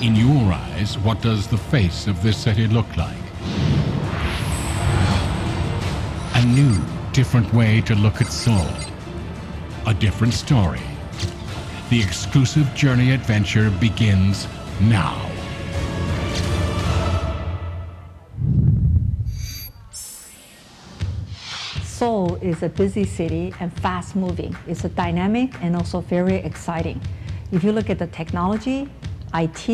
In your eyes, what does the face of this city look like? A new, different way to look at Seoul. A different story. The exclusive journey adventure begins now. Seoul is a busy city and fast moving. It's a dynamic and also very exciting. If you look at the technology, IT,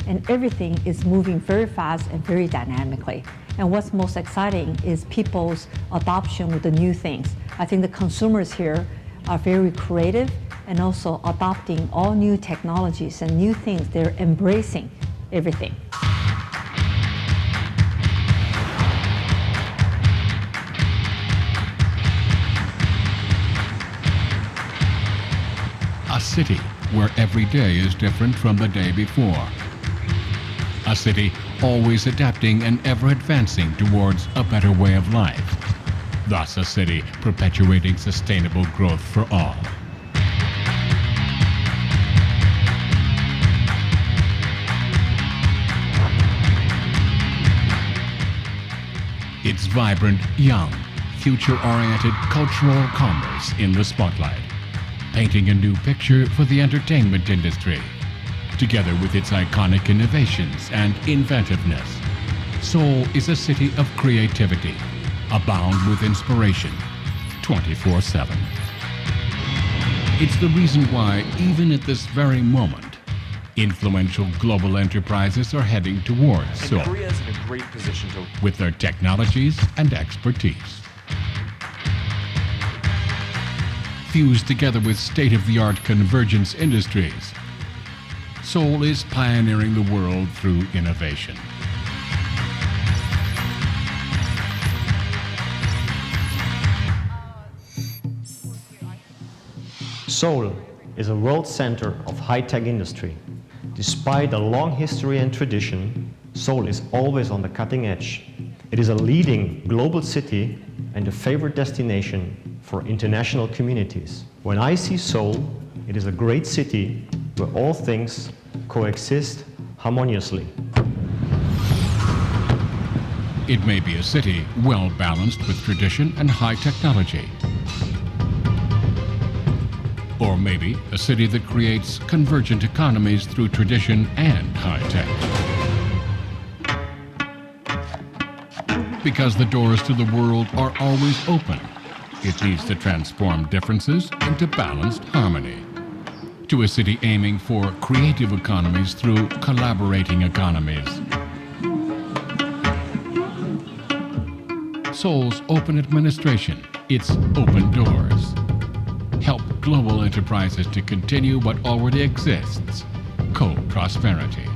and everything is moving very fast and very dynamically. And what's most exciting is people's adoption with the new things. I think the consumers here are very creative and also adopting all new technologies and new things. They're embracing everything. A city where every day is different from the day before. A city always adapting and ever advancing towards a better way of life. Thus a city perpetuating sustainable growth for all. It's vibrant, young, future-oriented cultural commerce in the spotlight, painting a new picture for the entertainment industry. Together with its iconic innovations and inventiveness, Seoul is a city of creativity, abound with inspiration, 24/7. It's the reason why, even at this very moment, influential global enterprises are heading towards Seoul. And Korea is in a great position to... with their technologies and expertise. Fused together with state-of-the-art convergence industries, Seoul is pioneering the world through innovation. Seoul is a world center of high-tech industry. Despite a long history and tradition, Seoul is always on the cutting edge. It is a leading global city and a favorite destination for international communities. When I see Seoul, it is a great city where all things coexist harmoniously. It may be a city well balanced with tradition and high technology. Or maybe a city that creates convergent economies through tradition and high tech. Because the doors to the world are always open, it needs to transform differences into balanced harmony. To a city aiming for creative economies through collaborating economies. Seoul's open administration, its open doors, help global enterprises to continue what already exists, co-prosperity.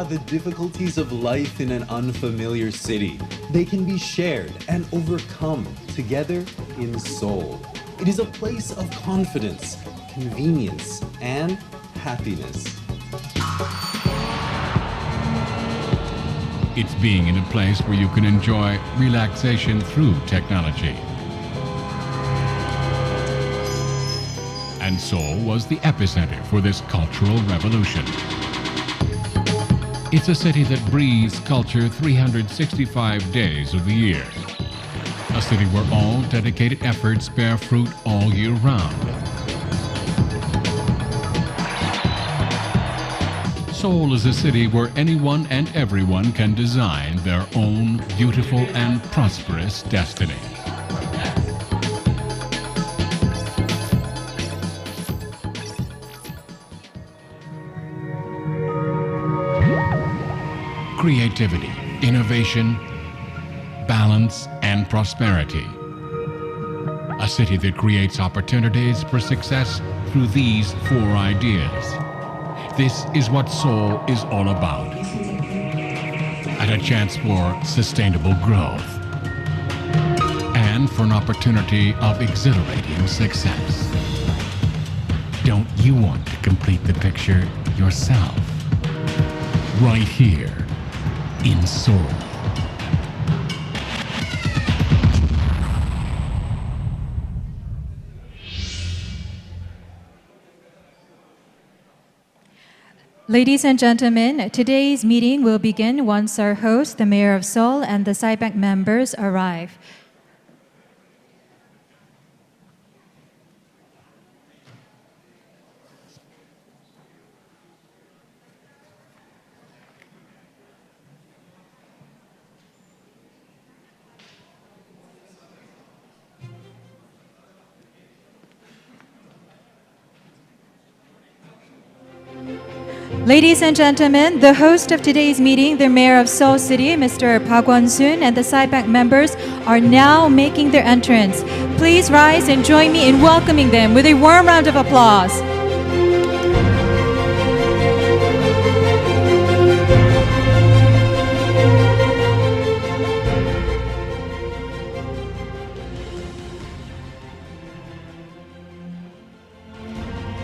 The difficulties of life in an unfamiliar city. They can be shared and overcome together in Seoul. It is a place of confidence, convenience, and happiness. It's being in a place where you can enjoy relaxation through technology. And Seoul was the epicenter for this cultural revolution. It's a city that breathes culture 365 days of the year. A city where all dedicated efforts bear fruit all year round. Seoul is a city where anyone and everyone can design their own beautiful and prosperous destiny. Creativity, innovation, balance, and prosperity. A city that creates opportunities for success through these four ideas. This is what Seoul is all about. And a chance for sustainable growth. And for an opportunity of exhilarating success. Don't you want to complete the picture yourself? Right here in Seoul. Ladies and gentlemen, today's meeting will begin once our host, the Mayor of Seoul, and the SIBAC members arrive. Ladies and gentlemen, the host of today's meeting, the Mayor of Seoul City, Mr. Park Won-soon, and the SIBAC members are now making their entrance. Please rise and join me in welcoming them with a warm round of applause.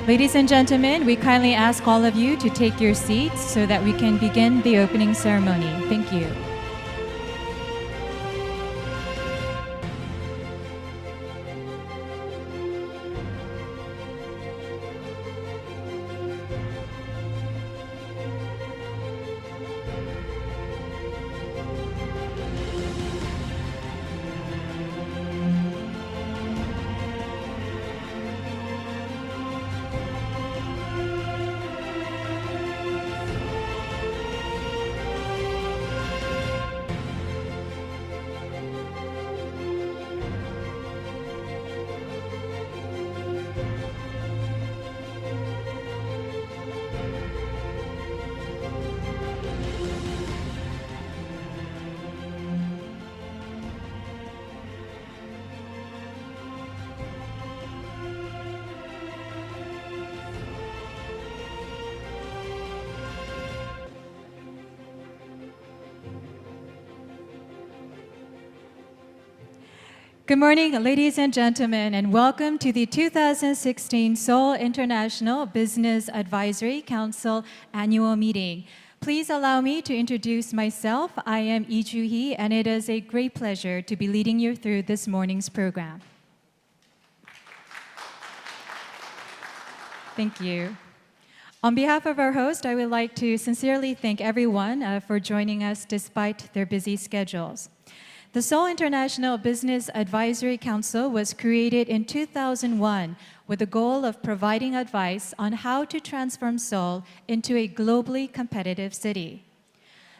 Ladies and gentlemen, we kindly ask all of you to take your seats so that we can begin the opening ceremony. Thank you. Good morning, ladies and gentlemen, and welcome to the 2016 Seoul International Business Advisory Council Annual Meeting. Please allow me to introduce myself. I am Lee Joo-hee, and it is a great pleasure to be leading you through this morning's program. Thank you. On behalf of our host, I would like to sincerely thank everyone for joining us despite their busy schedules. The Seoul International Business Advisory Council was created in 2001 with the goal of providing advice on how to transform Seoul into a globally competitive city.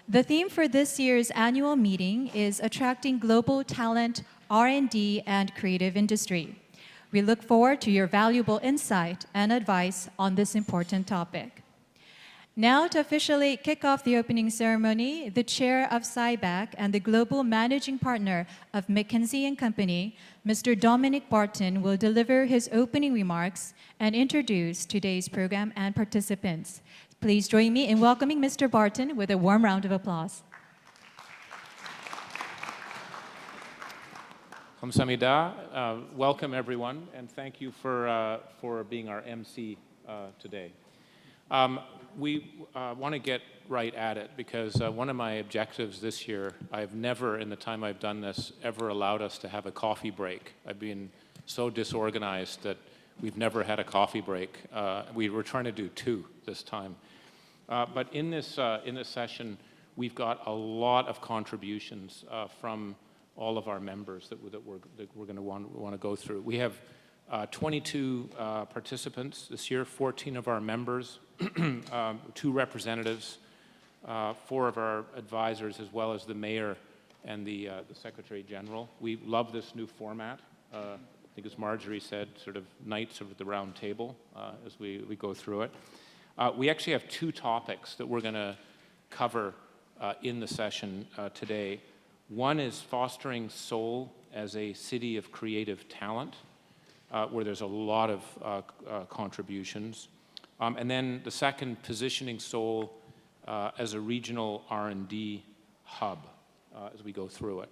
The theme for this year's annual meeting is Attracting Global Talent, R&D, and Creative Industry. We look forward to your valuable insight and advice on this important topic. Now, to officially kick off the opening ceremony, the chair of SIBAC and the global managing partner of McKinsey & Company, Mr. Dominic Barton, will deliver his opening remarks and introduce today's program and participants. Please join me in welcoming Mr. Barton with a warm round of applause. 감사합니다. Welcome everyone, and thank you for being our MC today. We want to get right at it because one of my objectives this year, I've never, in the time I've done this, ever allowed us to have a coffee break. I've been so disorganized that we've never had a coffee break. We were trying to do 2 this time. But in this session, we've got a lot of contributions from all of our members that we're going to want to go through. We have 22 participants this year, 14 of our members, 2 representatives, 4 of our advisors, as well as the mayor and the Secretary General. We love this new format. I think as Marjorie said, sort of knights of the round table as we go through it. We actually have 2 topics that we're going to cover in the session today. One is fostering Seoul as a city of creative talent, where there's a lot of contributions. And then the second, positioning Seoul as a regional R&D hub as we go through it.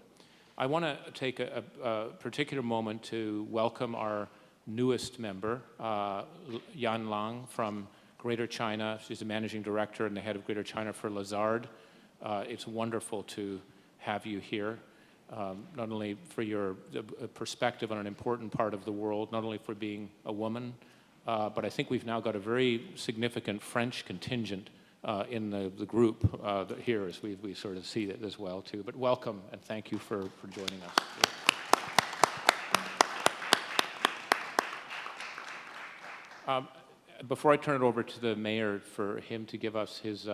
I want to take a particular moment to welcome our newest member, Yan Lang from Greater China. She's the managing director and the head of Greater China for Lazard. It's wonderful to have you here. Not only for your perspective on an important part of the world, not only for being a woman, but I think we've now got a very significant French contingent in the group here as we sort of see it as well too. But welcome and thank you for joining us. Before I turn it over to the mayor for him to give us his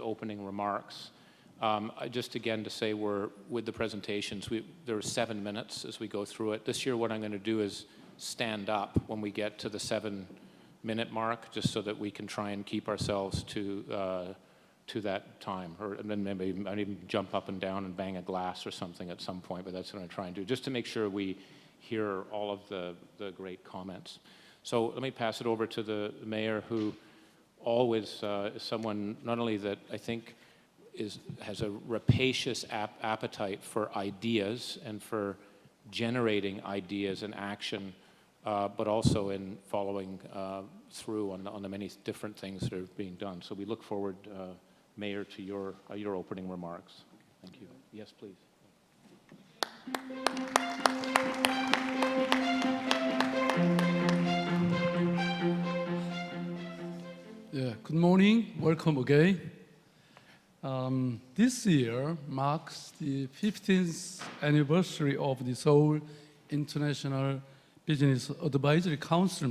opening remarks, just again to say with the presentations, there are 7 minutes as we go through it. This year what I'm going to do is stand up when we get to the 7-minute mark, just so that we can try and keep ourselves to that time. And then maybe I'd even jump up and down and bang a glass or something at some point, but that's what I'm trying to do, just to make sure we hear all of the great comments. So let me pass it over to the mayor, who always is someone not only that I think has a rapacious appetite for ideas and for generating ideas and action, but also in following through on the many different things that are being done. So we look forward, Mayor, to your opening remarks. Thank you. Yes, please. Yeah, good morning. Welcome again. This year marks the 15th anniversary of the Seoul International Business Advisory Council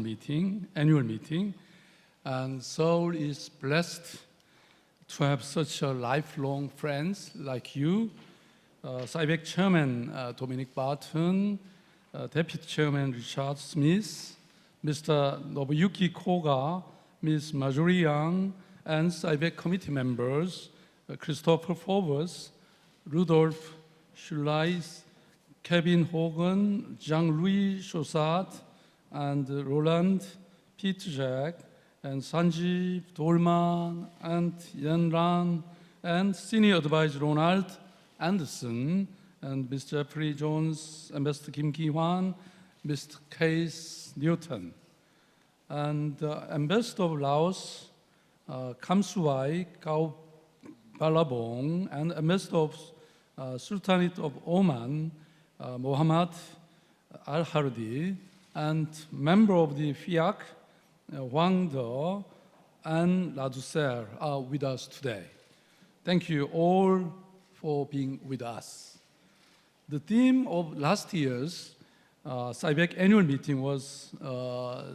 annual meeting, and Seoul is blessed to have such a lifelong friends like you, SIBAC Chairman Dominic Barton, Deputy Chairman Richard Smith, Mr. Nobuyuki Koga, Ms. Marjorie Yang, and SIBAC committee members Christopher Forbes, Rudolph Schulleis, Kevin Hogan, Jean-Louis Chaussat, and Roland Pietjak, and Sanjeev Dolman, and Yan Ran, and Senior Advisor Ronald Anderson, and Mr. Jeffrey Jones, Ambassador Kim Ki-hwan, Mr. Case Newton, and Ambassador of Laos, Kam Suai, Kao Balabong, and Ambassador of Sultanate of Oman, Mohammad Al-Hardi, and member of the FIAC, Wang De and Ladusser are with us today. Thank you all for being with us. The theme of last year's SIBAC annual meeting was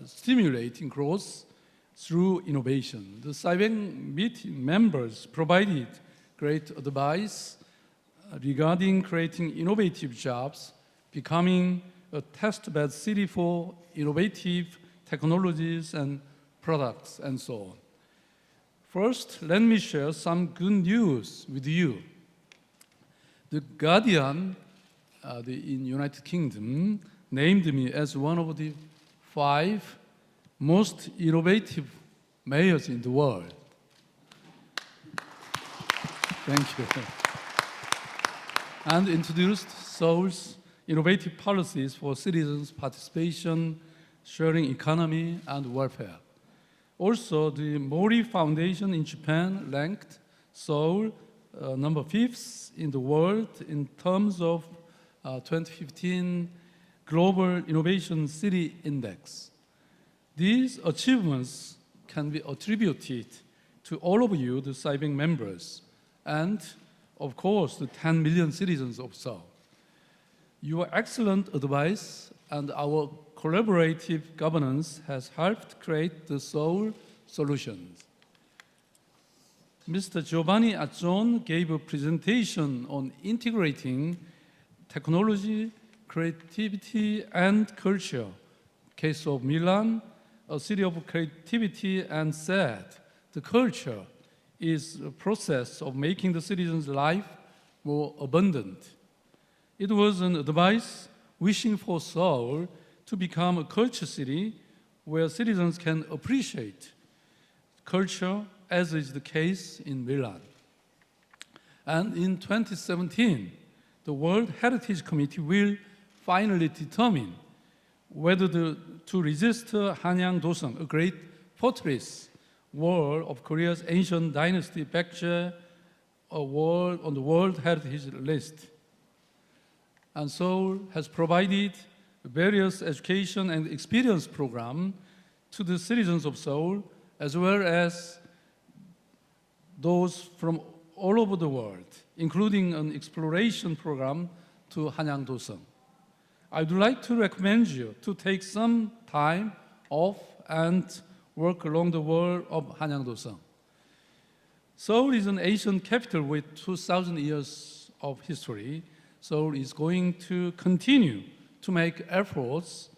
stimulating growth through innovation. The SIBAC meeting members provided great advice regarding creating innovative jobs, becoming a testbed city for innovative technologies and products, and so on. First, let me share some good news with you. The Guardian in United Kingdom named me as one of the 5 most innovative mayors in the world. Thank you. And introduced Seoul's innovative policies for citizens' participation, sharing economy, and welfare. Also, the Mori Foundation in Japan ranked Seoul number 5th in the world in terms of 2015 Global Innovation City Index. These achievements can be attributed to all of you, the SIBAC members, and of course, the 10 million citizens of Seoul. Your excellent advice and our collaborative governance has helped create the Seoul solutions. Mr. Giovanni Azzon gave a presentation on integrating technology, creativity, and culture. Case of Milan, a city of creativity, and said the culture is a process of making the citizens' life more abundant. It was an advice wishing for Seoul to become a culture city where citizens can appreciate culture, as is the case in Milan. And in 2017, the World Heritage Committee will finally determine whether to register Hanyang Dosang, a great fortress wall of Korea's ancient dynasty, Baekje, on the World Heritage List. And Seoul has provided various education and experience programs to the citizens of Seoul, as well as those from all over the world, including an exploration program to Hanyang-Doseong. I would like to recommend you to take some time off and work along the wall of Hanyang-Doseong. Seoul is an Asian capital with 2,000 years of history. Seoul is going to continue to make efforts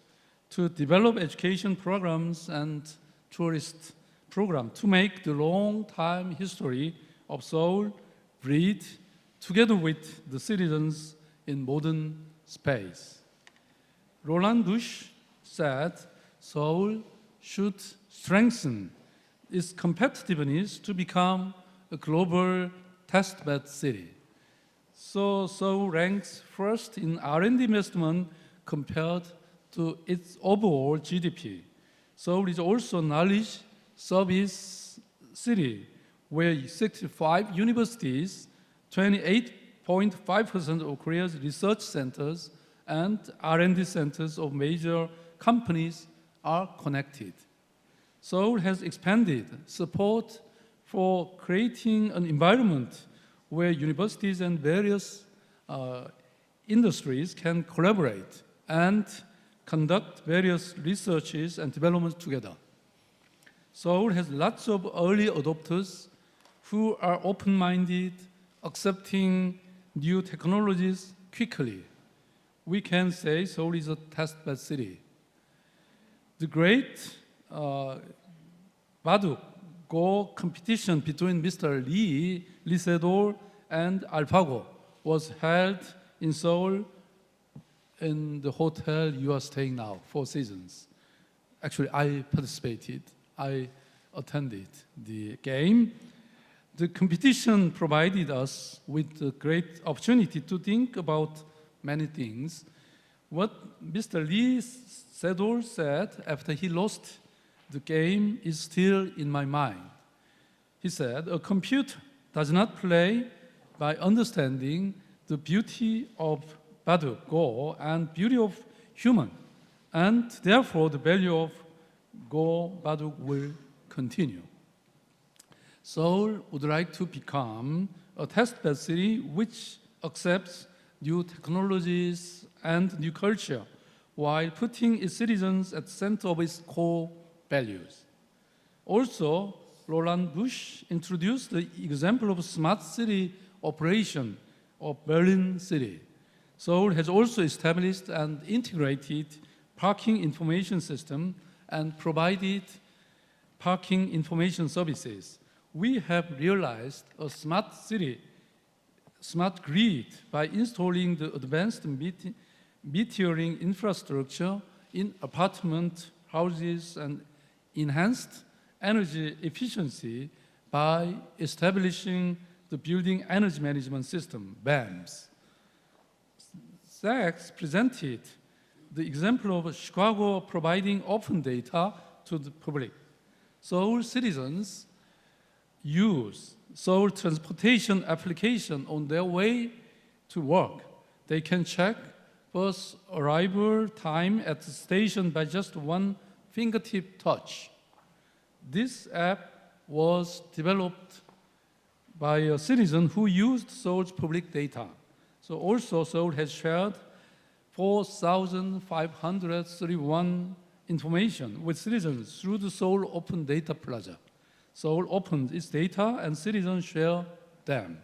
to develop education programs and tourist programs to make the long-time history of Seoul breathe together with the citizens in modern space. Roland Bush said Seoul should strengthen its competitiveness to become a global testbed city. So Seoul ranks first in R&D investment compared to its overall GDP. Seoul is also a knowledge service city where 65 universities, 28.5% of Korea's research centers, and R&D centers of major companies are connected. Seoul has expanded support for creating an environment where universities and various industries can collaborate and conduct various researches and developments together. Seoul has lots of early adopters who are open-minded, accepting new technologies quickly. We can say Seoul is a testbed city. The great Baduk Go competition between Mr. Lee Sedol, and AlphaGo was held in Seoul in the hotel you are staying now, Four Seasons. Actually, I participated. I attended the game. The competition provided us with a great opportunity to think about many things. What Mr. Lee Sedol said after he lost the game is still in my mind. He said, a computer does not play by understanding the beauty of Baduk Go and beauty of human, and therefore the value of Go Baduk will continue. Seoul would like to become a testbed city which accepts new technologies and new culture while putting its citizens at the center of its core values. Also, Roland Bush introduced the example of smart city operation of Berlin City. Seoul has also established and integrated parking information system and provided parking information services. We have realized a smart city, smart grid by installing the advanced metering infrastructure in apartment houses and enhanced energy efficiency by establishing the Building Energy Management System, BAMS. SIBAC presented the example of Chicago providing open data to the public. Seoul citizens use Seoul transportation application on their way to work. They can check bus arrival time at the station by just one fingertip touch. This app was developed by a citizen who used Seoul's public data. So also Seoul has shared 4,531 information with citizens through the Seoul Open Data Plaza. Seoul opens its data and citizens share them.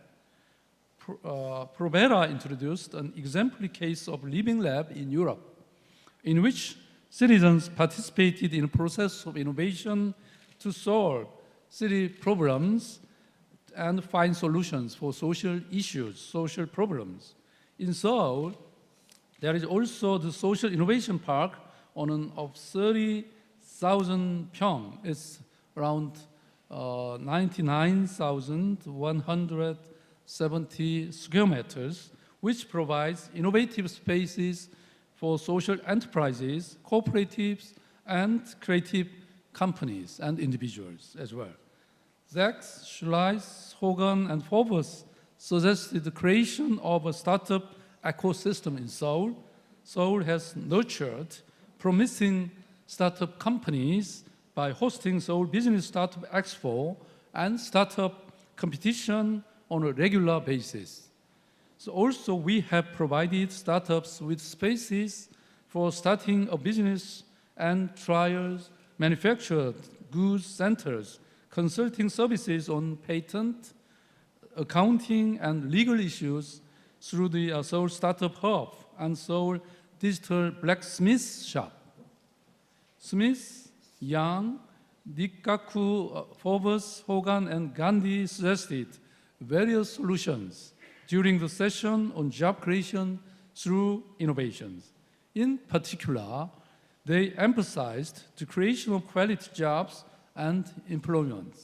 Provera introduced an exemplary case of living lab in Europe, in which citizens participated in a process of innovation to solve city problems and find solutions for social issues, social problems. In Seoul, there is also the Social Innovation Park of 30,000 pyong. It's around 99,170 square meters, which provides innovative spaces for social enterprises, cooperatives, and creative companies and individuals as well. Zach, Schleiss, Hogan, and Forbes suggested the creation of a startup ecosystem in Seoul. Seoul has nurtured promising startup companies by hosting Seoul Business Startup Expo and Startup competition on a regular basis. So also we have provided startups with spaces for starting a business and trials, manufactured goods centers, consulting services on patent, accounting, and legal issues through the Seoul Startup Hub and Seoul Digital Blacksmith Shop. Smith, Yang, Nikkaku, Forbes, Hogan, and Gandhi suggested various solutions during the session on job creation through innovations. In particular, they emphasized the creation of quality jobs and employment.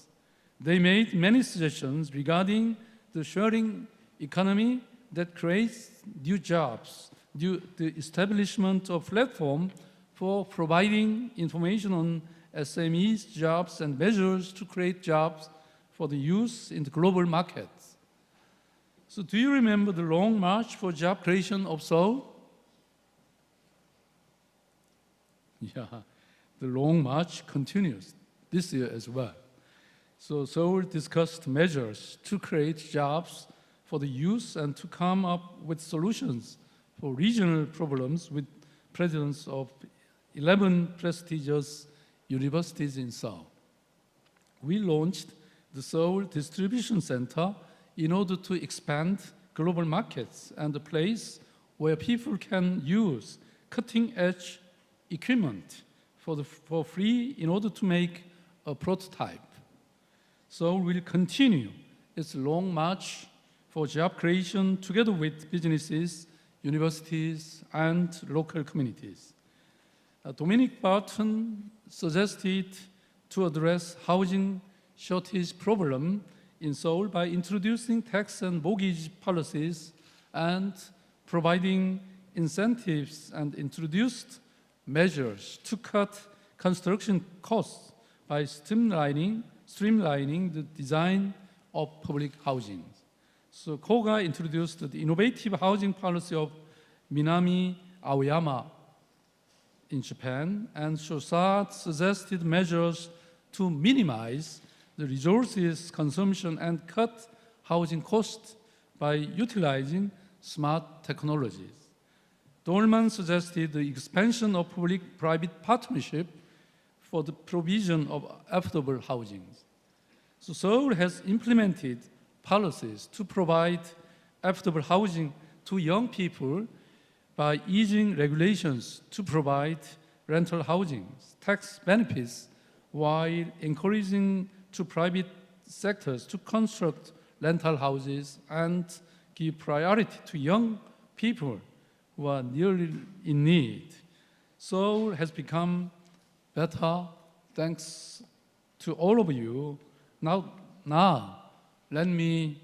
They made many suggestions regarding the sharing economy that creates new jobs, the establishment of platform for providing information on SMEs, jobs, and measures to create jobs for the youth in the global markets. So do you remember the long march for job creation of Seoul? Yeah, the long march continues this year as well. So Seoul discussed measures to create jobs for the youth and to come up with solutions for regional problems with presidents of 11 prestigious universities in Seoul. We launched the Seoul Distribution Center in order to expand global markets and a place where people can use cutting-edge equipment for free in order to make a prototype. Seoul will continue its long march for job creation together with businesses, universities, and local communities. Dominic Barton suggested to address housing shortage problem in Seoul by introducing tax and mortgage policies and providing incentives, and introduced measures to cut construction costs by streamlining the design of public housing. So Koga introduced the innovative housing policy of Minami Aoyama in Japan, and Shosat suggested measures to minimize the resources consumption and cut housing costs by utilizing smart technologies. Dolman suggested the expansion of public-private partnership for the provision of affordable housing. So Seoul has implemented policies to provide affordable housing to young people by easing regulations to provide rental housing, tax benefits, while encouraging to private sectors to construct rental houses and give priority to young people who are nearly in need. Seoul has become better thanks to all of you. Now let me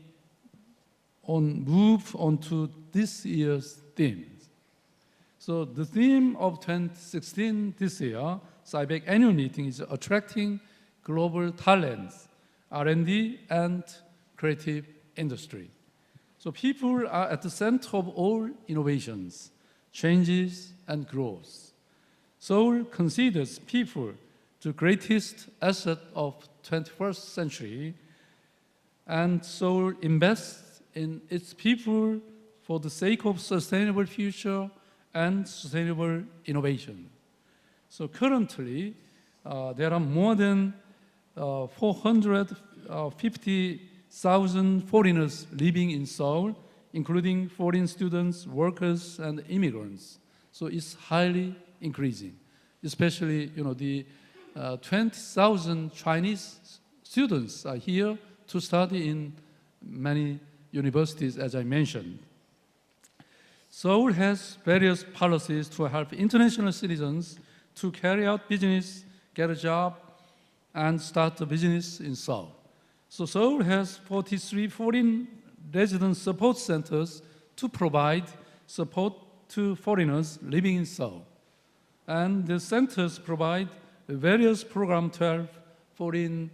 move on to this year's theme. So the theme of 2016 this year, SIBAC annual meeting, is attracting global talents, R&D, and creative industry. So people are at the center of all innovations, changes, and growth. Seoul considers people the greatest asset of 21st century, and Seoul invests in its people for the sake of sustainable future and sustainable innovation. So currently, there are more than 450,000 foreigners living in Seoul, including foreign students, workers, and immigrants. So it's highly increasing, especially the 20,000 Chinese students are here to study in many universities, as I mentioned. Seoul has various policies to help international citizens to carry out business, get a job, and start a business in Seoul. So Seoul has 43 foreign resident support centers to provide support to foreigners living in Seoul. And the centers provide various programs to help foreign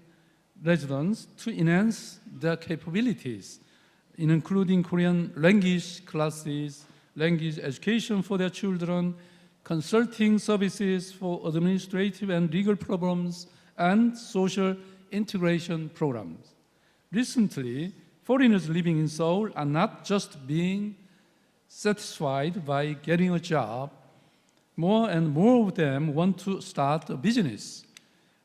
residents to enhance their capabilities, including Korean language classes, language education for their children, consulting services for administrative and legal problems, and social integration programs. Recently, foreigners living in Seoul are not just being satisfied by getting a job. More and more of them want to start a business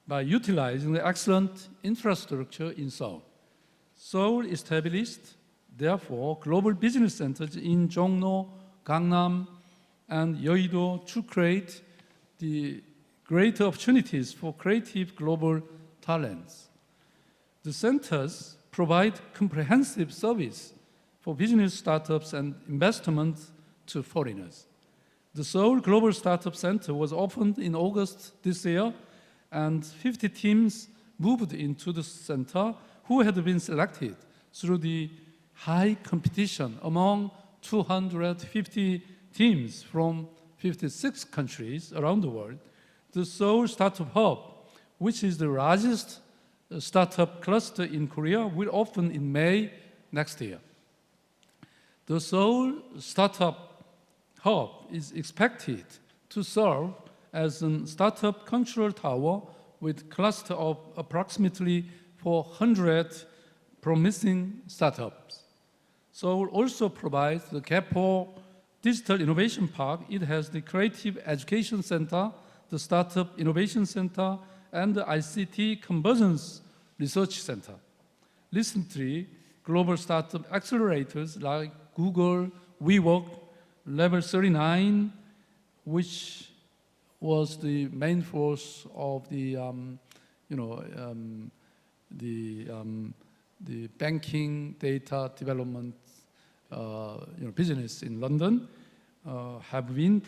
by utilizing the excellent infrastructure in Seoul. Seoul established, therefore, global business centers in Jongno, Gangnam, and Yeouido to create the greater opportunities for creative global talents. The centers provide comprehensive service for business startups and investment to foreigners. The Seoul Global Startup Center was opened in August this year, and 50 teams moved into the center who had been selected through the high competition among 250 teams from 56 countries around the world. The Seoul Startup Hub, which is the largest startup cluster in Korea, will open in May next year. The Seoul Startup Hub is expected to serve as a startup control tower with a cluster of approximately 400 promising startups. Seoul also provides the Gapo Digital Innovation Park. It has the Creative Education Center, the Startup Innovation Center, and the ICT Convergence Research Center. Recently, global startup accelerators like Google, WeWork, Level 39, which was the main force of the banking data development business in London, have been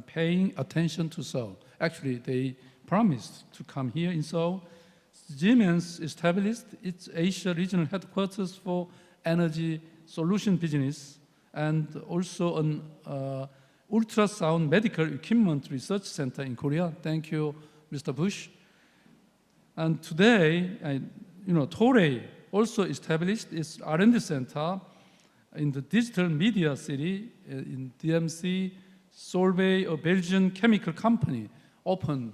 paying attention to Seoul. Actually, they promised to come here in Seoul. Siemens established its Asia regional headquarters for energy solution business and also an ultrasound medical equipment research center in Korea. Thank you, Mr. Bush. And today, Toray also established its R&D center in the digital media city in DMC. Solvay, a Belgian chemical company, opened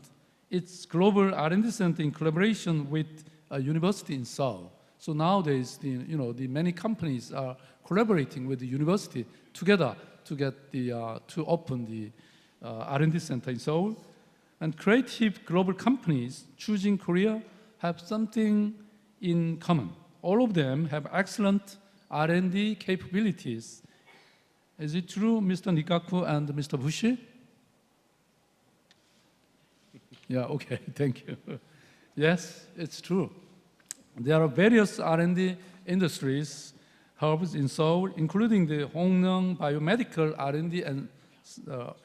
its global R&D center in collaboration with a university in Seoul. So nowadays, the many companies are collaborating with the university together to get to open the R&D center in Seoul. And creative global companies choosing Korea have something in common. All of them have excellent R&D capabilities. Is it true, Mr. Nikaku and Mr. Bushi? Yeah, okay, thank you. Yes, it's true. There are various R&D industries hubs in Seoul, including the Hongneung Biomedical R&D and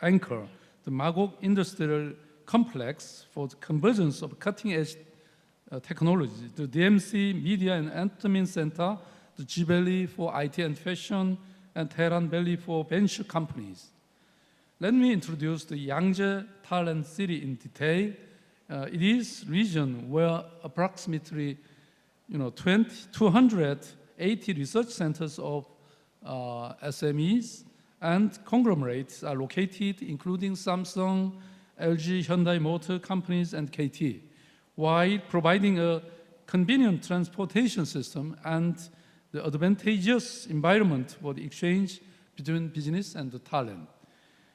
Anchor, the Magok Industrial Complex for the convergence of cutting-edge technology, the DMC Media and Entertainment Center, the G Valley for IT and fashion, and Tehran Valley for venture companies. Let me introduce the Yangjae Talent City in detail. It is a region where approximately 280 research centers of SMEs and conglomerates are located, including Samsung, LG, Hyundai Motor Companies, and KT, while providing a convenient transportation system and the advantageous environment for the exchange between business and the talent.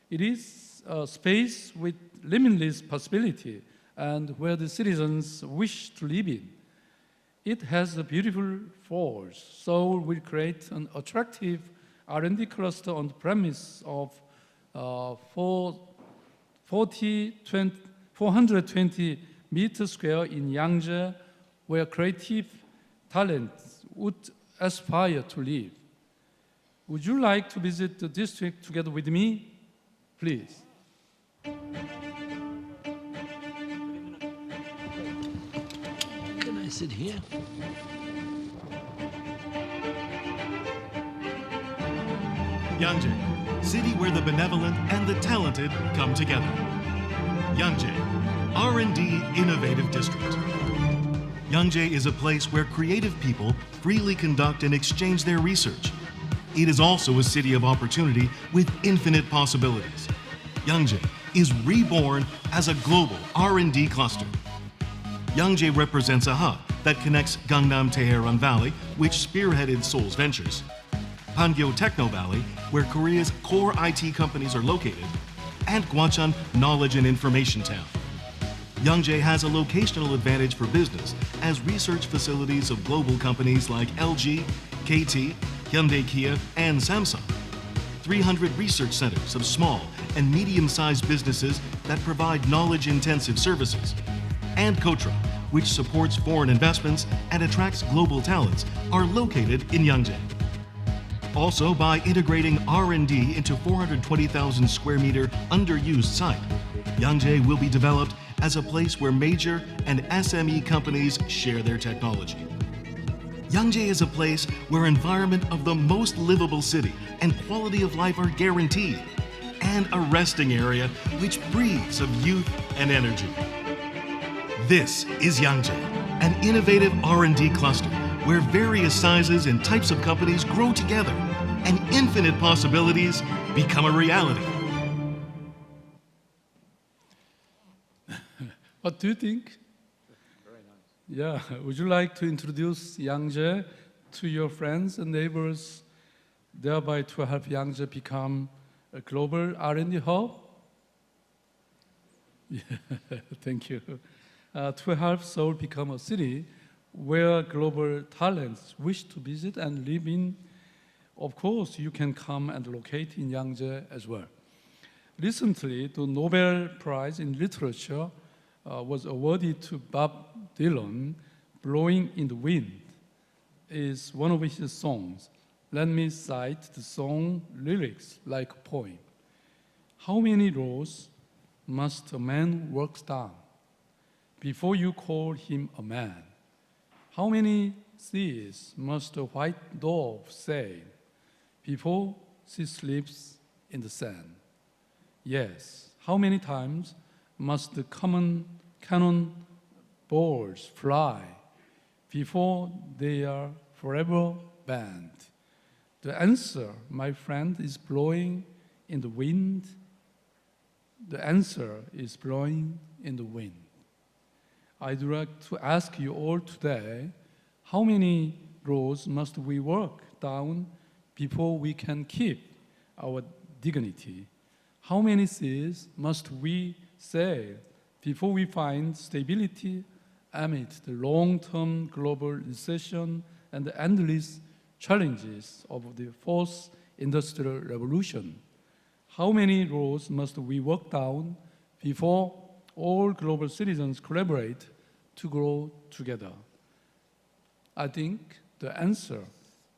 It is a space with limitless possibility and where the citizens wish to live in. It has a beautiful falls. Seoul will create an attractive R&D cluster on the premise of 420 meters square in Yangjae, where creative talents would aspire to live. Would you like to visit the district together with me? Please. Can I sit here? Yangjae, city where the benevolent and the talented come together. Yangjae, R&D Innovative District. Yangjae is a place where creative people freely conduct and exchange their research. It is also a city of opportunity with infinite possibilities. Yangjae is reborn as a global R&D cluster. Yangjae represents a hub that connects Gangnam Tehran Valley, which spearheaded Seoul's ventures, Pangyo Techno Valley, where Korea's core IT companies are located, and Gwacheon Knowledge and Information Town. Yangjae has a locational advantage for business as research facilities of global companies like LG, KT, Hyundai Kia, and Samsung. 300 research centers of small and medium-sized businesses that provide knowledge-intensive services. And Kotra, which supports foreign investments and attracts global talents, are located in Yangjae. Also, by integrating R&D into 420,000 square meter underused site, Yangjae will be developed as a place where major and SME companies share their technology. Yangjae is a place where environment of the most livable city and quality of life are guaranteed, and a resting area which breathes of youth and energy. This is Yangjae, an innovative R&D cluster where various sizes and types of companies grow together and infinite possibilities become a reality. What do you think? Very nice. Yeah, would you like to introduce Yangjae to your friends and neighbors, thereby to help Yangjae become a global R&D hub? Yeah, thank you. To help Seoul become a city where global talents wish to visit and live in, of course, you can come and locate in Yangjae as well. Recently, the Nobel Prize in Literature was awarded to Bob Dylan. Blowing in the Wind is one of his songs. Let me cite the song lyrics like a poem. How many rows must a man walk down before you call him a man? How many seas must a white dove sail before she sleeps in the sand? Yes, how many times must the cannon balls fly before they are forever banned? The answer, my friend, is blowing in the wind. The answer is blowing in the wind. I'd like to ask you all today, how many roads must we walk down before we can keep our dignity? How many seas must we sail before we find stability amid the long-term global recession and the endless challenges of the fourth industrial revolution? How many roads must we walk down before all global citizens collaborate to grow together? I think the answer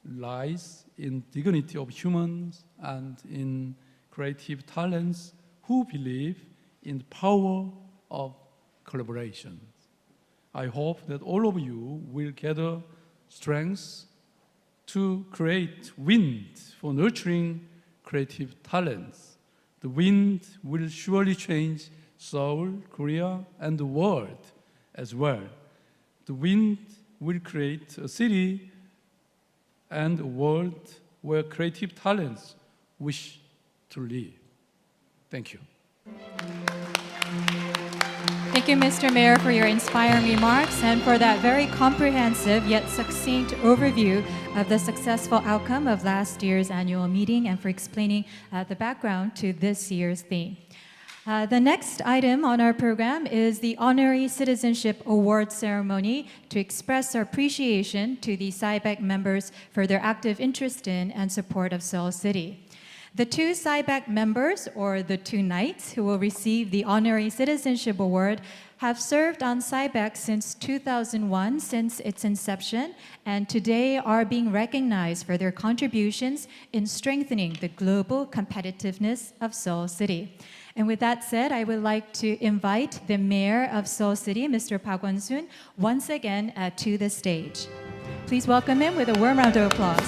lies in dignity of humans and in creative talents who believe in the power of collaboration. I hope that all of you will gather strength to create wind for nurturing creative talents. The wind will surely change Seoul, Korea, and the world as well. The wind will create a city and a world where creative talents wish to live. Thank you. Thank you, Mr. Mayor, for your inspiring remarks and for that very comprehensive yet succinct overview of the successful outcome of last year's annual meeting and for explaining the background to this year's theme. The next item on our program is the Honorary Citizenship Award Ceremony to express our appreciation to the SIBAC members for their active interest in and support of Seoul City. The two SIBAC members, or the two knights, who will receive the Honorary Citizenship Award have served on SIBAC since 2001, since its inception, and today are being recognized for their contributions in strengthening the global competitiveness of Seoul City. And with that said, I would like to invite the Mayor of Seoul City, Mr. Park Won-soon, once again to the stage. Please welcome him with a warm round of applause.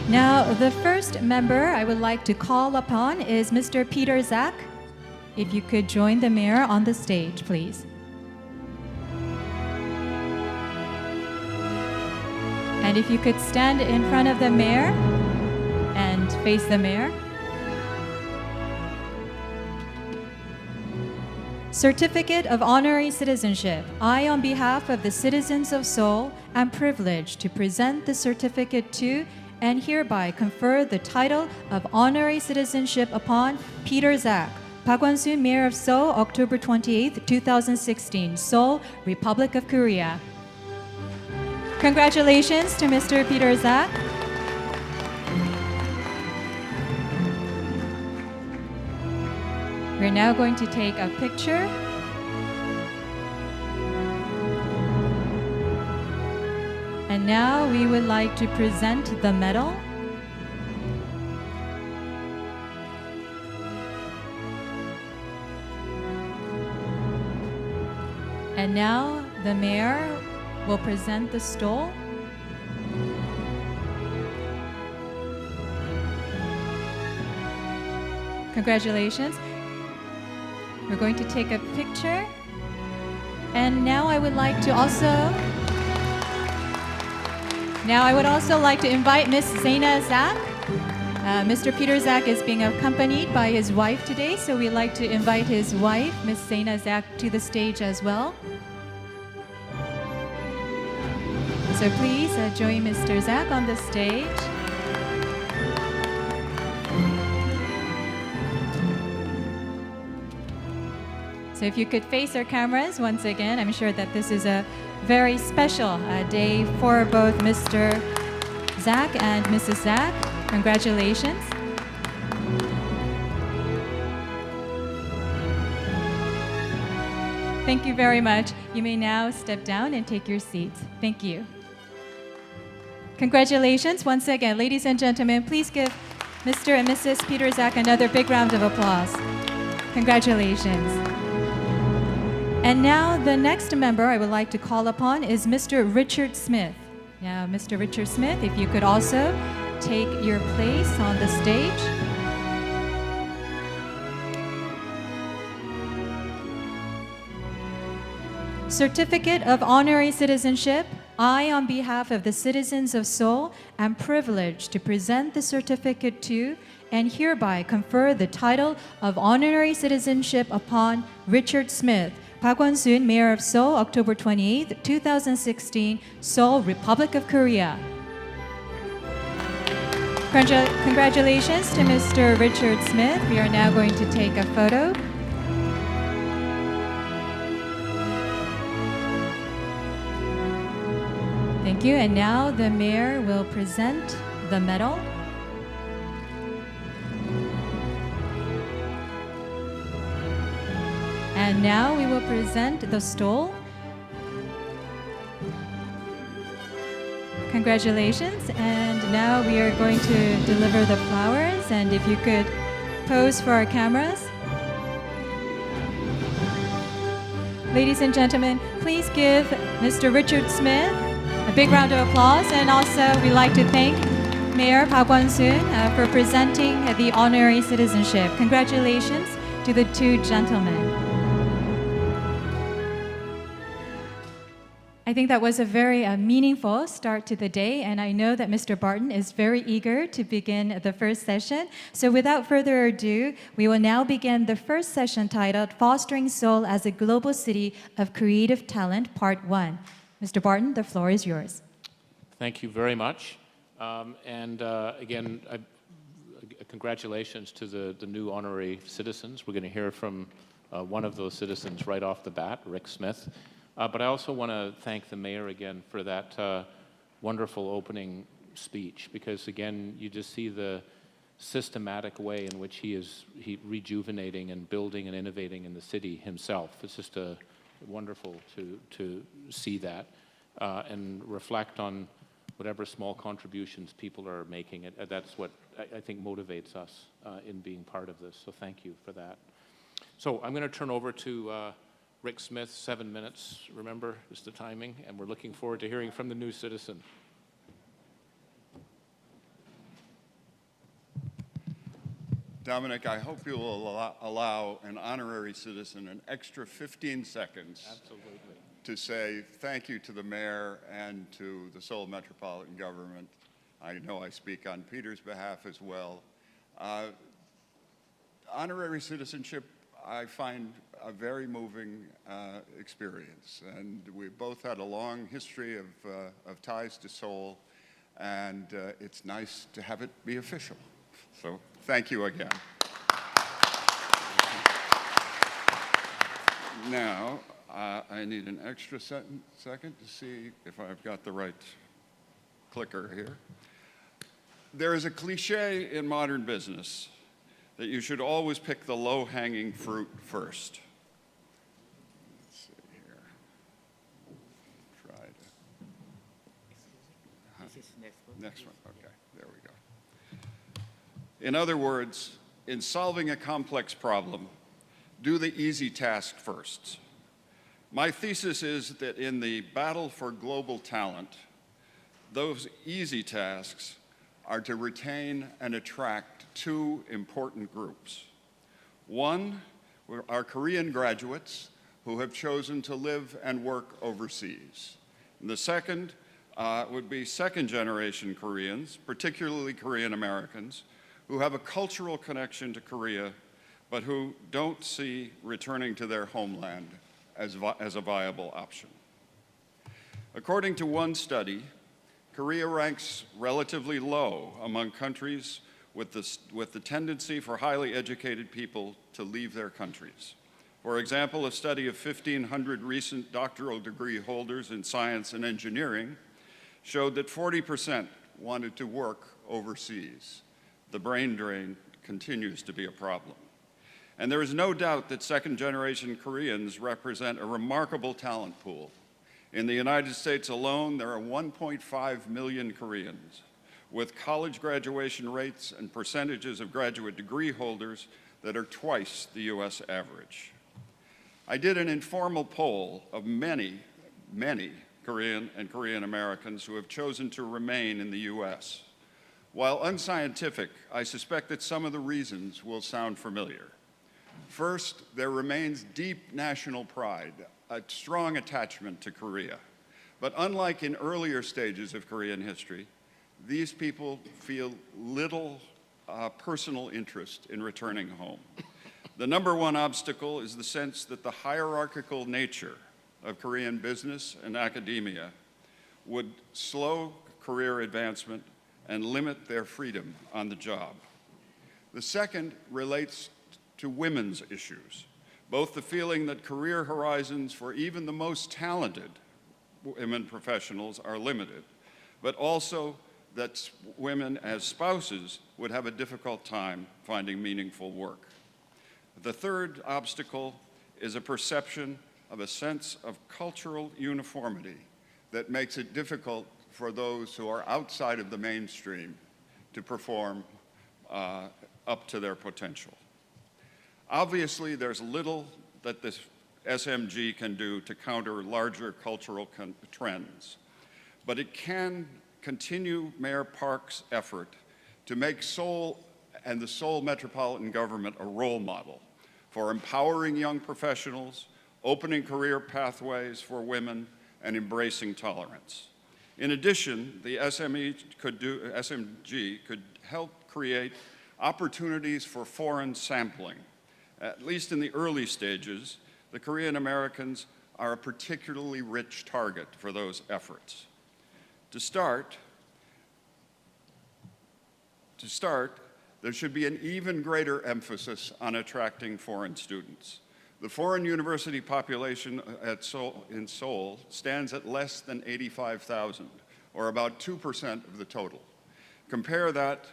Now, the first member I would like to call upon is Mr. Peter Zak. If you could join the mayor on the stage, please. And if you could stand in front of the mayor and face the mayor. Certificate of Honorary Citizenship. I, on behalf of the citizens of Seoul, am privileged to present the certificate to and hereby confer the title of Honorary Citizenship upon Peter Zak, Park Won-soon, Mayor of Seoul, October 28, 2016, Seoul, Republic of Korea. Congratulations to Mr. Peter Zak. We're now going to take a picture. And now we would like to present the medal. And now the mayor will present the stole. Congratulations. We're going to take a picture. And now I would also like to invite Miss Zaina Zak. Mr. Peter Zak is being accompanied by his wife today, so we'd like to invite his wife, Miss Zaina Zak, to the stage as well. So please join Mr. Zak on the stage. So if you could face our cameras once again, I'm sure that this is a very special day for both Mr. Zak and Mrs. Zak. Congratulations. Thank you very much. You may now step down and take your seats. Thank you. Congratulations once again. Ladies and gentlemen, please give Mr. and Mrs. Peter Zak another big round of applause. Congratulations. And now the next member I would like to call upon is Mr. Richard Smith. Now, Mr. Richard Smith, if you could also take your place on the stage. Certificate of Honorary Citizenship. I, on behalf of the citizens of Seoul, am privileged to present the certificate to and hereby confer the title of Honorary Citizenship upon Richard Smith, Park Won-soon, Mayor of Seoul, October 28, 2016, Seoul, Republic of Korea. Congratulations to Mr. Richard Smith. We are now going to take a photo. Thank you. And now the mayor will present the medal. And now we will present the stole. Congratulations. And now we are going to deliver the flowers. And if you could pose for our cameras. Ladies and gentlemen, please give Mr. Richard Smith a big round of applause. And also we'd like to thank Mayor Park Won-soon for presenting the honorary citizenship. Congratulations to the two gentlemen. I think that was a very meaningful start to the day, and I know that Mr. Barton is very eager to begin the first session. So without further ado, we will now begin the first session titled Fostering Seoul as a Global City of Creative Talent, Part 1. Mr. Barton, the floor is yours. Thank you very much. Again, congratulations to the new honorary citizens. We're going to hear from one of those citizens right off the bat, Rick Smith. But I also want to thank the mayor again for that wonderful opening speech, because again, you just see the systematic way in which he is rejuvenating and building and innovating in the city himself. It's just wonderful to see that and reflect on whatever small contributions people are making. That's what I think motivates us in being part of this. So thank you for that. So I'm going to turn over to Rick Smith, 7 minutes, remember, is the timing, and we're looking forward to hearing from the new citizen. Dominic, I hope you will allow an honorary citizen an extra 15 seconds Absolutely. To say thank you to the mayor and to the Seoul Metropolitan Government. I know I speak on Peter's behalf as well. Honorary citizenship, I find a very moving experience. And we both had a long history of ties to Seoul, and it's nice to have it be official. So thank you again. Now, I need an extra second to see if I've got the right clicker here. There is a cliche in modern business that you should always pick the low-hanging fruit first. Let's see here. Try to... Next one, okay, there we go. In other words, in solving a complex problem, do the easy task first. My thesis is that in the battle for global talent, those easy tasks are to retain and attract two important groups. One are Korean graduates who have chosen to live and work overseas. And the second would be second-generation Koreans, particularly Korean Americans, who have a cultural connection to Korea, but who don't see returning to their homeland as a viable option. According to one study, Korea ranks relatively low among countries with the tendency for highly educated people to leave their countries. For example, a study of 1,500 recent doctoral degree holders in science and engineering showed that 40% wanted to work overseas. The brain drain continues to be a problem. And there is no doubt that second-generation Koreans represent a remarkable talent pool. In the United States alone, there are 1.5 million Koreans, with college graduation rates and percentages of graduate degree holders that are twice the US average. I did an informal poll of many Korean and Korean Americans who have chosen to remain in the US. While unscientific, I suspect that some of the reasons will sound familiar. First, there remains deep national pride, a strong attachment to Korea. But unlike in earlier stages of Korean history, these people feel little personal interest in returning home. The number one obstacle is the sense that the hierarchical nature of Korean business and academia would slow career advancement and limit their freedom on the job. The second relates to women's issues, both the feeling that career horizons for even the most talented women professionals are limited, but also that women as spouses would have a difficult time finding meaningful work. The third obstacle is a perception of a sense of cultural uniformity that makes it difficult for those who are outside of the mainstream to perform up to their potential. Obviously, there's little that this SMG can do to counter larger cultural trends, but it can continue Mayor Park's effort to make Seoul and the Seoul metropolitan government a role model for empowering young professionals, opening career pathways for women, and embracing tolerance. In addition, the SMG could help create opportunities for foreign sampling. At least in the early stages, the Korean Americans are a particularly rich target for those efforts. To start, there should be an even greater emphasis on attracting foreign students. The foreign university population in Seoul stands at less than 85,000, or about 2% of the total. Compare that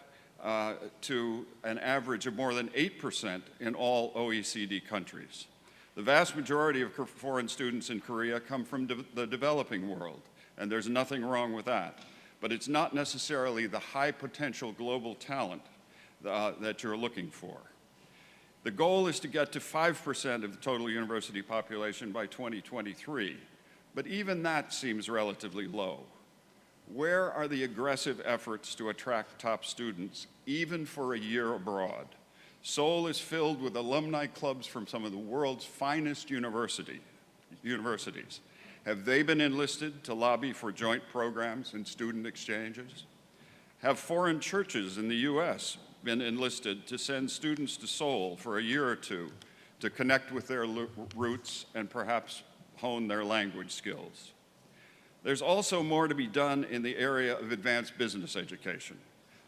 to an average of more than 8% in all OECD countries. The vast majority of foreign students in Korea come from the developing world, and there's nothing wrong with that. But it's not necessarily the high potential global talent that you're looking for. The goal is to get to 5% of the total university population by 2023, but even that seems relatively low. Where are the aggressive efforts to attract top students, even for a year abroad? Seoul is filled with alumni clubs from some of the world's finest universities. Have they been enlisted to lobby for joint programs and student exchanges? Have foreign churches in the US been enlisted to send students to Seoul for a year or two to connect with their roots and perhaps hone their language skills. There's also more to be done in the area of advanced business education.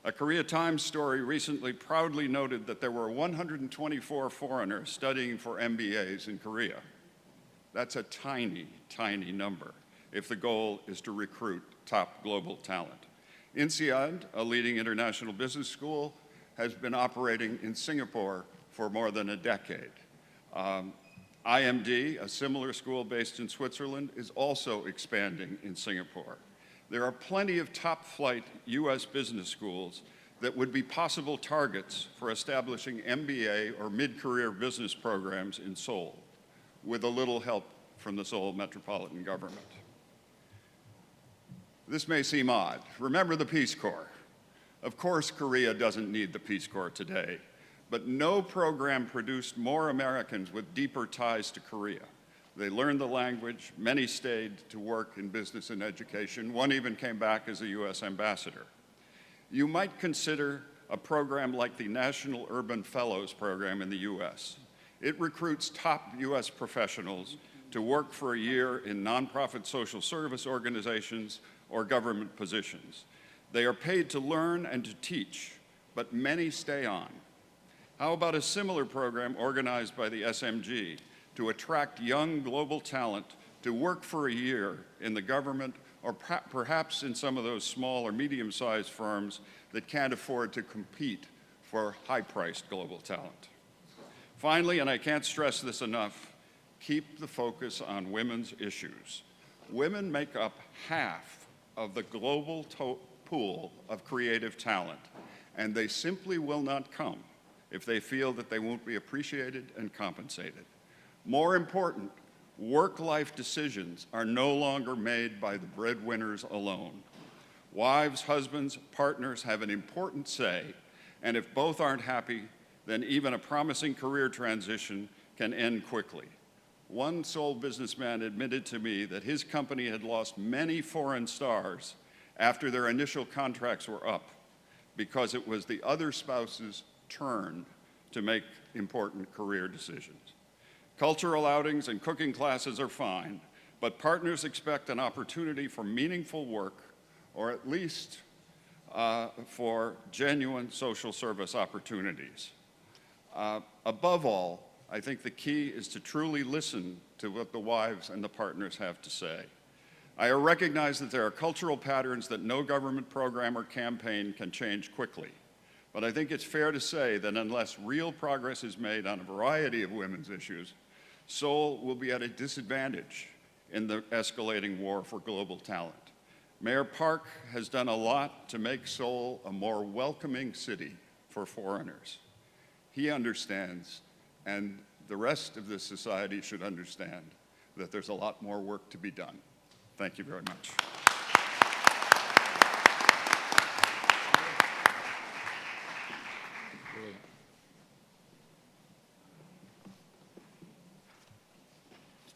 A Korea Times story recently proudly noted that there were 124 foreigners studying for MBAs in Korea. That's a tiny, tiny number if the goal is to recruit top global talent. INSEAD, a leading international business school, has been operating in Singapore for more than a decade. IMD, a similar school based in Switzerland, is also expanding in Singapore. There are plenty of top-flight US business schools that would be possible targets for establishing MBA or mid-career business programs in Seoul, with a little help from the Seoul metropolitan government. This may seem odd. Remember the Peace Corps. Of course, Korea doesn't need the Peace Corps today, but no program produced more Americans with deeper ties to Korea. They learned the language, many stayed to work in business and education, one even came back as a US ambassador. You might consider a program like the National Urban Fellows Program in the US. It recruits top US professionals to work for a year in nonprofit social service organizations or government positions. They are paid to learn and to teach, but many stay on. How about a similar program organized by the SMG to attract young global talent to work for a year in the government or perhaps in some of those small or medium-sized firms that can't afford to compete for high-priced global talent? Finally, and I can't stress this enough, keep the focus on women's issues. Women make up half of the global pool of creative talent, and they simply will not come if they feel that they won't be appreciated and compensated. More important, work-life decisions are no longer made by the breadwinners alone. Wives, husbands, partners have an important say, and if both aren't happy, then even a promising career transition can end quickly. One Seoul businessman admitted to me that his company had lost many foreign stars after their initial contracts were up because it was the other spouse's turn to make important career decisions. Cultural outings and cooking classes are fine, but partners expect an opportunity for meaningful work, or at least for genuine social service opportunities. Above all, I think the key is to truly listen to what the wives and the partners have to say. I recognize that there are cultural patterns that no government program or campaign can change quickly. But I think it's fair to say that unless real progress is made on a variety of women's issues, Seoul will be at a disadvantage in the escalating war for global talent. Mayor Park has done a lot to make Seoul a more welcoming city for foreigners. He understands, and the rest of this society should understand, that there's a lot more work to be done. Thank you very much.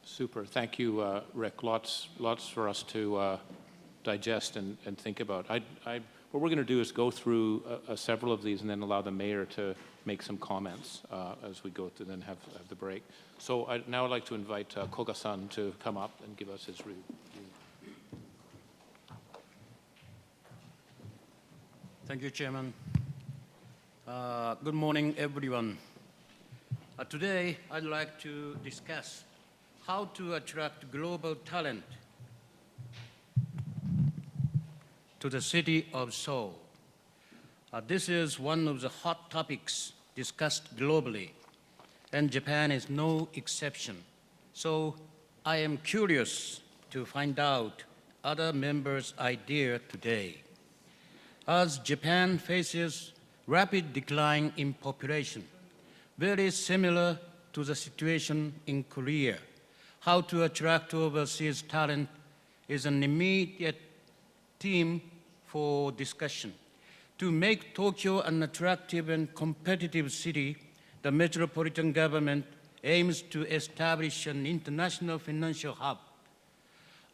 Super. Thank you, Rick. Lots for us to digest and think about. What we're going to do is go through several of these and then allow the mayor to make some comments as we go through, then have the break. So now I'd like to invite Koga-san to come up and give us his review. Thank you, Chairman. Good morning, everyone. Today, I'd like to discuss how to attract global talent to the city of Seoul. This is one of the hot topics discussed globally, and Japan is no exception. So I am curious to find out other members' ideas today. As Japan faces rapid decline in population, very similar to the situation in Korea, how to attract overseas talent is an immediate theme for discussion. To make Tokyo an attractive and competitive city, the metropolitan government aims to establish an international financial hub.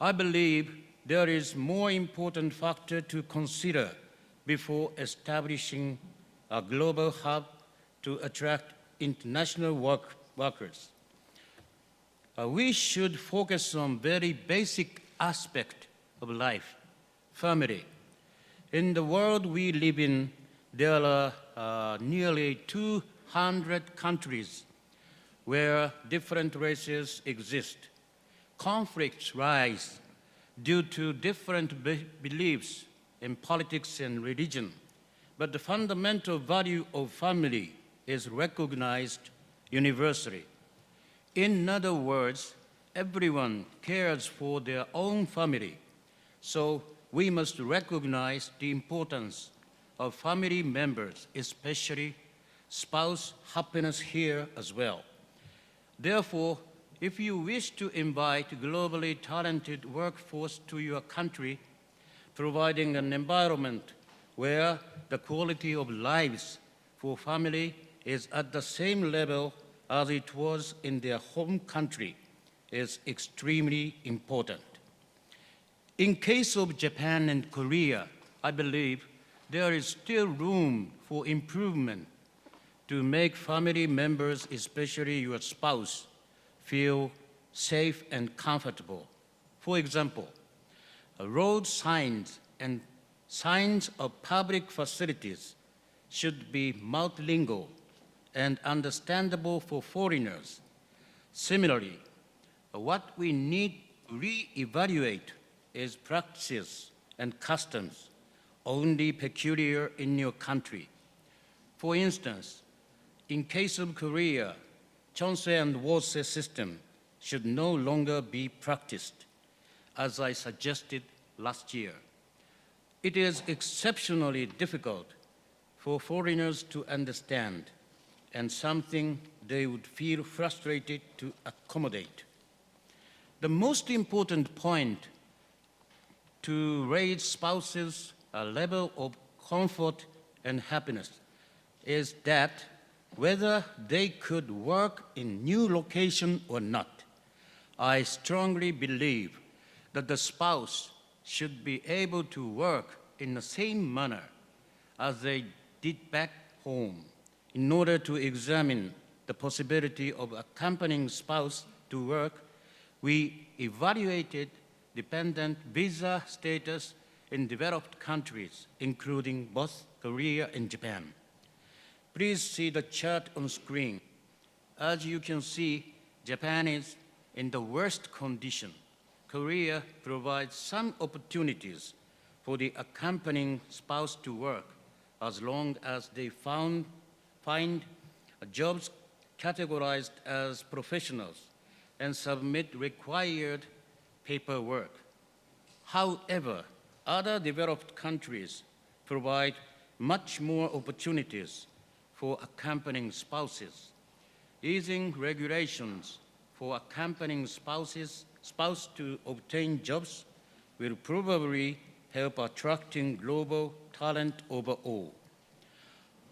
I believe there is more important factor to consider before establishing a global hub to attract international work workers. We should focus on very basic aspect of life, family. In the world we live in, there are nearly 200 countries where different races exist. Conflicts rise due to different beliefs in politics and religion, but the fundamental value of family is recognized universally. In other words, everyone cares for their own family, so we must recognize the importance of family members, especially spouse happiness here as well. Therefore, if you wish to invite globally talented workforce to your country, providing an environment where the quality of lives for family is at the same level as it was in their home country is extremely important. In case of Japan and Korea, I believe there is still room for improvement to make family members, especially your spouse, feel safe and comfortable. For example, road signs and signs of public facilities should be multilingual and understandable for foreigners. Similarly, what we need to re-evaluate is practices and customs only peculiar in your country. For instance, in case of Korea, Chonsei and Wosei system should no longer be practiced, as I suggested last year. It is exceptionally difficult for foreigners to understand and something they would feel frustrated to accommodate. The most important point to raise spouses' level of comfort and happiness is that whether they could work in new location or not, I strongly believe that the spouse should be able to work in the same manner as they did back home. In order to examine the possibility of accompanying spouse to work, we evaluated dependent visa status in developed countries, including both Korea and Japan. Please see the chart on screen. As you can see, Japan is in the worst condition. Korea provides some opportunities for the accompanying spouse to work as long as they find jobs categorized as professionals and submit required paperwork. However, other developed countries provide much more opportunities for accompanying spouses. Easing regulations for accompanying spouse to obtain jobs will probably help attracting global talent overall.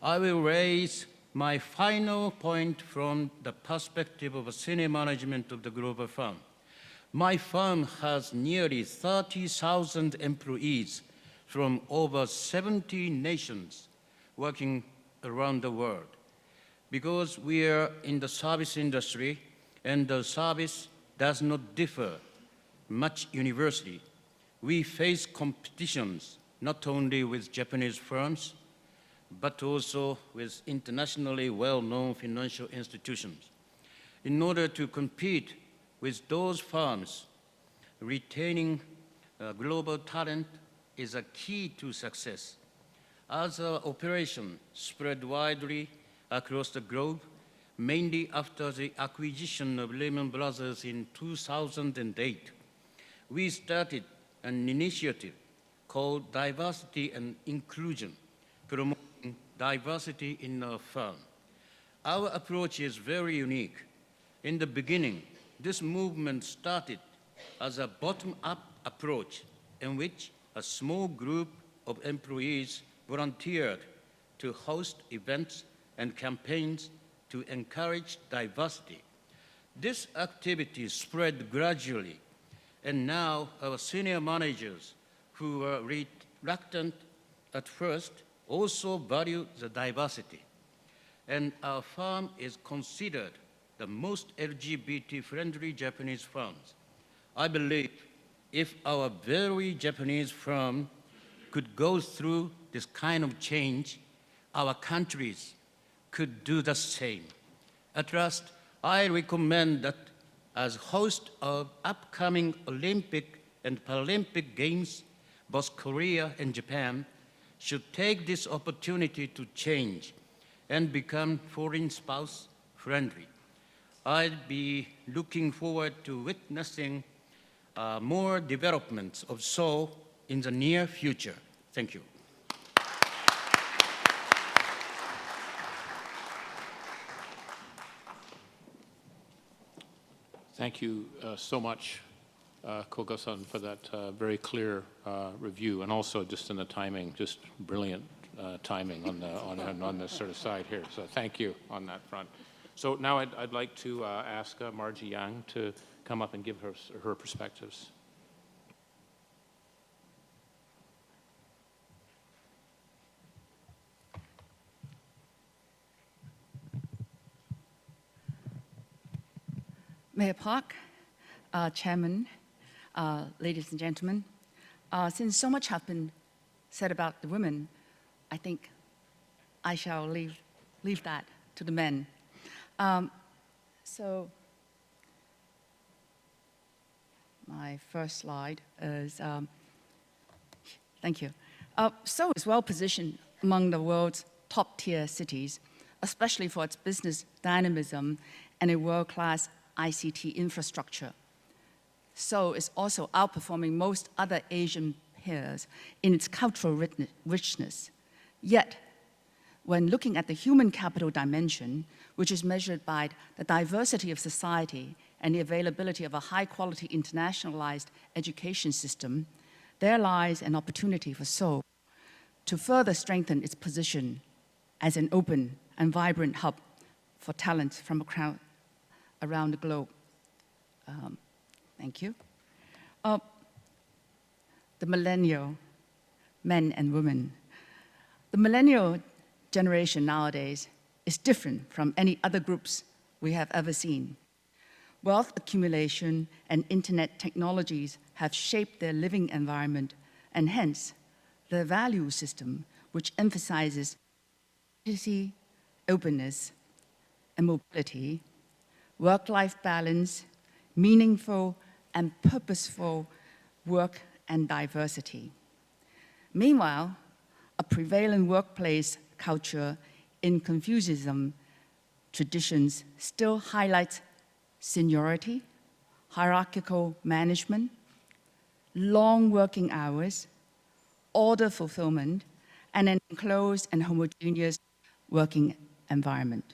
I will raise my final point from the perspective of a senior management of the global firm. My firm has nearly 30,000 employees from over 70 nations working around the world. Because we are in the service industry and the service does not differ much universally, we face competitions not only with Japanese firms, but also with internationally well-known financial institutions. In order to compete with those firms, retaining global talent is a key to success. As our operation spread widely across the globe, mainly after the acquisition of Lehman Brothers in 2008, we started an initiative called Diversity and Inclusion, promoting diversity in our firm. Our approach is very unique. In the beginning, this movement started as a bottom-up approach in which a small group of employees volunteered to host events and campaigns to encourage diversity. This activity spread gradually, and now our senior managers, who were reluctant at first, also value the diversity. And our firm is considered the most LGBT-friendly Japanese firms. I believe if our very Japanese firm could go through this kind of change, our countries could do the same. At last, I recommend that as host of upcoming Olympic and Paralympic Games, both Korea and Japan should take this opportunity to change and become foreign spouse friendly. I'd be looking forward to witnessing more developments of Seoul in the near future. Thank you. Thank you so much, Koga-san, for that very clear review, and also just in the timing, just brilliant timing on this sort of side here. So thank you on that front. So now I'd like to ask Margie Yang to come up and give her perspectives. Mayor Park, Chairman, ladies and gentlemen, since so much has been said about the women, I think I shall leave that to the men. So my first slide is, thank you. Seoul is well positioned among the world's top-tier cities, especially for its business dynamism and a world-class ICT infrastructure. Seoul is also outperforming most other Asian peers in its cultural richness. Yet, when looking at the human capital dimension, which is measured by the diversity of society and the availability of a high-quality internationalized education system, there lies an opportunity for Seoul to further strengthen its position as an open and vibrant hub for talent from around the globe. Thank you. The millennial men and women. The millennial generation nowadays is different from any other groups we have ever seen. Wealth accumulation and internet technologies have shaped their living environment, and hence their value system, which emphasizes diversity, openness, and mobility, work-life balance, meaningful and purposeful work, and diversity. Meanwhile, a prevalent workplace culture in Confucianism traditions still highlights seniority, hierarchical management, long working hours, order fulfillment, and an enclosed and homogeneous working environment.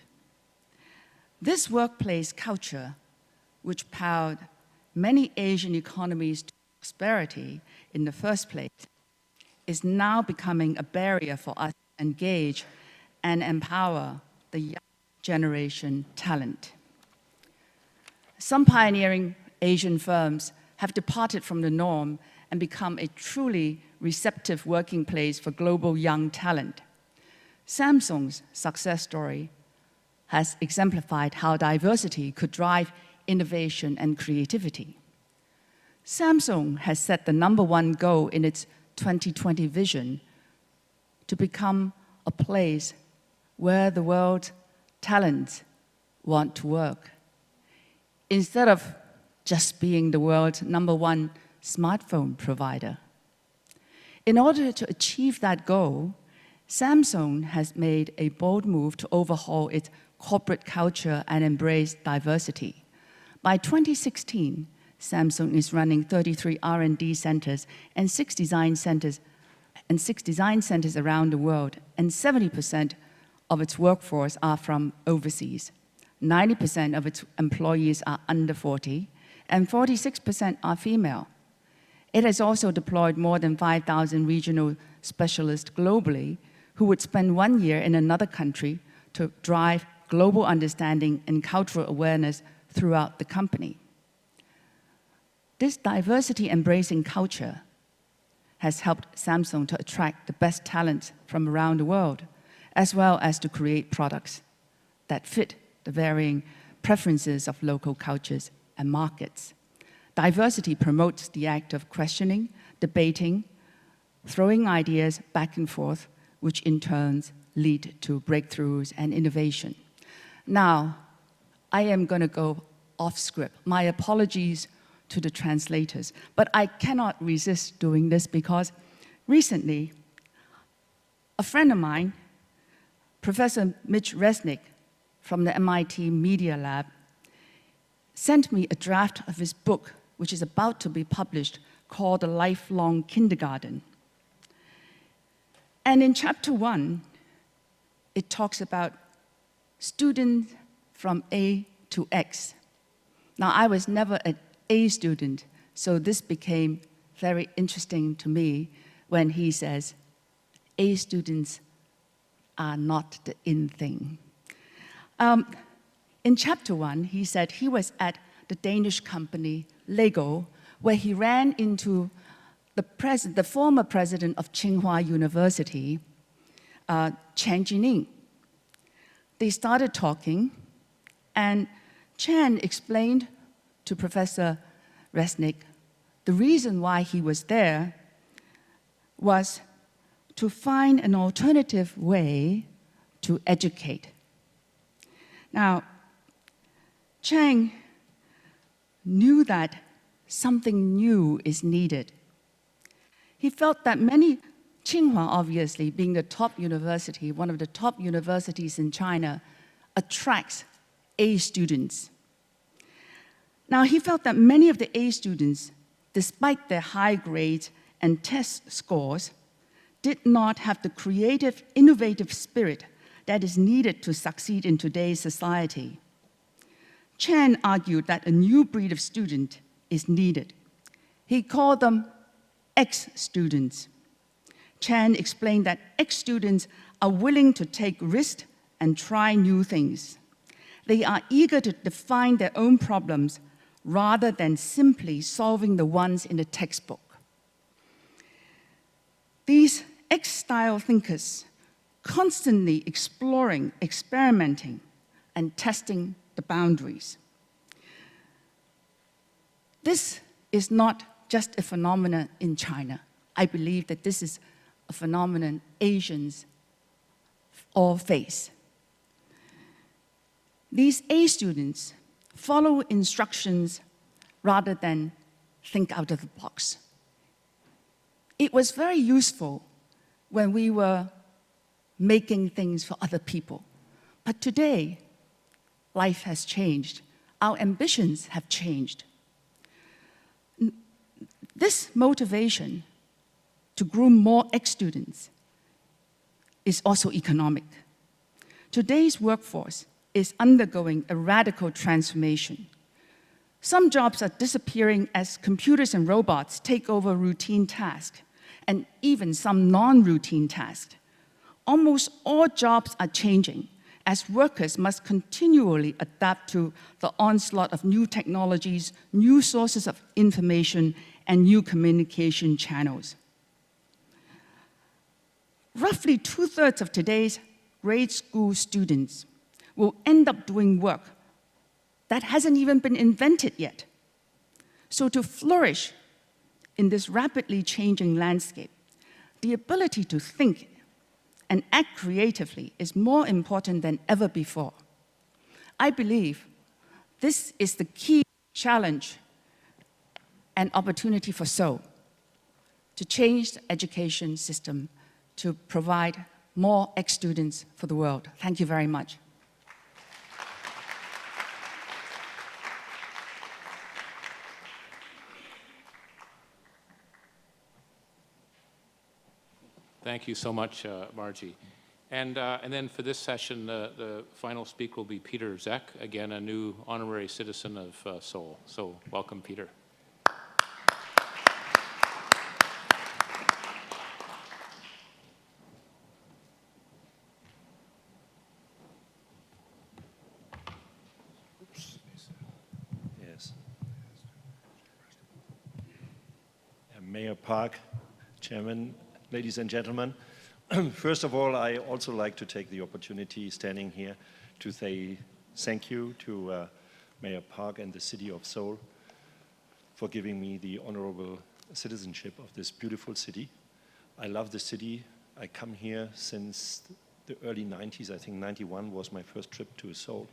This workplace culture, which powered many Asian economies to prosperity in the first place, is now becoming a barrier for us to engage and empower the young generation talent. Some pioneering Asian firms have departed from the norm and become a truly receptive working place for global young talent. Samsung's success story has exemplified how diversity could drive innovation and creativity. Samsung has set the #1 goal in its 2020 vision to become a place where the world's talents want to work. Instead of just being the world's #1 smartphone provider. In order to achieve that goal, Samsung has made a bold move to overhaul its corporate culture and embrace diversity. By 2016, Samsung is running 33 R&D centers and 6 design centers around the world, and 70% of its workforce are from overseas. 90% of its employees are under 40, and 46% are female. It has also deployed more than 5,000 regional specialists globally who would spend 1 year in another country to drive global understanding and cultural awareness throughout the company. This diversity-embracing culture has helped Samsung to attract the best talent from around the world, as well as to create products that fit the varying preferences of local cultures and markets. Diversity promotes the act of questioning, debating, throwing ideas back and forth, which in turn lead to breakthroughs and innovation. Now, I am going to go off script. My apologies to the translators, but I cannot resist doing this because recently, a friend of mine, Professor Mitch Resnick from the MIT Media Lab, sent me a draft of his book, which is about to be published, called The Lifelong Kindergarten. And in chapter 1, it talks about students from A to X. Now, I was never an A student, so this became very interesting to me when he says, A students are not the in thing. In chapter 1, he said he was at the Danish company Lego, where he ran into the former president of Tsinghua University, Chan Jining. They started talking, and Chan explained to Professor Resnick the reason why he was there was to find an alternative way to educate. Now, Chang knew that something new is needed. He felt that Tsinghua, obviously, being the top university, one of the top universities in China, attracts A students. Now, he felt that many of the A students, despite their high grades and test scores, did not have the creative, innovative spirit that is needed to succeed in today's society. Chan argued that a new breed of student is needed. He called them X students. Chan explained that X students are willing to take risks and try new things. They are eager to define their own problems rather than simply solving the ones in the textbook. These X-style thinkers constantly exploring, experimenting, and testing the boundaries. This is not just a phenomenon in China. I believe that this is a phenomenon Asians all face. These A students follow instructions rather than think out of the box. It was very useful when we were making things for other people. But today, life has changed. Our ambitions have changed. This motivation to groom more ex-students is also economic. Today's workforce is undergoing a radical transformation. Some jobs are disappearing as computers and robots take over routine tasks, and even some non-routine tasks. Almost all jobs are changing as workers must continually adapt to the onslaught of new technologies, new sources of information, and new communication channels. Roughly 2/3 of today's grade school students will end up doing work that hasn't even been invented yet. So to flourish in this rapidly changing landscape, the ability to think and act creatively is more important than ever before. I believe this is the key challenge and opportunity for Seoul to change the education system to provide more ex-students for the world. Thank you very much. Thank you so much, Margie. And then for this session, the final speaker will be Peter Zek, again, a new honorary citizen of Seoul. So welcome, Peter. Yes. Mayor Park, Chairman, ladies and gentlemen, first of all, I also like to take the opportunity standing here to say thank you to Mayor Park and the City of Seoul for giving me the honorable citizenship of this beautiful city. I love the city. I come here since the early 90s. I think 91 was my first trip to Seoul.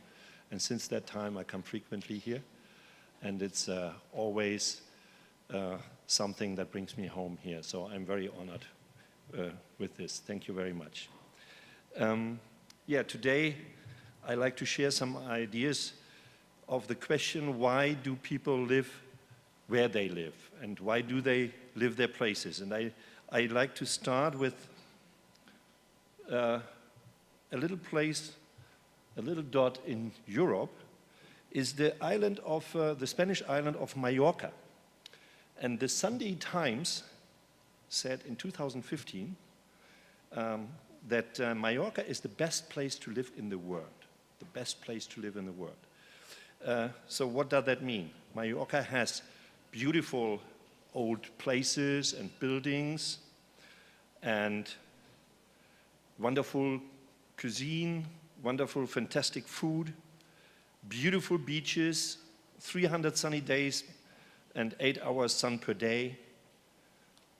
And since that time, I come frequently here. And it's always something that brings me home here. So I'm very honored with this. Thank you very much. Today I'd like to share some ideas of the question, why do people live where they live? And why do they live their places? And I'd like to start with a little place, a little dot in Europe, is the island of, the Spanish island of Mallorca. And the Sunday Times said in 2015 that Mallorca is the best place to live in the world. The best place to live in the world. So what does that mean? Mallorca has beautiful old places and buildings and wonderful cuisine, wonderful, fantastic food, beautiful beaches, 300 sunny days and 8 hours sun per day,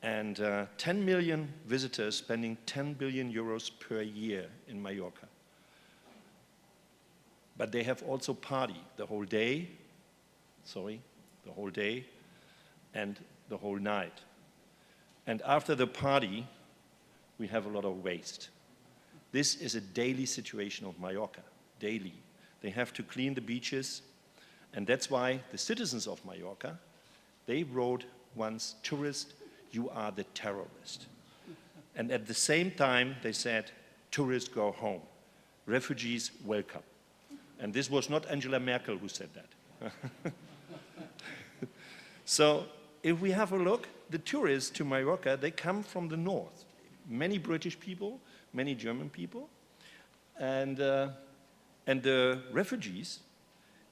and 10 million visitors spending 10 billion euros per year in Mallorca. But they have also party the whole day, the whole day and the whole night. And after the party, we have a lot of waste. This is a daily situation of Mallorca, daily. They have to clean the beaches, and that's why the citizens of Mallorca, they wrote once, "Tourist, you are the terrorist." And at the same time, they said, "Tourists, go home. Refugees, welcome." And this was not Angela Merkel who said that. So if we have a look, the tourists to Mallorca, they come from the north. Many British people, many German people, and the refugees,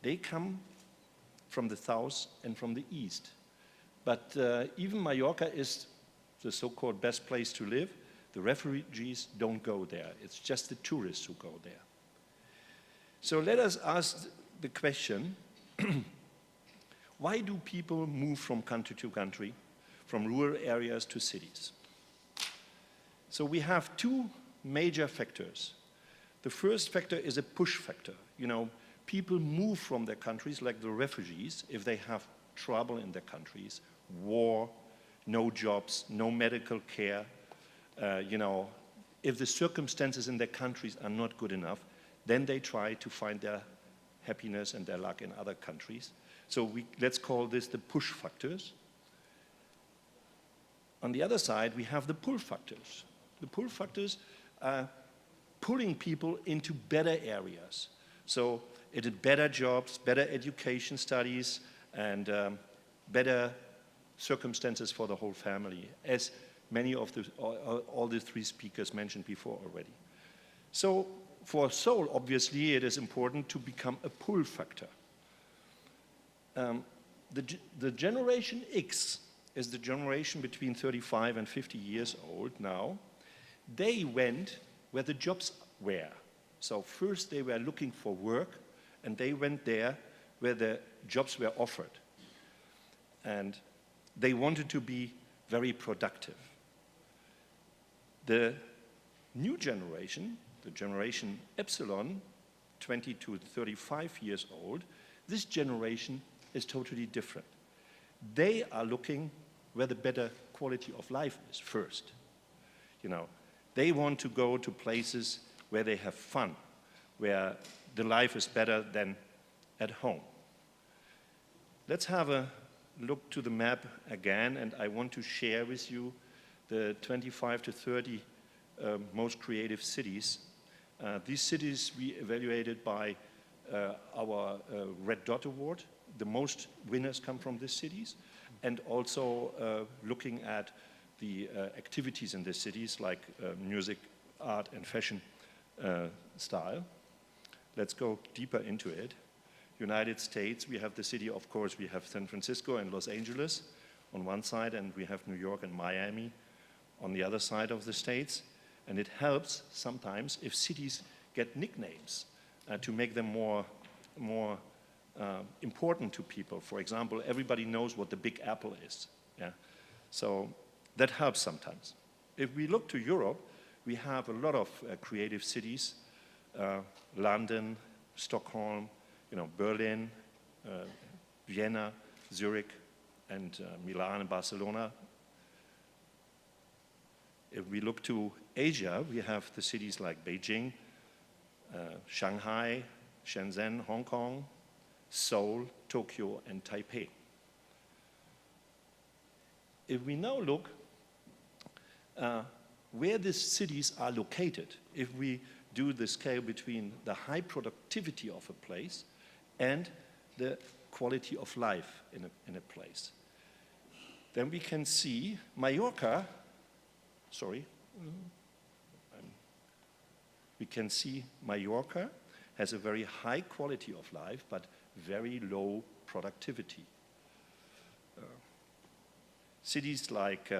they come from the south and from the east. But even Mallorca is the so-called best place to live. The refugees don't go there. It's just the tourists who go there. So let us ask the question, why do people move from country to country, from rural areas to cities? So we have two major factors. The first factor is a push factor. You know, people move from their countries, like the refugees, if they have trouble in their countries, war, no jobs, no medical care, if the circumstances in their countries are not good enough, then they try to find their happiness and their luck in other countries. So let's call this the push factors. On the other side, we have the pull factors. The pull factors are pulling people into better areas. So it is better jobs, better education studies, and better circumstances for the whole family, as many of all the three speakers mentioned before already. So for Seoul, obviously, it is important to become a pull factor. The Generation X is the generation between 35 and 50 years old now. They went where the jobs were. So first they were looking for work, and they went there where the jobs were offered. And they wanted to be very productive. The new generation, the Generation Epsilon, 20 to 35 years old, this generation is totally different. They are looking where the better quality of life is first. You know, they want to go to places where they have fun, where the life is better than at home. Let's have a look to the map again, and I want to share with you the 25 to 30 most creative cities. These cities we evaluated by our Red Dot Award. The most winners come from these cities, and also looking at the activities in the cities, like music, art, and fashion style. Let's go deeper into it. United States, we have the city, of course, we have San Francisco and Los Angeles on one side, and we have New York and Miami on the other side of the states. And it helps sometimes if cities get nicknames to make them more more important to people. For example, everybody knows what the Big Apple is. Yeah? So that helps sometimes. If we look to Europe, we have a lot of creative cities, London, Stockholm, Berlin, Vienna, Zurich, and Milan and Barcelona. If we look to Asia, we have the cities like Beijing, Shanghai, Shenzhen, Hong Kong, Seoul, Tokyo, and Taipei. If we now look where these cities are located, if we do the scale between the high productivity of a place and the quality of life in a place, then we can see Mallorca, we can see Mallorca has a very high quality of life, but very low productivity. Cities like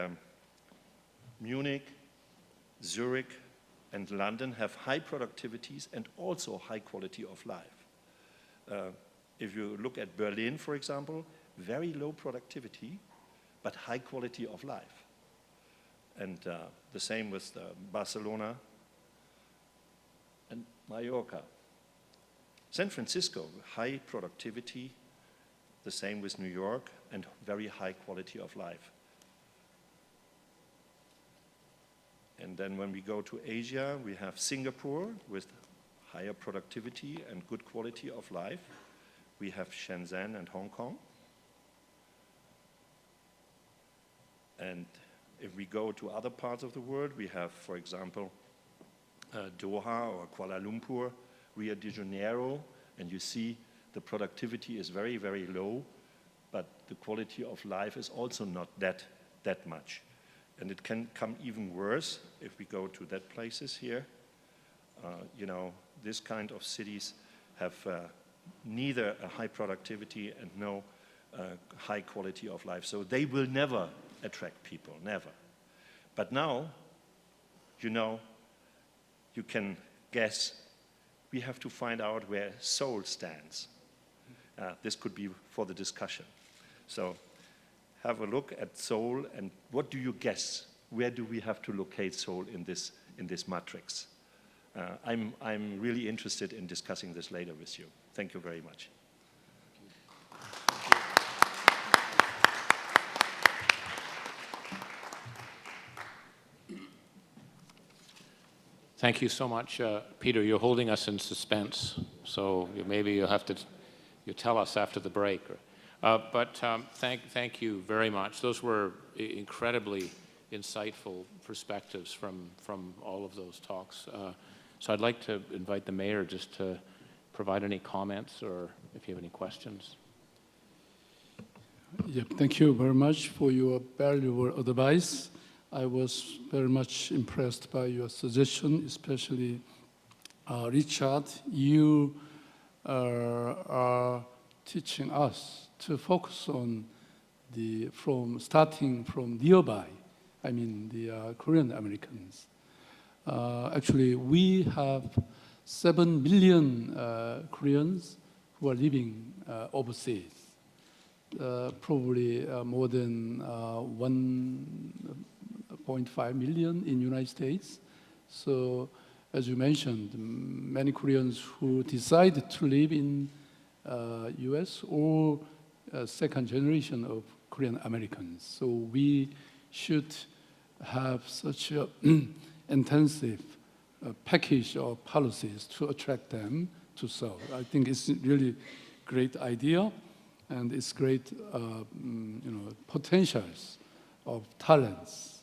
Munich, Zurich, and London have high productivities and also high quality of life. If you look at Berlin, for example, very low productivity, but high quality of life. And the same with Barcelona and Mallorca. San Francisco, high productivity, the same with New York, and very high quality of life. And then when we go to Asia, we have Singapore with higher productivity and good quality of life. We have Shenzhen and Hong Kong. And if we go to other parts of the world, we have, for example, Doha or Kuala Lumpur, Rio de Janeiro, and you see the productivity is very, very low, but the quality of life is also not that much. And it can come even worse if we go to that places here. This kind of cities have neither a high productivity and no high quality of life. So they will never attract people, never. But now, you can guess, we have to find out where Seoul stands. This could be for the discussion. So have a look at Seoul, and what do you guess? Where do we have to locate Seoul in this matrix? I'm really interested in discussing this later with you. Thank you very much. Thank you so much, Peter. You're holding us in suspense, so maybe you'll have to tell us after the break. Thank you very much. Those were incredibly insightful perspectives from all of those talks. So I'd like to invite the mayor just to provide any comments or if you have any questions. Yeah, thank you very much for your valuable advice. I was very much impressed by your suggestion, especially Richard, you are teaching us to focus on starting from nearby, I mean the Korean Americans. Actually, we have 7 million Koreans who are living overseas. Probably more than 1.5 million in United States. So, as you mentioned, many Koreans who decide to live in US or second generation of Korean Americans. So we should have such an intensive package of policies to attract them to Seoul. I think it's really great idea, and it's great potentials of talents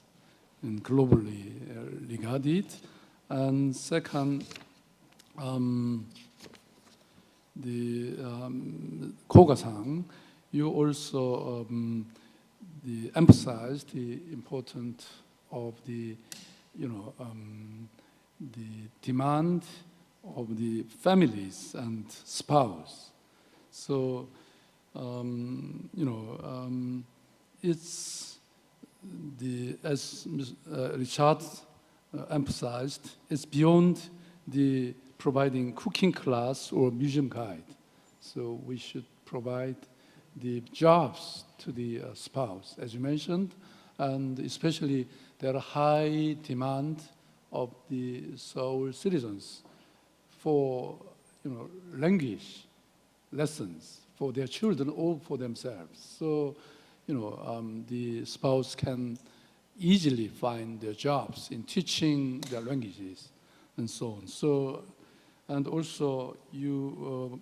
and globally regarded. And second, Koga-san, you also emphasized the importance of the demand of the families and spouse. So, it's as Richard emphasized, it's beyond the providing cooking class or museum guide. So we should provide the jobs to the spouse, as you mentioned, and especially there are high demand of the Seoul citizens for language lessons for their children or for themselves. So the spouse can easily find their jobs in teaching their languages and so on. So, and also you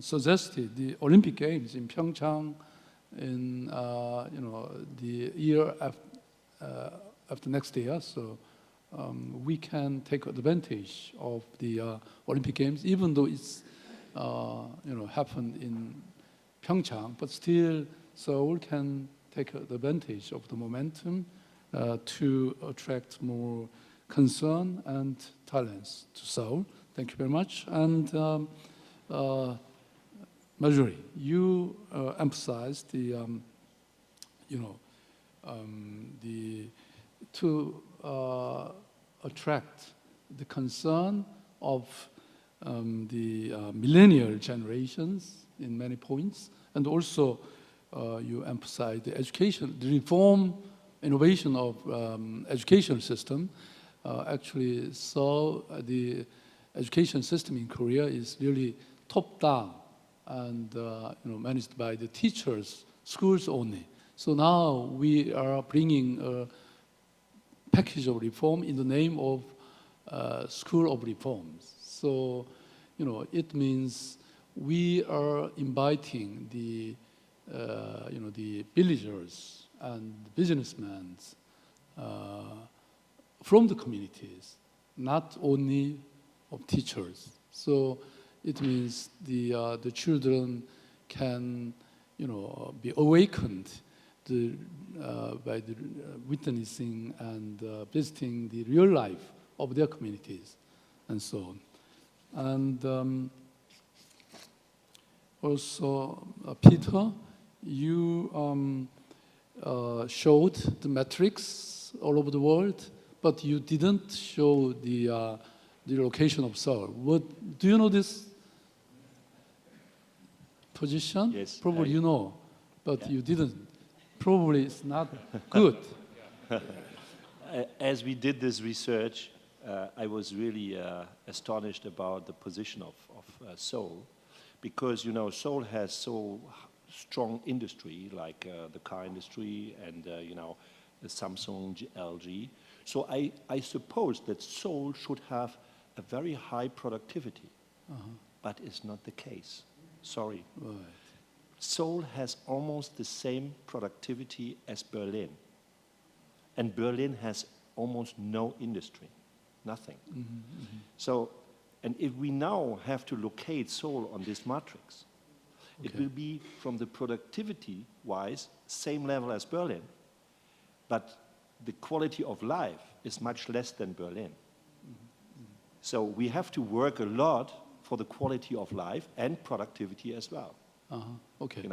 suggested the Olympic Games in Pyeongchang in the year after next year. So we can take advantage of the Olympic Games, even though it's happened in Pyeongchang, but still Seoul can take advantage of the momentum to attract more concern and talents to Seoul. Thank you very much. And Marjorie, you emphasized to attract the concern of the millennial generations in many points, and also you emphasize the education, the reform, innovation of education system. Actually, so the education system in Korea is really top-down and managed by the teachers, schools only. So now we are bringing a package of reform in the name of School of Reforms. So, it means we are inviting the villagers and businessmen from the communities, not only of teachers. So it means the children can, be awakened by the witnessing and visiting the real life of their communities, and so on. And also, Peter, you showed the metrics all over the world, but you didn't show the location of Seoul. Do you know this position? Yes. Probably you know, but you didn't. Probably it's not good. As we did this research, I was really astonished about the position of Seoul, because Seoul has so strong industry, like the car industry and the Samsung, LG. So I suppose that Seoul should have a very high productivity, but it's not the case. Sorry. Right. Seoul has almost the same productivity as Berlin, and Berlin has almost no industry, nothing. So, and if we now have to locate Seoul on this matrix, it will be from the productivity-wise same level as Berlin, but the quality of life is much less than Berlin. So we have to work a lot for the quality of life and productivity as well. Okay.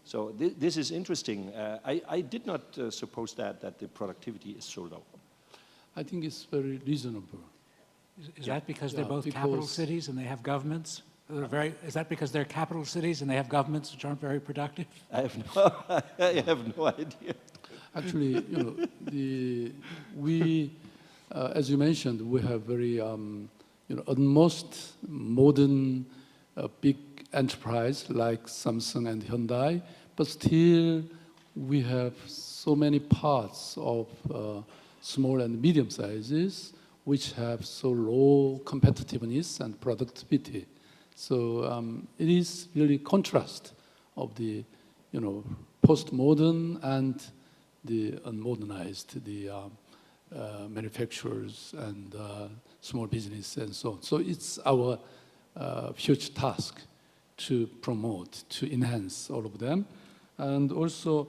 So this is interesting. I did not suppose that the productivity is so low. I think it's very reasonable. Is that because they're both capital cities and they have governments? Is that because they're capital cities and they have governments which aren't very productive? I have no idea. Actually, we, as you mentioned, we have very, most modern big enterprise like Samsung and Hyundai, but still we have so many parts of small and medium sizes which have so low competitiveness and productivity. So it is really contrast of the, postmodern and the unmodernized, the manufacturers and small business and so on. So it's our future task to promote, to enhance all of them. And also,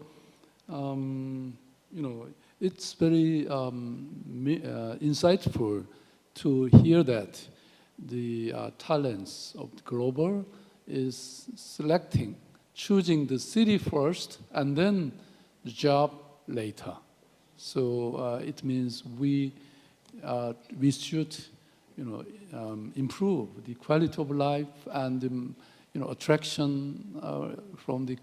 it's very insightful to hear that the talents of the global is choosing the city first and then the job later. So it means we should improve the quality of life and attraction from the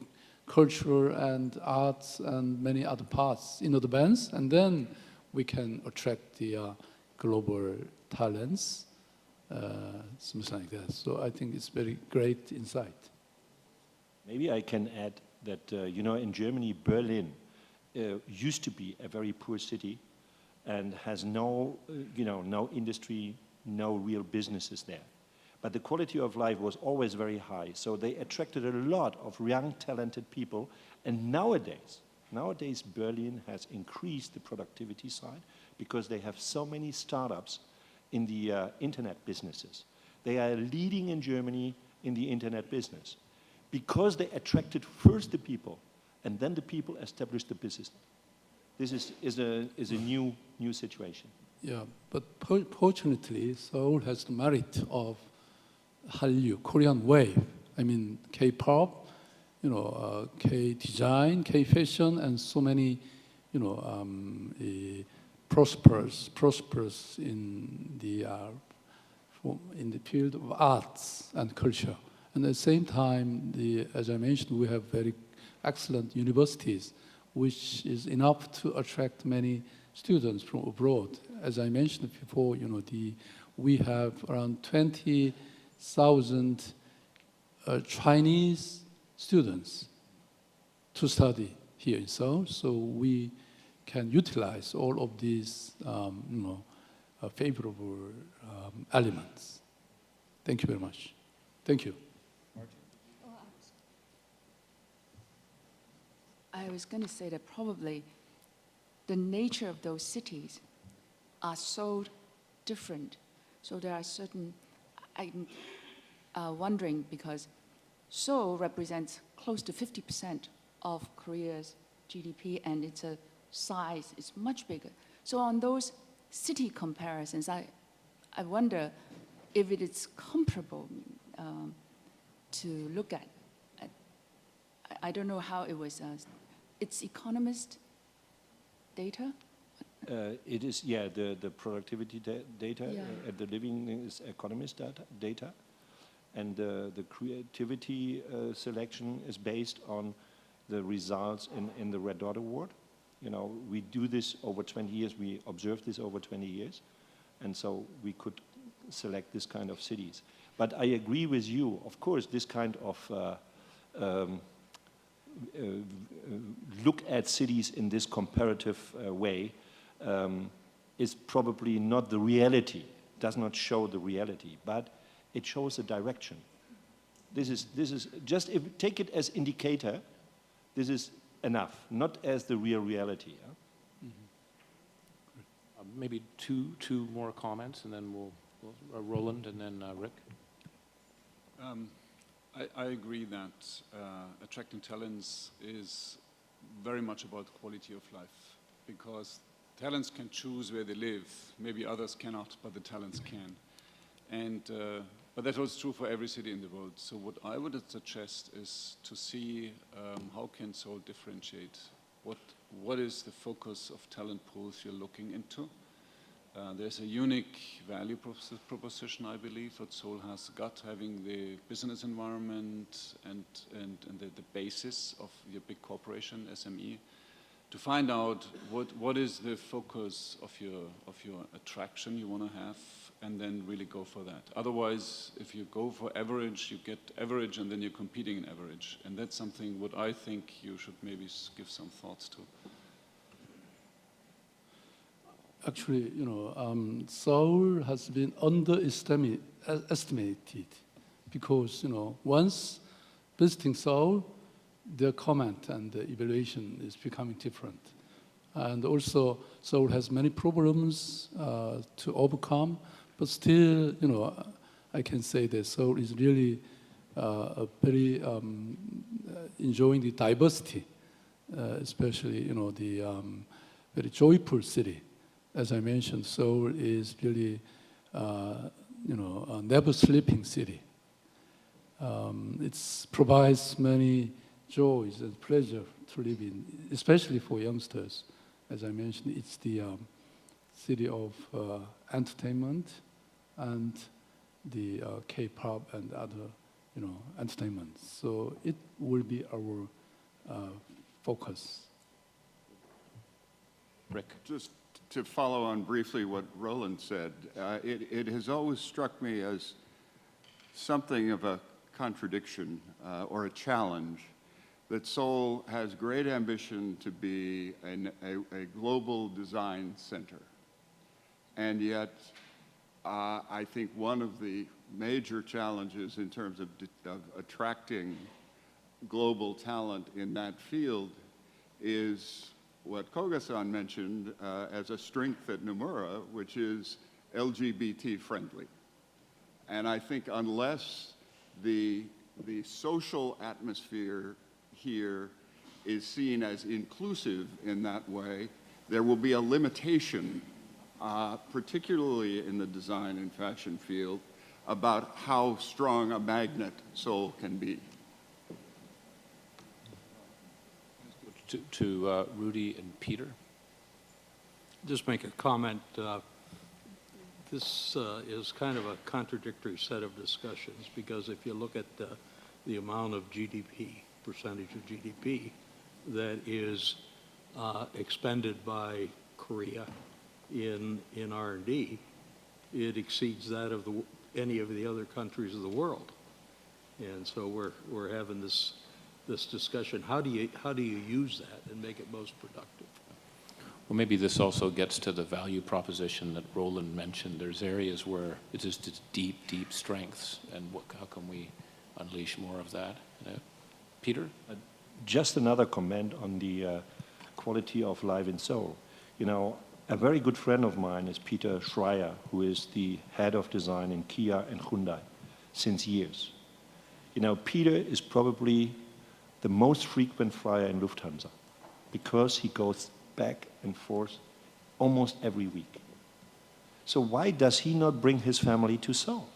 culture and arts and many other parts in advance, and then we can attract the global talents, something like that. So I think it's very great insight. Maybe I can add that, in Germany, Berlin used to be a very poor city and has no industry, no real businesses there. But the quality of life was always very high, so they attracted a lot of young, talented people. And nowadays Berlin has increased the productivity side because they have so many startups in the internet businesses. They are leading in Germany in the internet business because they attracted first the people, and then the people established the business. This is a new situation. Yeah, but fortunately, Seoul has the merit of Hallyu, Korean wave. I mean, K-pop, K-design, K-fashion, and so many, prosperous in the field of arts and culture. And at the same time, as I mentioned, we have very excellent universities, which is enough to attract many students from abroad. As I mentioned before, we have around 20,000 Chinese students to study here in Seoul, so we can utilize all of these, favorable elements. Thank you very much. Thank you. I was going to say that probably the nature of those cities are so different. So there are certain, I'm wondering, because Seoul represents close to 50% of Korea's GDP, and its size is much bigger. So on those city comparisons, I wonder if it is comparable to look at. I don't know how it was. It's economist data? It is, yeah, the productivity data, the living is economist data, and the creativity selection is based on the results in the Red Dot Award. We do this over 20 years, we observe this over 20 years, and so we could select this kind of cities. But I agree with you, of course, this kind of look at cities in this comparative way is probably not the reality, does not show the reality, but it shows a direction. This is just, if take it as indicator, this is enough, not as the real reality. Yeah? Mm-hmm. Maybe two more comments, and then we'll Roland and then Rick. I agree that attracting talents is very much about quality of life, because talents can choose where they live. Maybe others cannot, but the talents can. And but that holds true for every city in the world. So what I would suggest is to see how can Seoul differentiate. What is the focus of talent pools you're looking into? There's a unique value proposition, I believe, that Seoul has got, having the business environment and the basis of your big corporation, SME, to find out what is the focus of your attraction you want to have, and then really go for that. Otherwise, if you go for average, you get average, and then you're competing in average. And that's something what I think you should maybe give some thoughts to. Actually, Seoul has been underestimated because, once visiting Seoul, their comment and the evaluation is becoming different. And also, Seoul has many problems to overcome, but still, I can say that Seoul is really a very enjoying the diversity, especially, the very joyful city. As I mentioned, Seoul is really, a never sleeping city. It provides many joys and pleasure to live in, especially for youngsters. As I mentioned, it's the city of entertainment, and the K-pop and other, entertainment. So it will be our focus. Rick? Just to follow on briefly what Roland said, it has always struck me as something of a contradiction or a challenge that Seoul has great ambition to be a global design center. And yet, I think one of the major challenges in terms of attracting global talent in that field is what Koga-san mentioned as a strength at Nomura, which is LGBT friendly. And I think unless the social atmosphere here is seen as inclusive in that way, there will be a limitation, particularly in the design and fashion field, about how strong a magnet Seoul can be. To Rudy and Peter. Just make a comment. This is kind of a contradictory set of discussions, because if you look at the amount of GDP, percentage of GDP that is expended by Korea in R&D, it exceeds that of any of the other countries of the world. And so we're having this discussion. How do you use that and make it most productive? Well, maybe this also gets to the value proposition that Roland mentioned. There's areas where it's just deep, deep strengths, and how can we unleash more of that? Peter? Just another comment on the quality of life in Seoul. A very good friend of mine is Peter Schreier, who is the head of design in Kia and Hyundai since years. Peter is probably the most frequent flyer in Lufthansa because he goes back and forth almost every week. So why does he not bring his family to Seoul?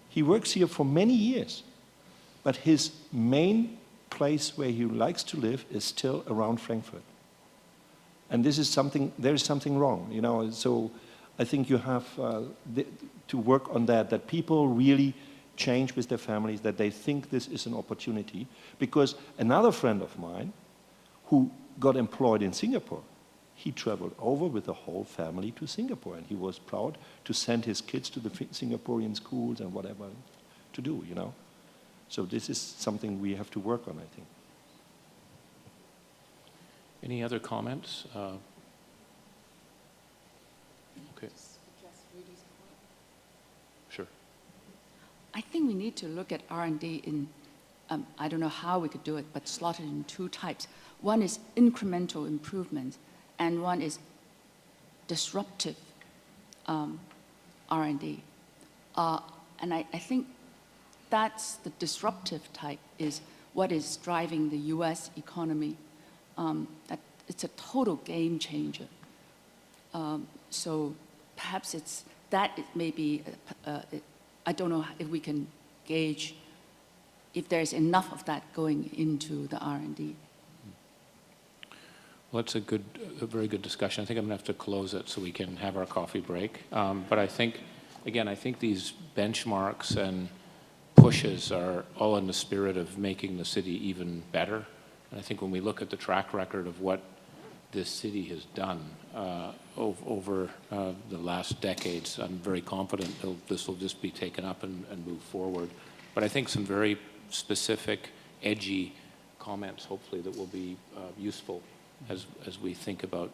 He works here for many years, but his main place where he likes to live is still around Frankfurt. And there is something wrong, so I think you have to work on that people really change with their families, that they think this is an opportunity. Because another friend of mine who got employed in Singapore, he traveled over with the whole family to Singapore, and he was proud to send his kids to the Singaporean schools and whatever to do, So this is something we have to work on, I think. Any other comments? Okay. Sure. I think we need to look at R&D in, I don't know how we could do it, but slotted in two types. One is incremental improvement, and one is disruptive R&D. And I think that's the disruptive type is what is driving the US economy. That it's a total game changer. So perhaps it may be, I don't know if we can gauge if there's enough of that going into the R&D. Well, that's a very good discussion. I think I'm going to have to close it so we can have our coffee break. But I think these benchmarks and pushes are all in the spirit of making the city even better. And I think when we look at the track record of what this city has done over the last decades, I'm very confident this will just be taken up and move forward. But I think some very specific, edgy comments, hopefully, that will be useful as we think about,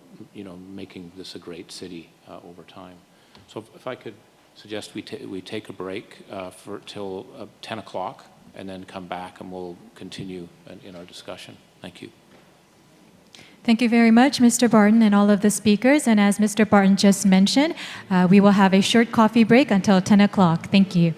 making this a great city over time. So if I could suggest we take a break till 10 o'clock and then come back and we'll continue in our discussion. Thank you. Thank you very much, Mr. Barton and all of the speakers. And as Mr. Barton just mentioned, we will have a short coffee break until 10 o'clock. Thank you.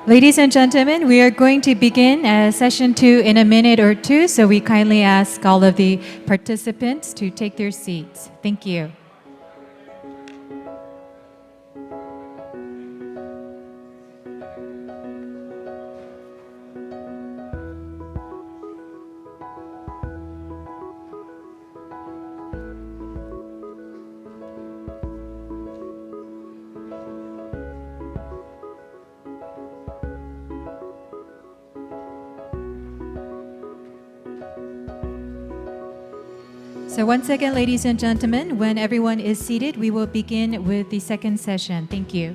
Ladies and gentlemen, we are going to begin session 2 in a minute or two, so we kindly ask all of the participants to take their seats. Thank you. So once again, ladies and gentlemen, when everyone is seated, we will begin with the second session. Thank you.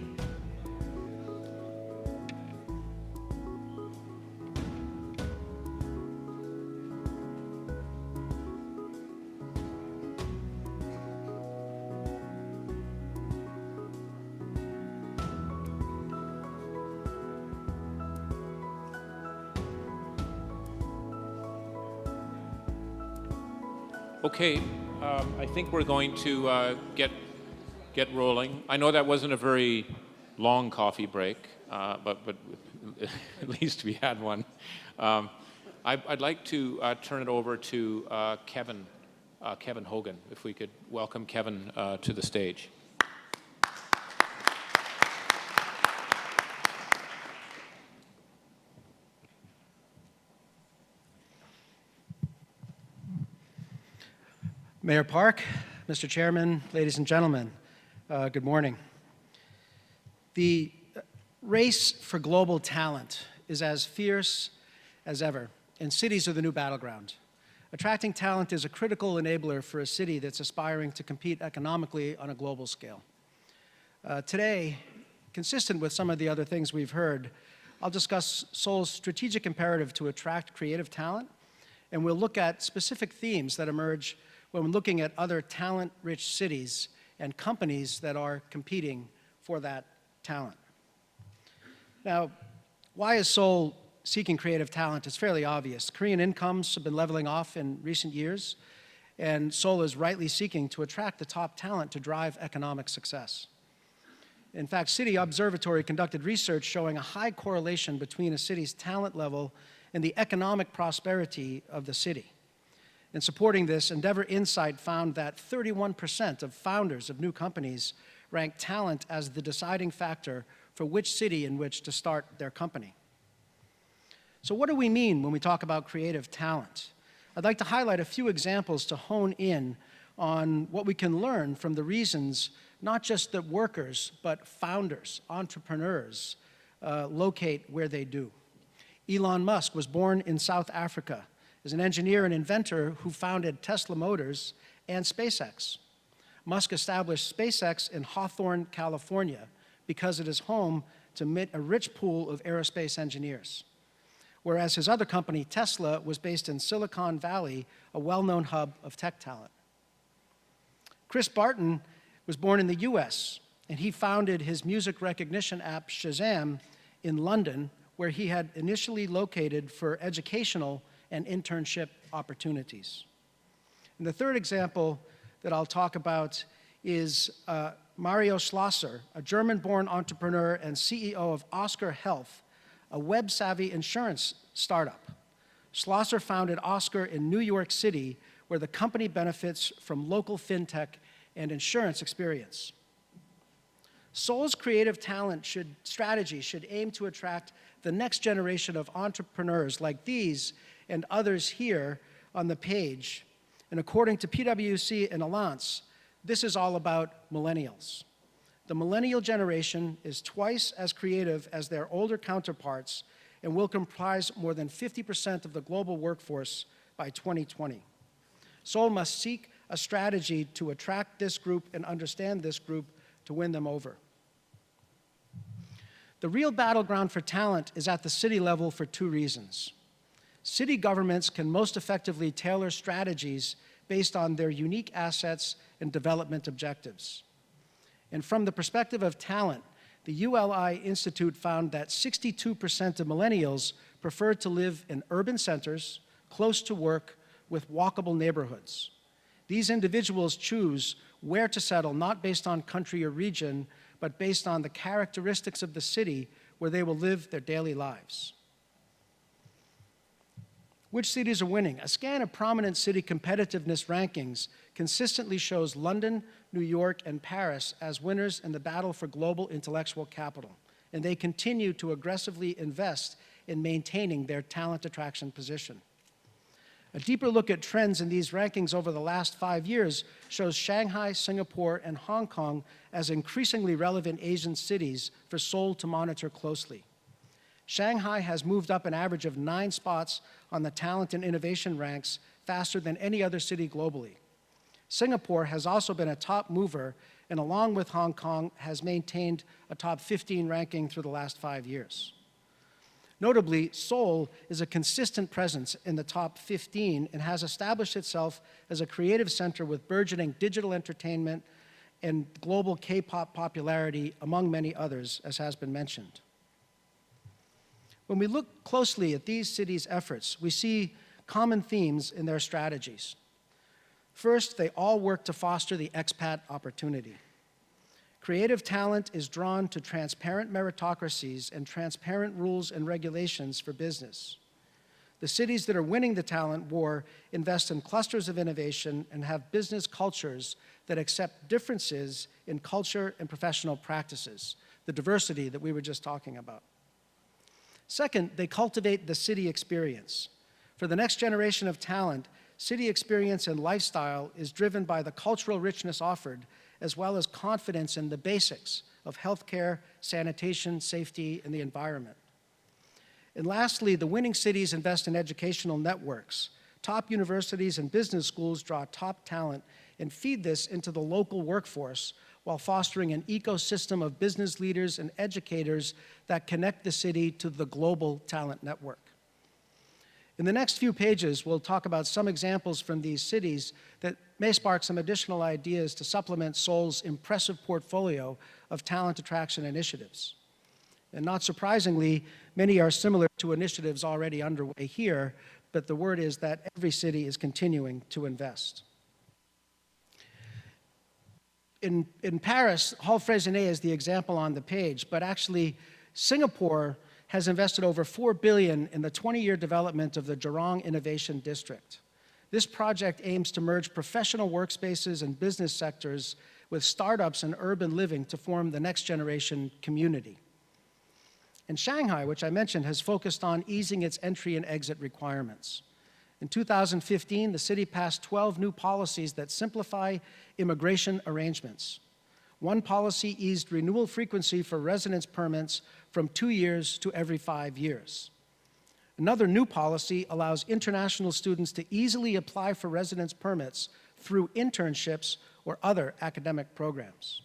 Okay, I think we're going to get rolling. I know that wasn't a very long coffee break, but at least we had one. I'd like to turn it over to Kevin Hogan, if we could welcome Kevin to the stage. Mayor Park, Mr. Chairman, ladies and gentlemen, good morning. The race for global talent is as fierce as ever, and cities are the new battleground. Attracting talent is a critical enabler for a city that's aspiring to compete economically on a global scale. Today, consistent with some of the other things we've heard, I'll discuss Seoul's strategic imperative to attract creative talent, and we'll look at specific themes that emerge when we're looking at other talent-rich cities and companies that are competing for that talent. Now, why is Seoul seeking creative talent? It's fairly obvious. Korean incomes have been leveling off in recent years, and Seoul is rightly seeking to attract the top talent to drive economic success. In fact, City Observatory conducted research showing a high correlation between a city's talent level and the economic prosperity of the city. In supporting this, Endeavor Insight found that 31% of founders of new companies rank talent as the deciding factor for which city in which to start their company. So what do we mean when we talk about creative talent? I'd like to highlight a few examples to hone in on what we can learn from the reasons not just that workers, but founders, entrepreneurs, locate where they do. Elon Musk was born in South Africa as an engineer and inventor who founded Tesla Motors and SpaceX. Musk established SpaceX in Hawthorne, California, because it is home to a rich pool of aerospace engineers. Whereas his other company, Tesla, was based in Silicon Valley, a well-known hub of tech talent. Chris Barton was born in the US, and he founded his music recognition app, Shazam, in London, where he had initially located for educational and internship opportunities. And the third example that I'll talk about is Mario Schlosser, a German-born entrepreneur and CEO of Oscar Health, a web-savvy insurance startup. Schlosser founded Oscar in New York City, where the company benefits from local fintech and insurance experience. Seoul's creative talent strategy should aim to attract the next generation of entrepreneurs like these and others here on the page. And according to PwC and Allianz, this is all about millennials. The millennial generation is twice as creative as their older counterparts and will comprise more than 50% of the global workforce by 2020. Seoul must seek a strategy to attract this group and understand this group to win them over. The real battleground for talent is at the city level for two reasons. City governments can most effectively tailor strategies based on their unique assets and development objectives. And from the perspective of talent, the ULI Institute found that 62% of millennials prefer to live in urban centers, close to work, with walkable neighborhoods. These individuals choose where to settle not based on country or region, but based on the characteristics of the city where they will live their daily lives. Which cities are winning? A scan of prominent city competitiveness rankings consistently shows London, New York, and Paris as winners in the battle for global intellectual capital, and they continue to aggressively invest in maintaining their talent attraction position. A deeper look at trends in these rankings over the last 5 years shows Shanghai, Singapore, and Hong Kong as increasingly relevant Asian cities for Seoul to monitor closely. Shanghai has moved up an average of 9 spots on the talent and innovation ranks faster than any other city globally. Singapore has also been a top mover and, along with Hong Kong, has maintained a top 15 ranking through the last 5 years. Notably, Seoul is a consistent presence in the top 15 and has established itself as a creative center with burgeoning digital entertainment and global K-pop popularity, among many others, as has been mentioned. When we look closely at these cities' efforts, we see common themes in their strategies. First, they all work to foster the expat opportunity. Creative talent is drawn to transparent meritocracies and transparent rules and regulations for business. The cities that are winning the talent war invest in clusters of innovation and have business cultures that accept differences in culture and professional practices, the diversity that we were just talking about. Second, they cultivate the city experience. For the next generation of talent, city experience and lifestyle is driven by the cultural richness offered, as well as confidence in the basics of healthcare, sanitation, safety, and the environment. And lastly, the winning cities invest in educational networks. Top universities and business schools draw top talent and feed this into the local workforce while fostering an ecosystem of business leaders and educators that connect the city to the global talent network. In the next few pages, we'll talk about some examples from these cities that may spark some additional ideas to supplement Seoul's impressive portfolio of talent attraction initiatives. And not surprisingly, many are similar to initiatives already underway here, but the word is that every city is continuing to invest. In Paris, Hall Freycinet is the example on the page, but actually Singapore has invested over $4 billion in the 20-year development of the Jurong Innovation District. This project aims to merge professional workspaces and business sectors with startups and urban living to form the next generation community. And Shanghai, which I mentioned, has focused on easing its entry and exit requirements. In 2015, the city passed 12 new policies that simplify immigration arrangements. One policy eased renewal frequency for residence permits from 2 years to every 5 years. Another new policy allows international students to easily apply for residence permits through internships or other academic programs.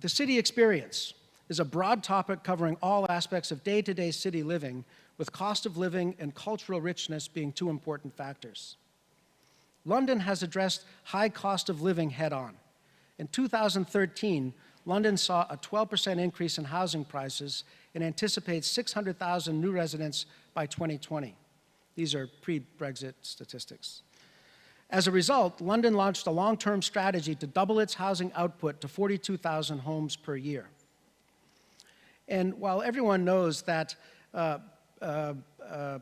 The city experience is a broad topic covering all aspects of day-to-day city living, with cost of living and cultural richness being two important factors. London has addressed high cost of living head-on. In 2013, London saw a 12% increase in housing prices and anticipates 600,000 new residents by 2020. These are pre-Brexit statistics. As a result, London launched a long-term strategy to double its housing output to 42,000 homes per year. And while everyone knows that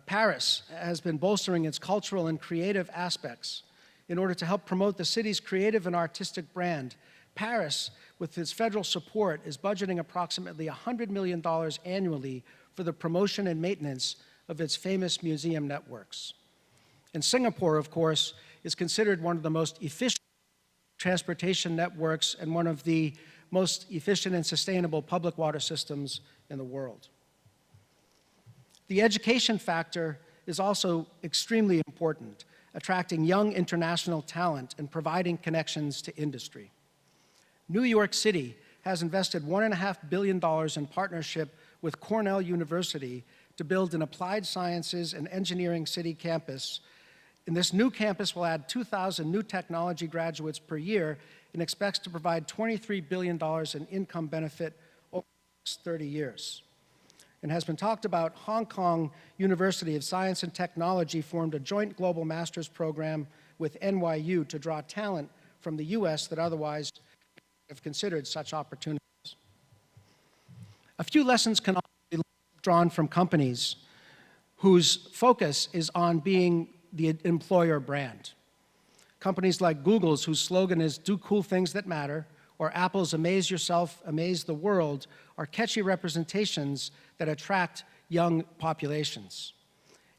Paris has been bolstering its cultural and creative aspects in order to help promote the city's creative and artistic brand, Paris, with its federal support, is budgeting approximately $100 million annually for the promotion and maintenance of its famous museum networks. And Singapore, of course, is considered one of the most efficient transportation networks and one of the most efficient and sustainable public water systems in the world. The education factor is also extremely important, attracting young international talent and providing connections to industry. New York City has invested $1.5 billion in partnership with Cornell University to build an applied sciences and engineering city campus. And this new campus will add 2,000 new technology graduates per year and expects to provide $23 billion in income benefit over the next 30 years. And has been talked about, Hong Kong University of Science and Technology formed a joint global master's program with NYU to draw talent from the US that otherwise have considered such opportunities. A few lessons can also be drawn from companies whose focus is on being the employer brand. Companies like Google's, whose slogan is "Do cool things that matter," or Apple's "Amaze yourself, amaze the world," are catchy representations that attract young populations.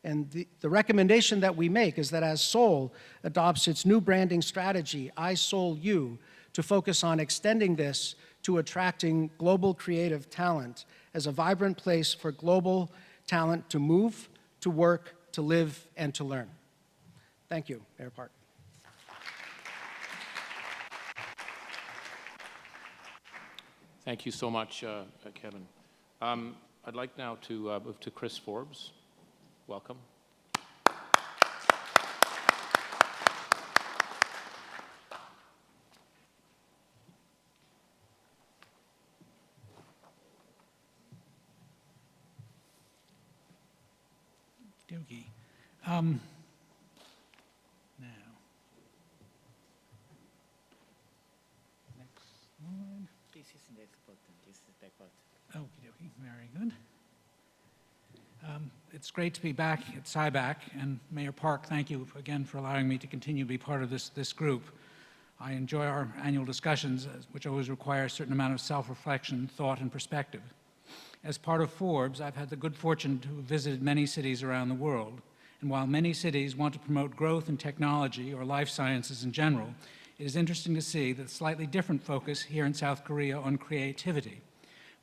And the recommendation that we make is that as Seoul adopts its new branding strategy, I Seoul You, to focus on extending this to attracting global creative talent as a vibrant place for global talent to move, to work, to live, and to learn. Thank you, Mayor Park. Thank you so much, Kevin. I'd like now to move to Chris Forbes. Welcome. Dokie. Now. Next slide. This is the export, this is the record. Okie dokie, very good. It's great to be back at SIBAC, and Mayor Park, thank you again for allowing me to continue to be part of this group. I enjoy our annual discussions, which always require a certain amount of self-reflection, thought, and perspective. As part of Forbes, I've had the good fortune to have visited many cities around the world, and while many cities want to promote growth in technology or life sciences in general, it is interesting to see the slightly different focus here in South Korea on creativity.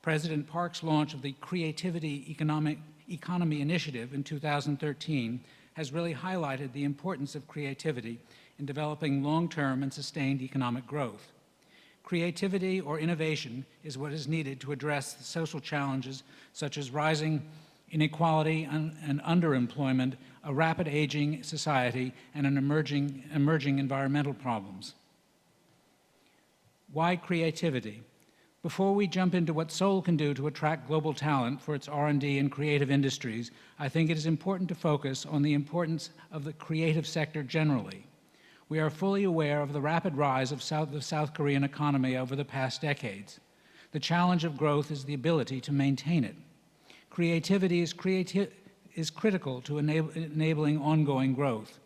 President Park's launch of the Creativity Economy Initiative in 2013 has really highlighted the importance of creativity in developing long-term and sustained economic growth. Creativity or innovation is what is needed to address the social challenges such as rising inequality and underemployment, a rapid aging society, and an emerging environmental problems. Why creativity? Before we jump into what Seoul can do to attract global talent for its R&D and creative industries, I think it is important to focus on the importance of the creative sector generally. We are fully aware of the rapid rise of the South Korean economy over the past decades. The challenge of growth is the ability to maintain it. Creativity is critical to enabling ongoing growth.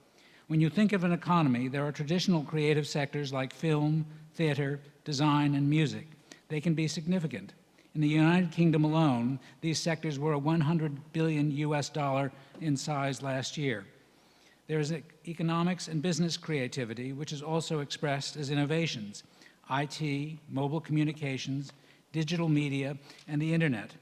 When you think of an economy, there are traditional creative sectors like film, theater, design, and music. They can be significant. In the United Kingdom alone, these sectors were $100 billion in size last year. There is economics and business creativity, which is also expressed as innovations, IT, mobile communications, digital media, and the internet.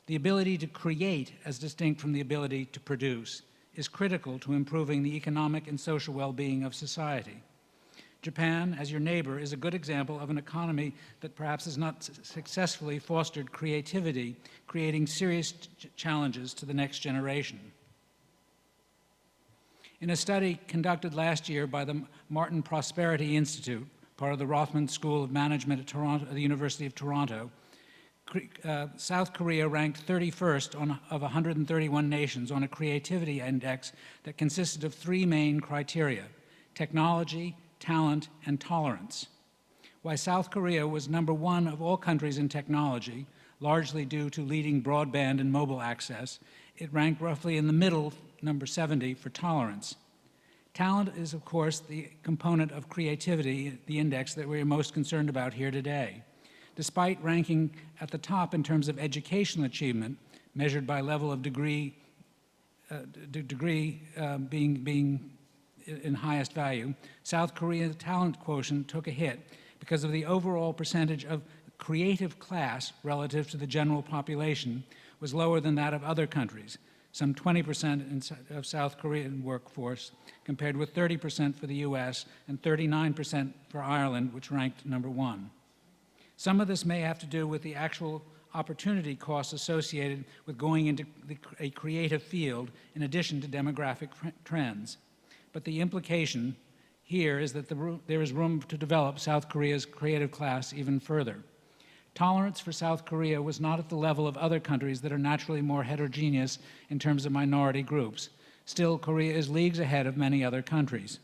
The ability to create, as distinct from the ability to produce, is critical to improving the economic and social well-being of society. Japan, as your neighbor, is a good example of an economy that perhaps has not successfully fostered creativity, creating serious challenges to the next generation. In a study conducted last year by the Martin Prosperity Institute, part of the Rothman School of Management at the University of Toronto, South Korea ranked 31st of 131 nations on a creativity index that consisted of three main criteria: technology, talent, and tolerance. While South Korea was #1 of all countries in technology, largely due to leading broadband and mobile access, it ranked roughly in the middle, number 70, for tolerance. Talent is, of course, the component of creativity, the index that we're most concerned about here today. Despite ranking at the top in terms of educational achievement, measured by level of degree being in highest value, South Korea's talent quotient took a hit because of the overall percentage of creative class relative to the general population was lower than that of other countries, some 20% of South Korean workforce, compared with 30% for the US and 39% for Ireland, which ranked #1. Some of this may have to do with the actual opportunity costs associated with going into a creative field in addition to demographic trends. But the implication here is that there is room to develop South Korea's creative class even further. Tolerance for South Korea was not at the level of other countries that are naturally more heterogeneous in terms of minority groups. Still, Korea is leagues ahead of many other countries.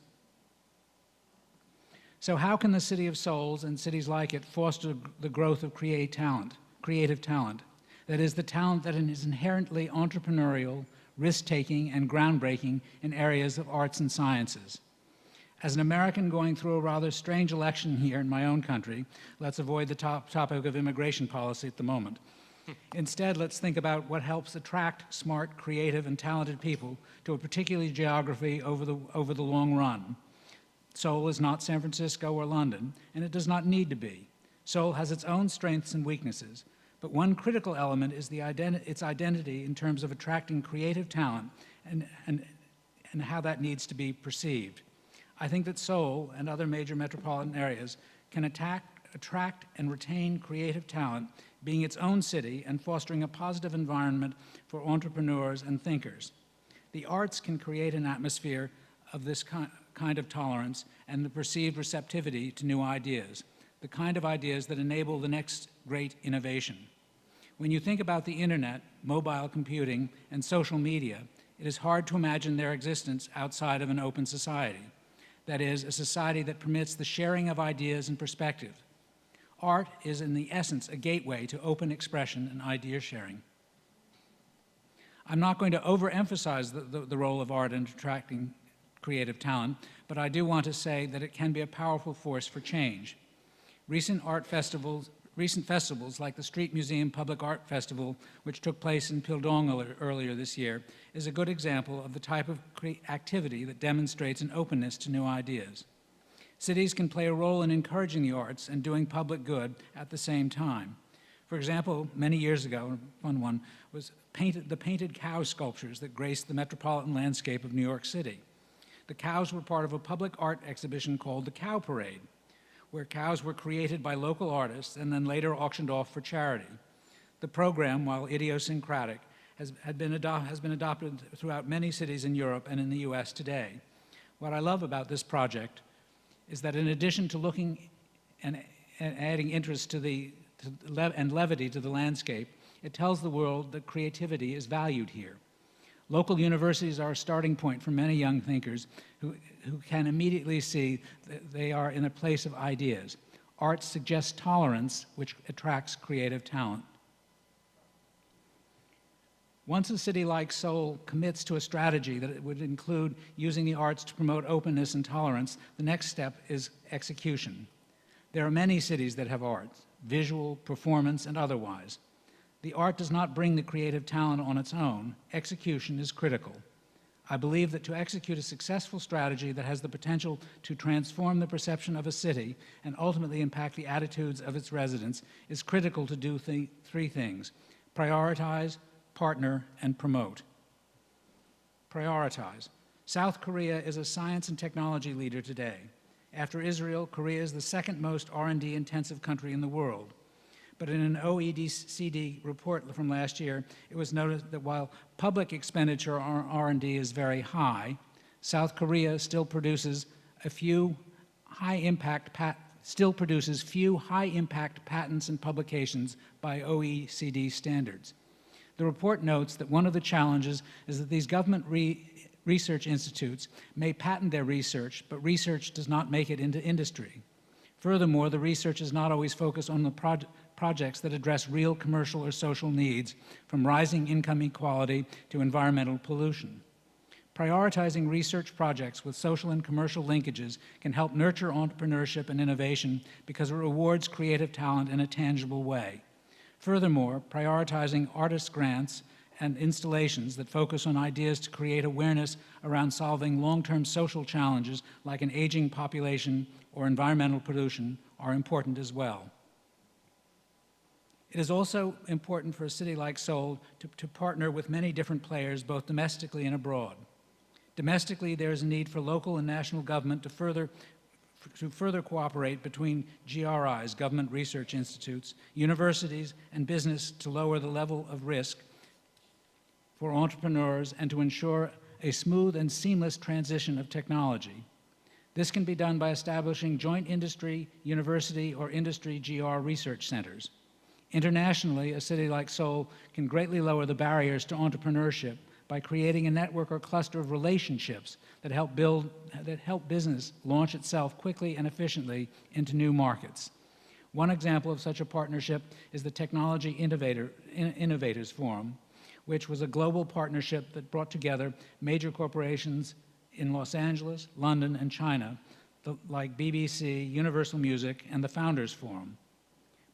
So how can the City of Souls and cities like it foster the growth of creative talent? That is, the talent that is inherently entrepreneurial, risk-taking, and groundbreaking in areas of arts and sciences. As an American going through a rather strange election here in my own country, let's avoid the topic of immigration policy at the moment. Instead, let's think about what helps attract smart, creative, and talented people to a particular geography over the long run. Seoul is not San Francisco or London, and it does not need to be. Seoul has its own strengths and weaknesses, but one critical element is its identity in terms of attracting creative talent and how that needs to be perceived. I think that Seoul and other major metropolitan areas can attract and retain creative talent, being its own city and fostering a positive environment for entrepreneurs and thinkers. The arts can create an atmosphere of this kind of tolerance and the perceived receptivity to new ideas, the kind of ideas that enable the next great innovation. When you think about the internet, mobile computing, and social media, it is hard to imagine their existence outside of an open society. That is, a society that permits the sharing of ideas and perspective. Art is, in the essence, a gateway to open expression and idea sharing. I'm not going to overemphasize the role of art in attracting creative talent, but I do want to say that it can be a powerful force for change. Recent festivals like the Street Museum Public Art Festival, which took place in Pyeongdong earlier this year, is a good example of the type of activity that demonstrates an openness to new ideas. Cities can play a role in encouraging the arts and doing public good at the same time. For example, many years ago, a fun one, was the painted cow sculptures that graced the metropolitan landscape of New York City. The cows were part of a public art exhibition called the Cow Parade, where cows were created by local artists and then later auctioned off for charity. The program, while idiosyncratic, has been adopted throughout many cities in Europe and in the US today. What I love about this project is that in addition to looking and adding interest and levity to the landscape, it tells the world that creativity is valued here. Local universities are a starting point for many young thinkers who can immediately see that they are in a place of ideas. Art suggests tolerance, which attracts creative talent. Once a city like Seoul commits to a strategy that it would include using the arts to promote openness and tolerance, the next step is execution. There are many cities that have arts, visual, performance, and otherwise. The art does not bring the creative talent on its own. Execution is critical. I believe that to execute a successful strategy that has the potential to transform the perception of a city and ultimately impact the attitudes of its residents is critical to do three things: prioritize, partner, and promote. Prioritize. South Korea is a science and technology leader today. After Israel, Korea is the second most R&D intensive country in the world. But in an OECD report from last year, it was noted that while public expenditure on R&D is very high, South Korea still produces few high-impact patents and publications by OECD standards. The report notes that one of the challenges is that these government research institutes may patent their research, but research does not make it into industry. Furthermore, the research is not always focused on the projects that address real commercial or social needs, from rising income inequality to environmental pollution. Prioritizing research projects with social and commercial linkages can help nurture entrepreneurship and innovation because it rewards creative talent in a tangible way. Furthermore, prioritizing artist grants and installations that focus on ideas to create awareness around solving long-term social challenges like an aging population or environmental pollution are important as well. It is also important for a city like Seoul to partner with many different players, both domestically and abroad. Domestically, there is a need for local and national government to further cooperate between GRIs, government research institutes, universities, and business to lower the level of risk for entrepreneurs and to ensure a smooth and seamless transition of technology. This can be done by establishing joint industry, university, or industry GR research centers. Internationally, a city like Seoul can greatly lower the barriers to entrepreneurship by creating a network or cluster of relationships that help business launch itself quickly and efficiently into new markets. One example of such a partnership is the Technology Innovators Forum, which was a global partnership that brought together major corporations in Los Angeles, London, and China, like BBC, Universal Music, and the Founders Forum.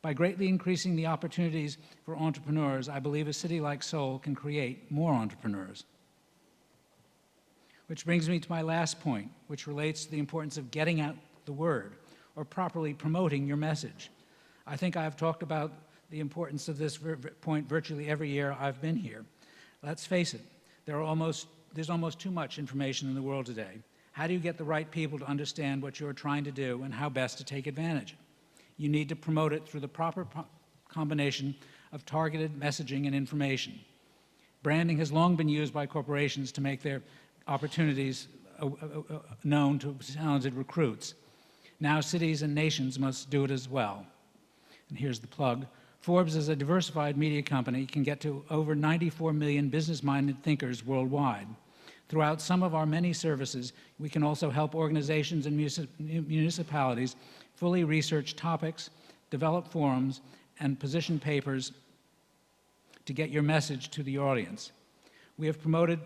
By greatly increasing the opportunities for entrepreneurs, I believe a city like Seoul can create more entrepreneurs. Which brings me to my last point, which relates to the importance of getting out the word, or properly promoting your message. I think I have talked about the importance of this point virtually every year I've been here. Let's face it, there's almost too much information in the world today. How do you get the right people to understand what you're trying to do and how best to take advantage? You need to promote it through the proper combination of targeted messaging and information. Branding has long been used by corporations to make their opportunities known to talented recruits. Now cities and nations must do it as well. And here's the plug. Forbes, as a diversified media company, can get to over 94 million business-minded thinkers worldwide. Throughout some of our many services, we can also help organizations and municipalities fully research topics, develop forums, and position papers to get your message to the audience. We have promoted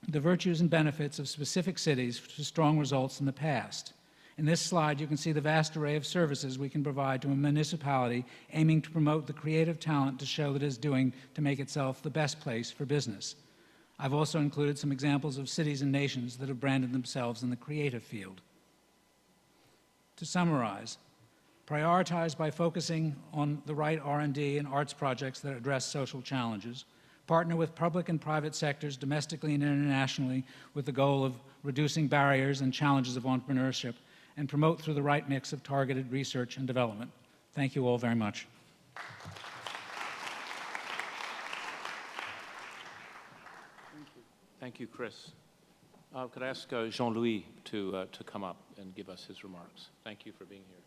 the virtues and benefits of specific cities to strong results in the past. In this slide, you can see the vast array of services we can provide to a municipality aiming to promote the creative talent to show that it is doing to make itself the best place for business. I've also included some examples of cities and nations that have branded themselves in the creative field. To summarize, prioritize by focusing on the right R&D and arts projects that address social challenges, partner with public and private sectors domestically and internationally with the goal of reducing barriers and challenges of entrepreneurship, and promote through the right mix of targeted research and development. Thank you all very much. Thank you, Chris. Could I ask Jean-Louis to come up and give us his remarks? Thank you for being here.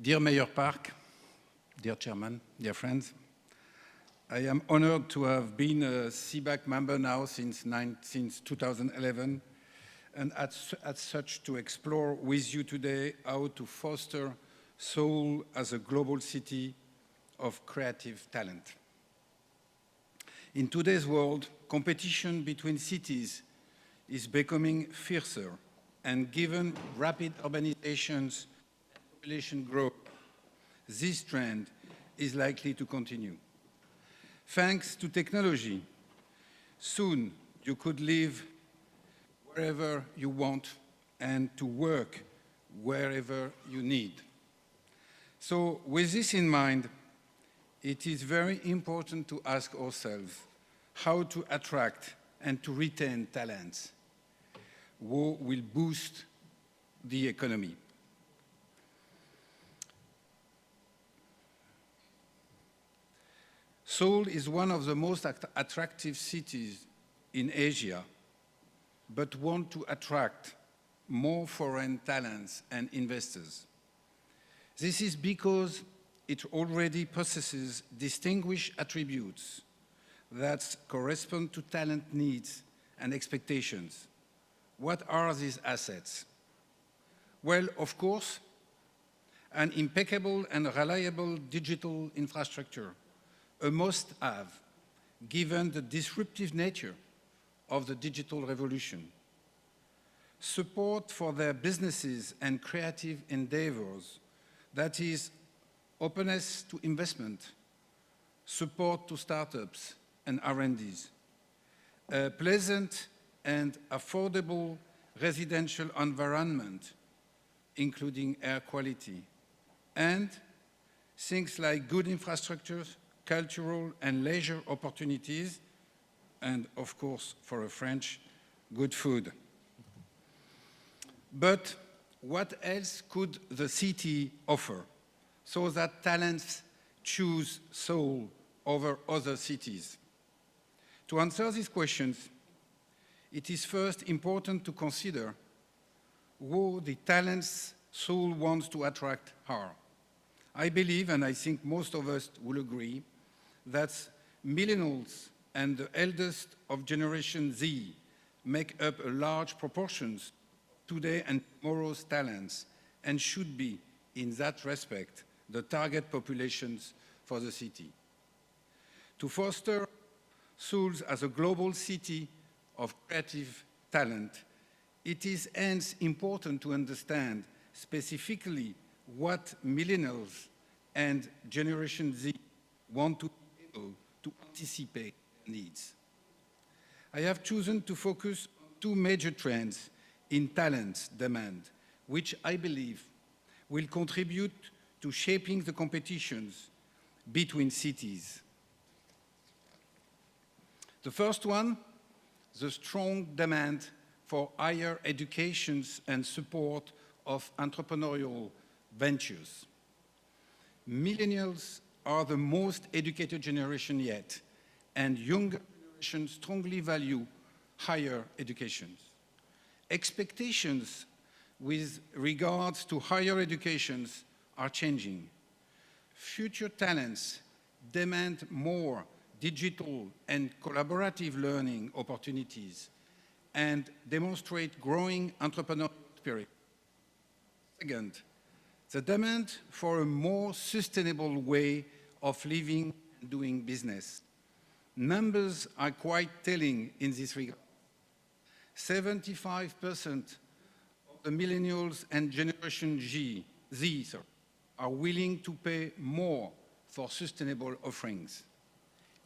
Dear Mayor Park, dear Chairman, dear friends, I am honored to have been a SIBAC member now since 2011, and as such to explore with you today how to foster Seoul as a global city of creative talent. In today's world, competition between cities is becoming fiercer, and given rapid urbanizations and population growth, this trend is likely to continue. Thanks to technology, soon you could live wherever you want and to work wherever you need. So with this in mind, it is very important to ask ourselves how to attract and to retain talents who will boost the economy. Seoul is one of the most attractive cities in Asia, but want to attract more foreign talents and investors. This is because it already possesses distinguished attributes that correspond to talent needs and expectations. What are these assets? Well, of course, an impeccable and reliable digital infrastructure, a must-have, given the disruptive nature of the digital revolution. Support for their businesses and creative endeavors, that is, openness to investment, support to startups and R&Ds, a pleasant and affordable residential environment, including air quality, and things like good infrastructures, cultural and leisure opportunities, and of course, for a French, good food. But what else could the city offer so that talents choose Seoul over other cities? To answer these questions, it is first important to consider who the talents Seoul wants to attract are. I believe, and I think most of us will agree, that millennials and the eldest of Generation Z make up a large proportions today and tomorrow's talents and should be, in that respect, the target populations for the city. To foster Seoul as a global city of creative talent, it is hence important to understand specifically what millennials and Generation Z want to be able to anticipate needs. I have chosen to focus on two major trends in talent demand, which I believe will contribute to shaping the competitions between cities. The first one, the strong demand for higher education and support of entrepreneurial ventures. Millennials are the most educated generation yet, and younger generations strongly value higher education. Expectations with regards to higher education are changing. Future talents demand more digital and collaborative learning opportunities and demonstrate growing entrepreneurial spirit. Second, the demand for a more sustainable way of living and doing business. Numbers are quite telling in this regard. 75% of the millennials and Generation Z are willing to pay more for sustainable offerings.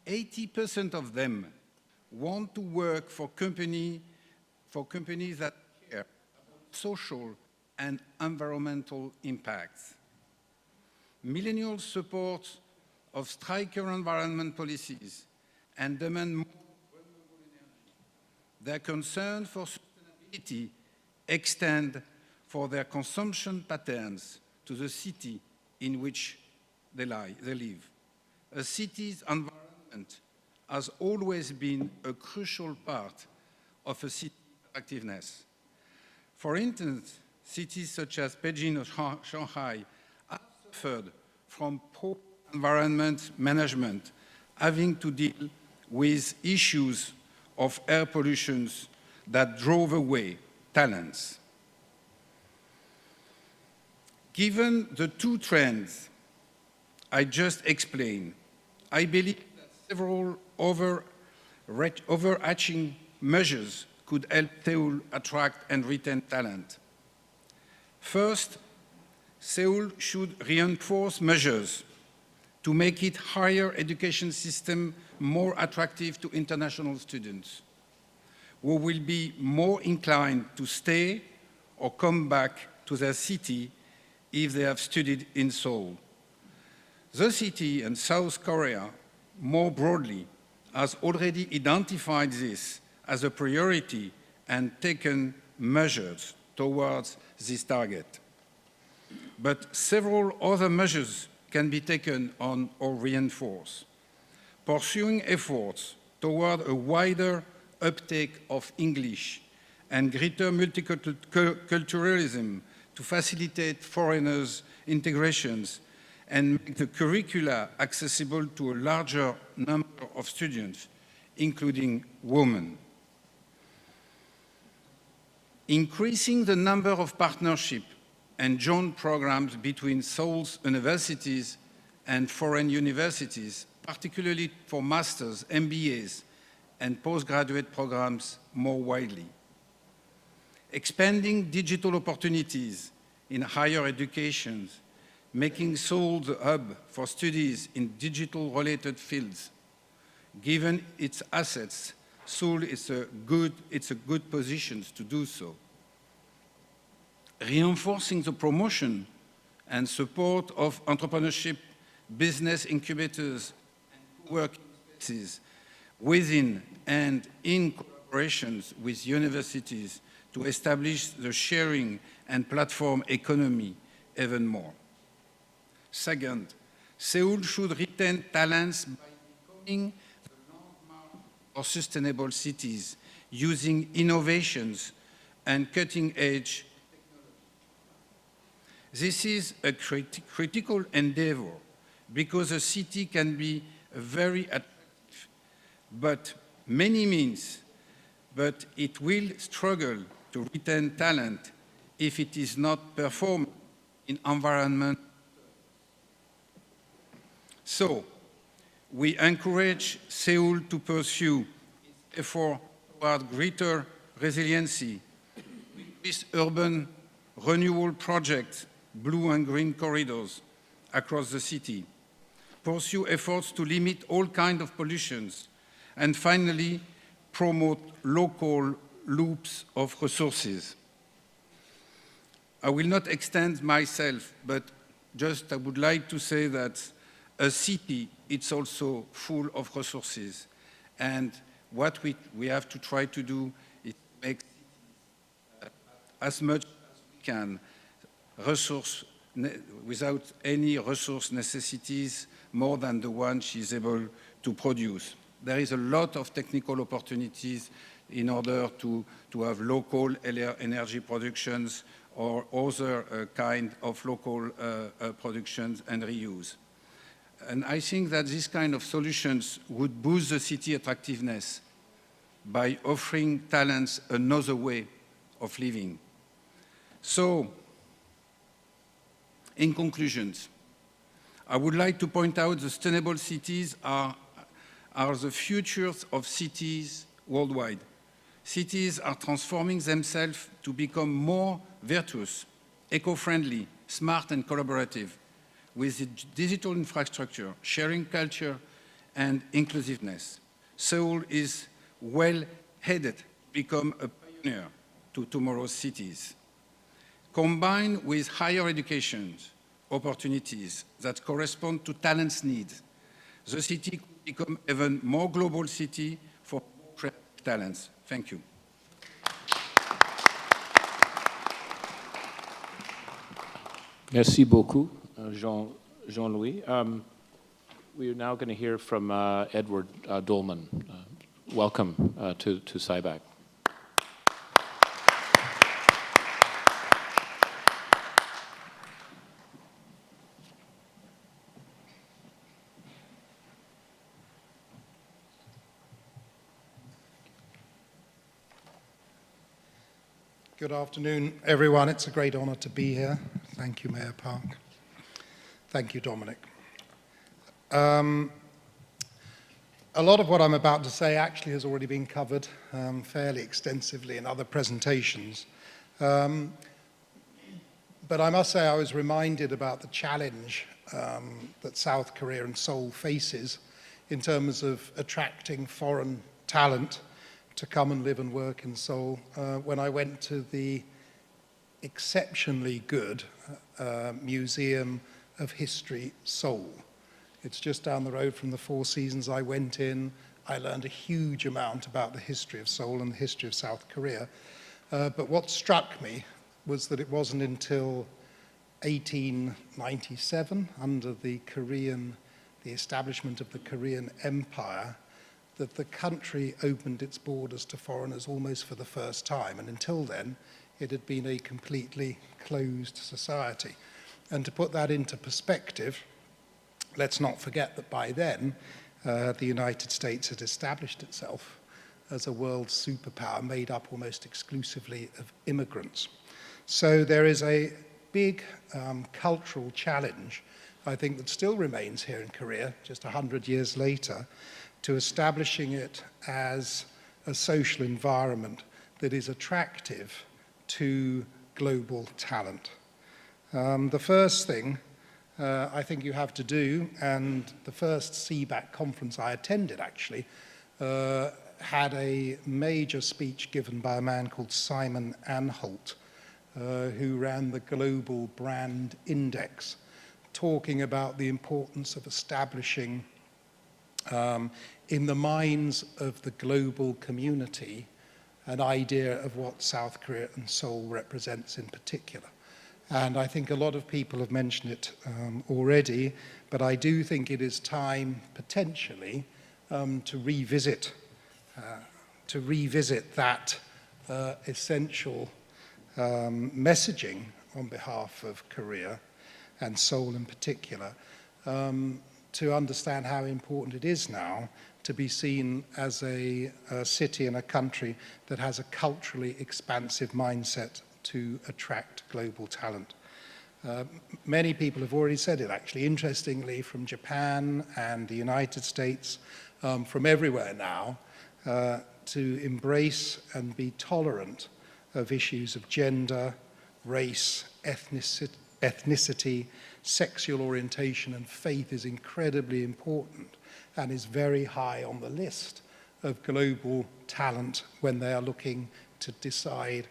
80% of them want to work for companies that care about social and environmental impacts. Millennials support of stricter environment policies and demand more renewable energy. Their concern for sustainability extend for their consumption patterns to the city in which they live. A city's environment has always been a crucial part of a city's attractiveness. For instance, cities such as Beijing or Shanghai have suffered from poor environment management, having to deal with issues of air pollution that drove away talents. Given the two trends I just explained, I believe that several overarching measures could help Seoul attract and retain talent. First, Seoul should reinforce measures to make its higher education system more attractive to international students, who will be more inclined to stay or come back to their city if they have studied in Seoul. The city and South Korea, more broadly, has already identified this as a priority and taken measures towards this target. But several other measures can be taken on or reinforced. Pursuing efforts toward a wider uptake of English and greater multiculturalism to facilitate foreigners' integrations and make the curricula accessible to a larger number of students, including women. Increasing the number of partnerships and joint programs between Seoul's universities and foreign universities, particularly for masters, MBAs, and postgraduate programs more widely. Expanding digital opportunities in higher education, making Seoul the hub for studies in digital-related fields. Given its assets, Seoul is a good position to do so. Reinforcing the promotion and support of entrepreneurship, business incubators, and working spaces within and in collaborations with universities to establish the sharing and platform economy even more. Second, Seoul should retain talents by becoming the landmark for sustainable cities using innovations and cutting-edge. This is a critical endeavor because a city can be very attractive, but many means, but it will struggle to retain talent if it is not performed in environment. So, we encourage Seoul to pursue its effort toward greater resiliency with urban renewal projects, blue and green corridors across the city, pursue efforts to limit all kinds of pollutions, and finally, promote local loops of resources. I will not extend myself, but just I would like to say that a city, it's also full of resources. And what we have to try to do is make as much as we can without any resource necessities more than the one she's able to produce. There is a lot of technical opportunities in order to have local energy productions or other kind of local productions and reuse. And I think that this kind of solutions would boost the city attractiveness by offering talents another way of living. So, in conclusions, I would like to point out that sustainable cities are the futures of cities worldwide. Cities are transforming themselves to become more virtuous, eco-friendly, smart and collaborative, with digital infrastructure, sharing culture and inclusiveness. Seoul is well headed to become a pioneer to tomorrow's cities. Combined with higher education opportunities that correspond to talents' needs, the city could become even more global city for creative talents. Thank you. Merci beaucoup, Jean-Louis. We are now going to hear from Edward Dolman. Welcome to SIBAC. Good afternoon, everyone. It's a great honor to be here. Thank you, Mayor Park. Thank you, Dominic. A lot of what I'm about to say actually has already been covered fairly extensively in other presentations. But I must say I was reminded about the challenge that South Korea and Seoul faces in terms of attracting foreign talent to come and live and work in Seoul when I went to the exceptionally good Museum of History, Seoul. It's just down the road from the Four Seasons. I went in, I learned a huge amount about the history of Seoul and the history of South Korea. But what struck me was that it wasn't until 1897, under the establishment of the Korean Empire, that the country opened its borders to foreigners almost for the first time. And until then, it had been a completely closed society. And to put that into perspective, let's not forget that by then, the United States had established itself as a world superpower made up almost exclusively of immigrants. So there is a big cultural challenge, I think, that still remains here in Korea, just 100 years later, to establishing it as a social environment that is attractive to global talent. The first thing I think you have to do, and the first SIBAC conference I attended actually, had a major speech given by a man called Simon Anholt, who ran the Global Brand Index, talking about the importance of establishing in the minds of the global community an idea of what South Korea and Seoul represents in particular. And I think a lot of people have mentioned it already, but I do think it is time, potentially, to revisit to revisit that essential messaging on behalf of Korea and Seoul in particular, to understand how important it is now to be seen as a city and a country that has a culturally expansive mindset to attract global talent. Many people have already said it, actually, interestingly, from Japan and the United States, from everywhere now, to embrace and be tolerant of issues of gender, race, ethnicity, sexual orientation, and faith is incredibly important and is very high on the list of global talent when they are looking to decide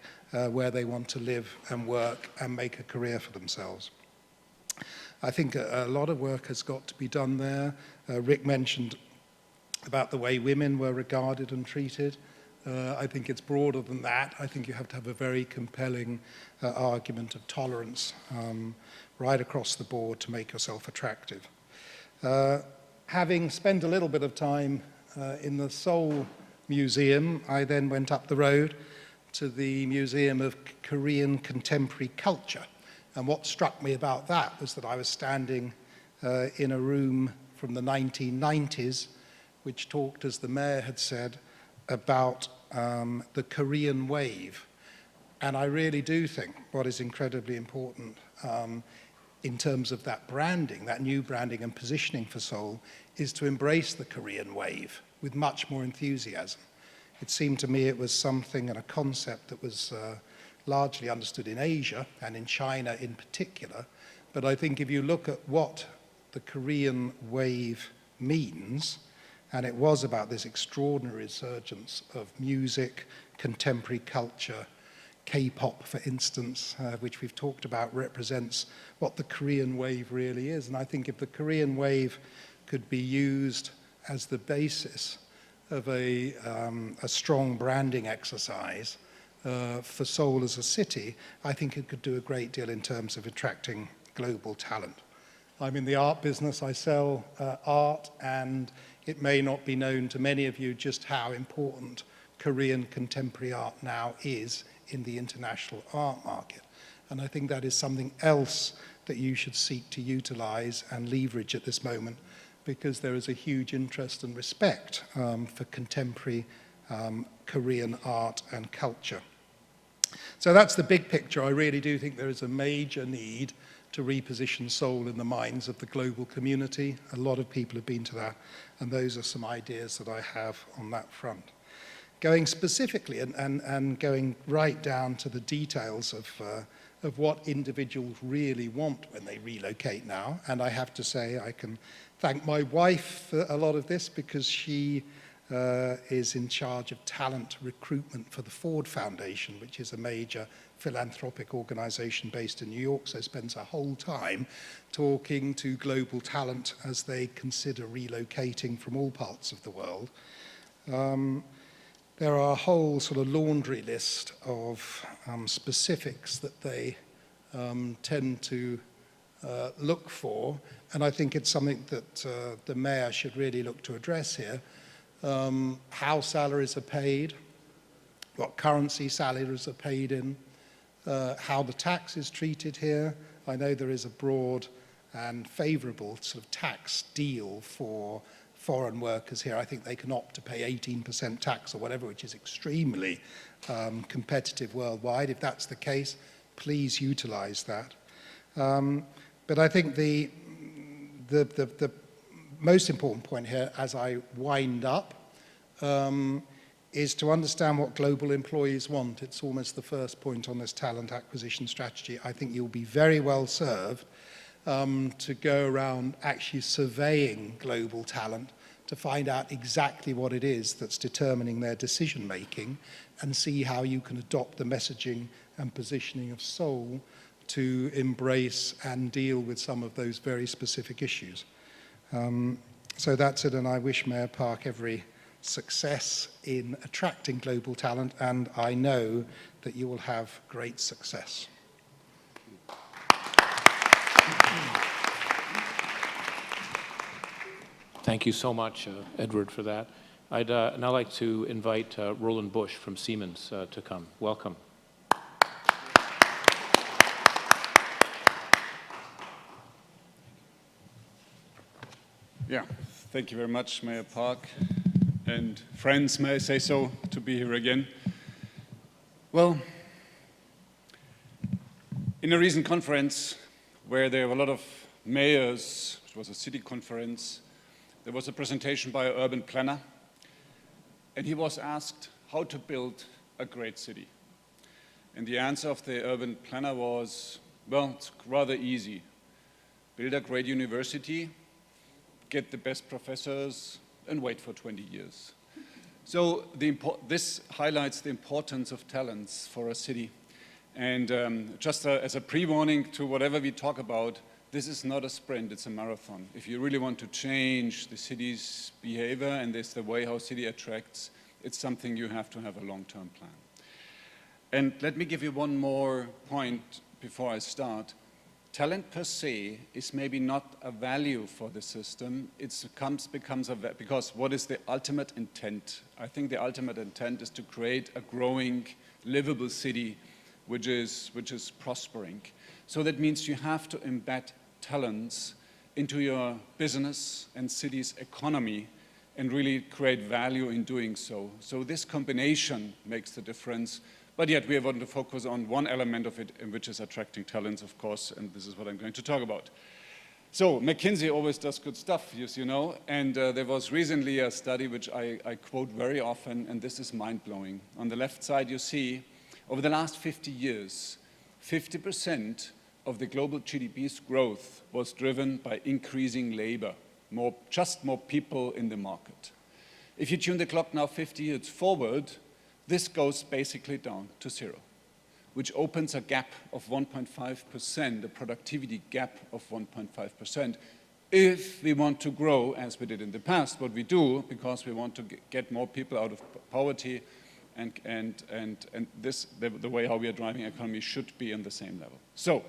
where they want to live and work and make a career for themselves. I think a lot of work has got to be done there. Rick mentioned about the way women were regarded and treated. I think it's broader than that. I think you have to have a very compelling argument of tolerance right across the board to make yourself attractive. Having spent a little bit of time in the Seoul Museum, I then went up the road to the Museum of Korean Contemporary Culture. And what struck me about that was that I was standing in a room from the 1990s, which talked, as the mayor had said, about the Korean wave. And I really do think what is incredibly important in terms of that branding, that new branding and positioning for Seoul, is to embrace the Korean wave with much more enthusiasm. It seemed to me it was something and a concept that was largely understood in Asia and in China in particular. But I think if you look at what the Korean wave means, and it was about this extraordinary resurgence of music, contemporary culture, K-pop, for instance, which we've talked about, represents what the Korean wave really is. And I think if the Korean wave could be used as the basis of a strong branding exercise for Seoul as a city, I think it could do a great deal in terms of attracting global talent. I'm in the art business. I sell art, and it may not be known to many of you just how important Korean contemporary art now is in the international art market. And I think that is something else that you should seek to utilize and leverage at this moment, because there is a huge interest and respect for contemporary Korean art and culture. So that's the big picture. I really do think there is a major need to reposition Seoul in the minds of the global community. A lot of people have been to that, and those are some ideas that I have on that front. Going specifically and going right down to the details of what individuals really want when they relocate now, and I have to say I can thank my wife for a lot of this, because she is in charge of talent recruitment for the Ford Foundation, which is a major philanthropic organization based in New York, so spends her whole time talking to global talent as they consider relocating from all parts of the world. There are a whole sort of laundry list of specifics that they tend to look for, and I think it's something that the mayor should really look to address here. How salaries are paid, what currency salaries are paid in, how the tax is treated here. I know there is a broad and favorable sort of tax deal for foreign workers here. I think they can opt to pay 18% tax or whatever, which is extremely competitive worldwide. If that's the case, please utilize that. But I think the most important point here, as I wind up, is to understand what global employees want. It's almost the first point on this talent acquisition strategy. I think you'll be very well served to go around actually surveying global talent to find out exactly what it is that's determining their decision making, and see how you can adopt the messaging and positioning of Seoul to embrace and deal with some of those very specific issues. So that's it, and I wish Mayor Park every success in attracting global talent, and I know that you will have great success. Thank you so much, Edward, for that. I'd now like to invite Roland Busch from Siemens to come. Welcome. Yeah, thank you very much, Mayor Park. And friends, may I say so, to be here again. Well, in a recent conference where there were a lot of mayors, it was a city conference, there was a presentation by an urban planner, and he was asked how to build a great city. And the answer of the urban planner was, well, it's rather easy. Build a great university, get the best professors, and wait for 20 years. So this highlights the importance of talents for a city. And just as a pre-warning to whatever we talk about, this is not a sprint, it's a marathon. If you really want to change the city's behavior and this the way how city attracts, it's something you have to have a long-term plan. And let me give you one more point before I start. Talent per se is maybe not a value for the system. It becomes because what is the ultimate intent? I think the ultimate intent is to create a growing, livable city which is prospering. So that means you have to embed talents into your business and city's economy and really create value in doing so. So this combination makes the difference. But yet we want to focus on one element of it, which is attracting talents, of course, and this is what I'm going to talk about. So McKinsey always does good stuff, as you know, and there was recently a study which I quote very often, and this is mind-blowing. On the left side, you see, over the last 50 years, 50% of the global GDP's growth was driven by increasing labor, just more people in the market. If you tune the clock now 50 years forward, this goes basically down to zero, which opens a gap of 1.5%, a productivity gap of 1.5%. If we want to grow, as we did in the past, what we do, because we want to get more people out of poverty, and this, the way how we are driving economy should be on the same level. So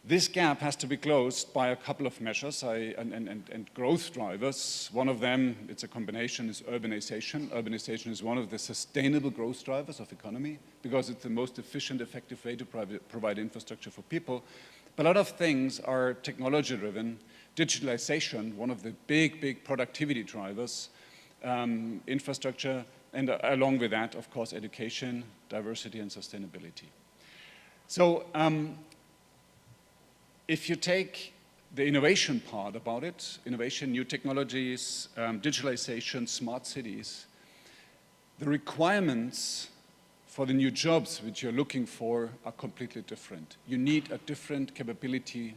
this gap has to be closed by a couple of measures and growth drivers. One of them, it's a combination, is urbanization. Urbanization is one of the sustainable growth drivers of economy because it's the most efficient, effective way to provide infrastructure for people. But a lot of things are technology-driven. Digitalization, one of the big productivity drivers, infrastructure, and along with that, of course, education, diversity, and sustainability. So, if you take the innovation part about it, innovation, new technologies, digitalization, smart cities, the requirements for the new jobs which you're looking for are completely different. You need a different capability,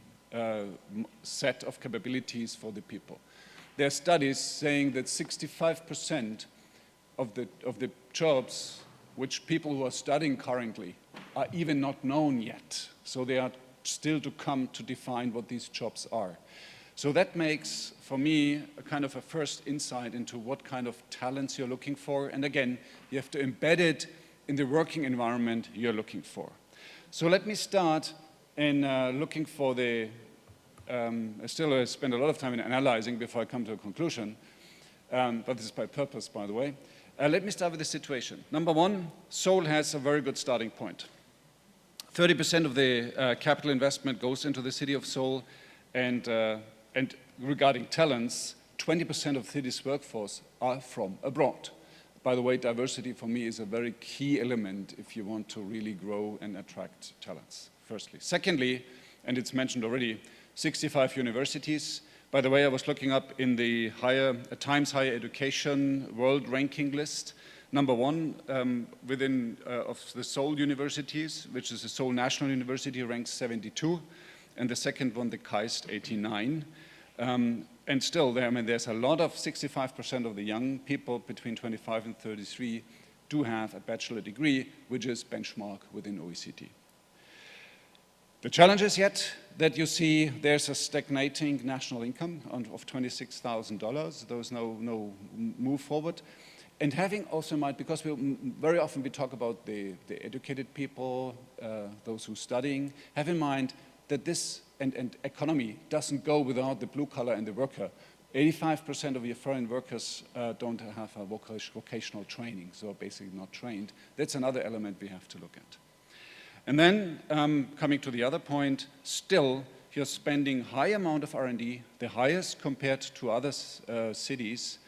set of capabilities for the people. There are studies saying that 65% of the jobs which people who are studying currently are even not known yet. So they are still to come to define what these jobs are. So that makes, for me, a kind of a first insight into what kind of talents you're looking for. And again, you have to embed it in the working environment you're looking for. So let me start in looking for the, I still spend a lot of time in analyzing before I come to a conclusion, but this is by purpose, by the way. Let me start with the situation. Number one, Seoul has a very good starting point. 30% of the capital investment goes into the city of Seoul, and regarding talents, 20% of the city's workforce are from abroad. By the way, diversity for me is a very key element if you want to really grow and attract talents, firstly. Secondly, and it's mentioned already, 65 universities. By the way, I was looking up in the Times Higher Education World Ranking list. Number one within of the Seoul universities, which is the Seoul National University, ranks 72, and the second one, the KAIST, 89. And still, there's a lot of 65% of the young people between 25 and 33 do have a bachelor degree, which is benchmark within OECD. The challenge is yet that you see there's a stagnating national income of $26,000. There was no move forward. And having also in mind, because very often we talk about the educated people, those who are studying, have in mind that this and economy doesn't go without the blue collar and the worker. 85% of your foreign workers don't have a vocational training, so basically not trained. That's another element we have to look at. And then, coming to the other point, still, you're spending high amount of R&D, the highest compared to other cities,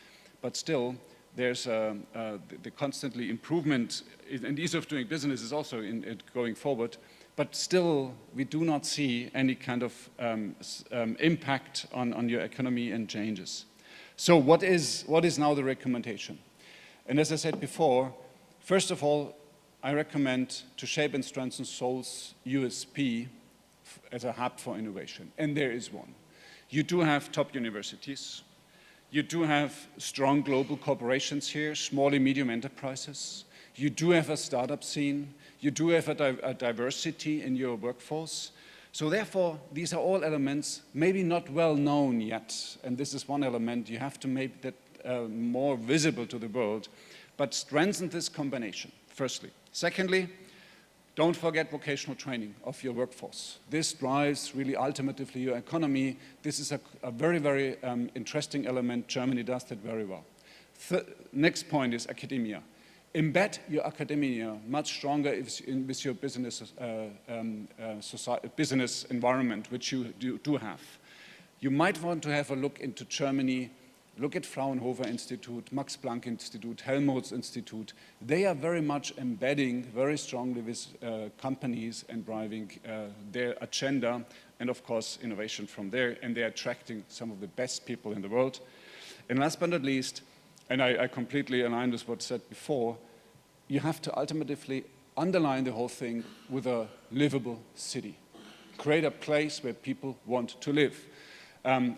but still, there's the constantly improvement and ease of doing business is also going forward, but still, we do not see any kind of impact on your economy and changes. So what is now the recommendation? And as I said before, first of all, I recommend to shape and strengthen Seoul's USP as a hub for innovation, and there is one. You do have top universities. You do have strong global corporations here, small and medium enterprises. You do have a startup scene. You do have a diversity in your workforce. So therefore, these are all elements maybe not well known yet, and this is one element you have to make that more visible to the world, but strengthen this combination, firstly. Secondly, don't forget vocational training of your workforce. This drives really ultimately your economy. This is a very, very interesting element. Germany does that very well. Next point is academia. Embed your academia much stronger with your business, business environment, which you do have. You might want to have a look into Germany. Look at Fraunhofer Institute, Max Planck Institute, Helmholtz Institute. They are very much embedding very strongly with companies and driving their agenda and, of course, innovation from there. And they're attracting some of the best people in the world. And last but not least, and I completely align with what said before, you have to ultimately underline the whole thing with a livable city. Create a place where people want to live.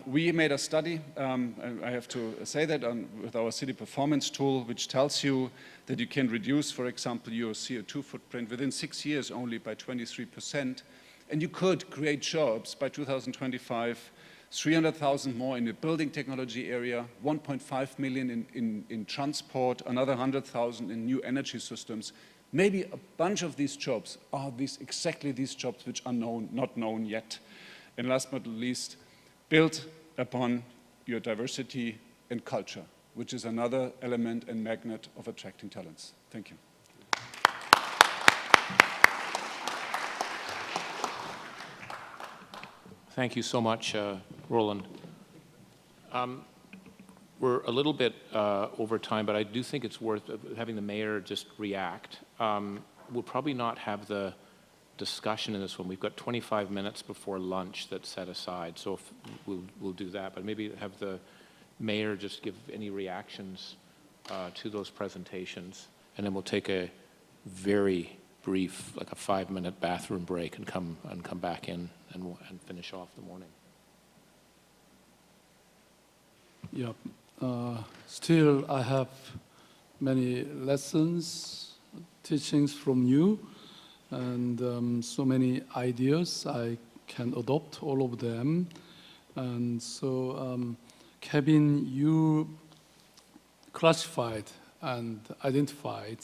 We made a study, and I have to say that, with our city performance tool, which tells you that you can reduce, for example, your CO2 footprint within 6 years only by 23%, and you could create jobs by 2025, 300,000 more in the building technology area, 1.5 million in transport, another 100,000 in new energy systems. Maybe a bunch of these jobs are exactly these jobs which are not known yet. And last but not least, build upon your diversity and culture, which is another element and magnet of attracting talents. Thank you. Thank you so much, Roland. We're a little bit over time, but I do think it's worth having the mayor just react. We'll probably not have the discussion in this one. We've got 25 minutes before lunch that's set aside, so if we'll do that. But maybe have the mayor just give any reactions to those presentations, and then we'll take a very brief, like a 5-minute bathroom break, and come back in and finish off the morning. Yeah. Still, I have many lessons, teachings from you, and so many ideas. I can adopt all of them. And so, Kevin, you classified and identified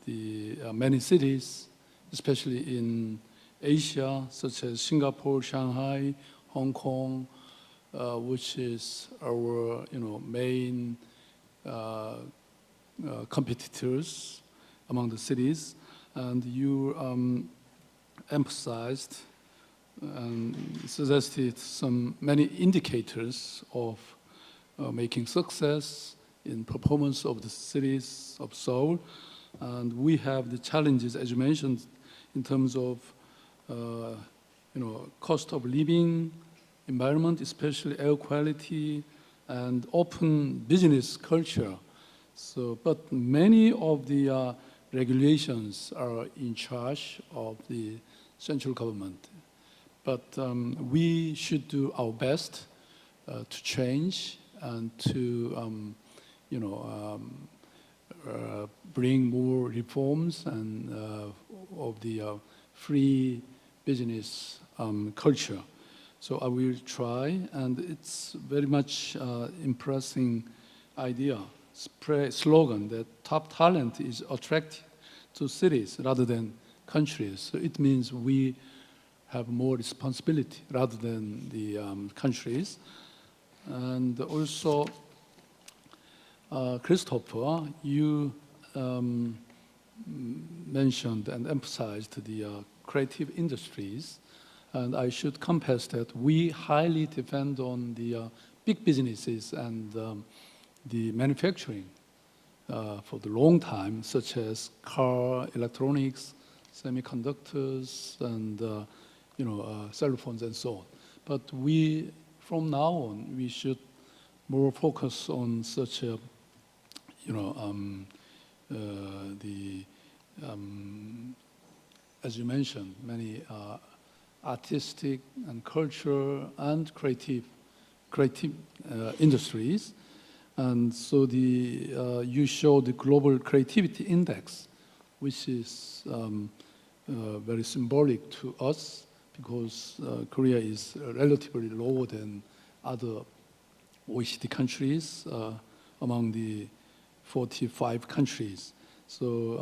the many cities, especially in Asia, such as Singapore, Shanghai, Hong Kong, which is our main competitors among the cities. And you emphasized and suggested many indicators of making success in performance of the cities of Seoul. And we have the challenges, as you mentioned, in terms of cost of living, environment, especially air quality, and open business culture. So, but many of the regulations are in charge of the central government. But we should do our best to change and to, bring more reforms and of the free business culture. So I will try, and it's very much impressing idea, slogan that top talent is attracted to cities rather than countries. So it means we have more responsibility rather than the countries. And also, Christopher, you mentioned and emphasized the creative industries, and I should confess that we highly depend on the big businesses and the manufacturing for the long time, such as car, electronics, semiconductors, and cell phones and so on. But we, from now on, we should more focus on such a, as you mentioned, many artistic and cultural and creative industries. And so you show the Global Creativity Index, which is very symbolic to us because Korea is relatively lower than other OECD countries among the 45 countries. So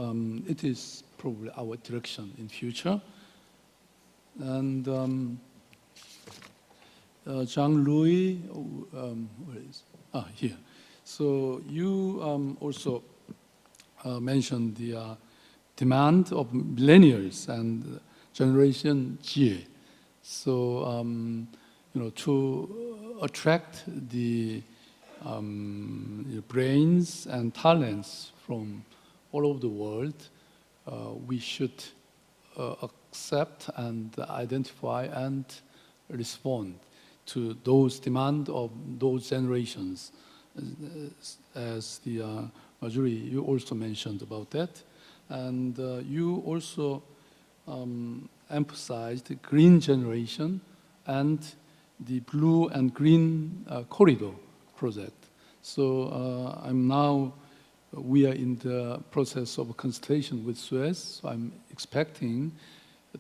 it is probably our direction in future. And Jean-Louis, where is? Here. So you also mentioned the demand of millennials and Generation Z. So to attract the brains and talents from all over the world, we should accept and identify and respond to those demands of those generations. As the Marjorie, you also mentioned about that. And you also emphasized the green generation and the blue and green corridor project. So we are in the process of consultation with Suez. So I'm expecting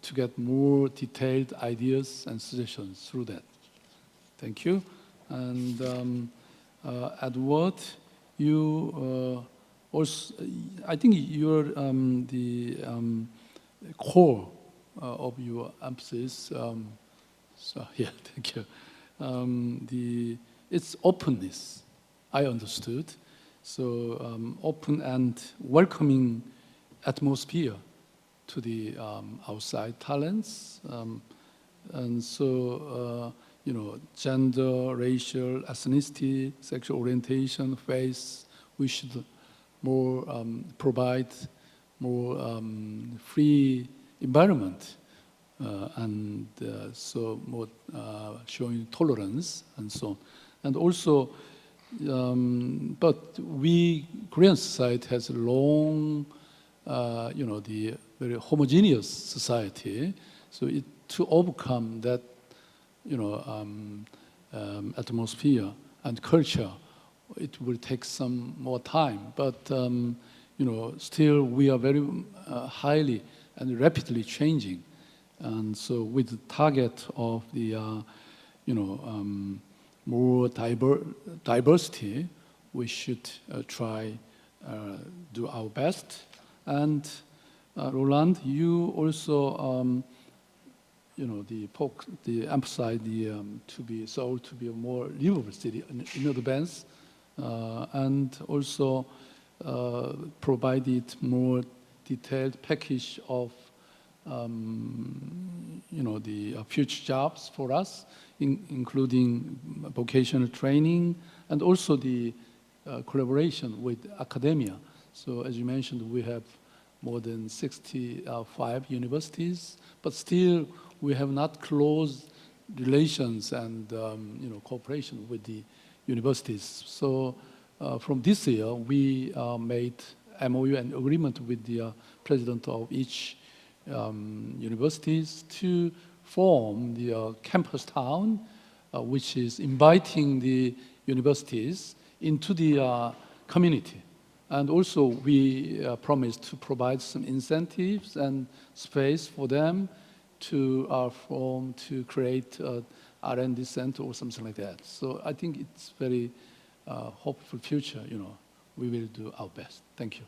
to get more detailed ideas and suggestions through that. Thank you. And Edward, you also, I think you're the core of your emphasis. So yeah, thank you. It's openness, I understood. So open and welcoming atmosphere to the outside talents. And so, gender, racial, ethnicity, sexual orientation, faith, we should more provide more free environment and so more showing tolerance and so on. And also, but Korean society has a long, the very homogeneous society. So to overcome that, atmosphere and culture, it will take some more time. But still we are very highly and rapidly changing. And so with the target of the, more diversity, we should try do our best. And Roland, you also, emphasize Seoul to be a more livable city in advance, and also provided more detailed package of the future jobs for us, including vocational training and also the collaboration with academia. So as you mentioned, we have more than 65 universities, but still we have not close relations and cooperation with the universities. So from this year, we made MOU and agreement with the president of each universities to form the campus town, which is inviting the universities into the community. And also we promised to provide some incentives and space for them to create an R&D center or something like that. So I think it's very hopeful future, we will do our best. Thank you.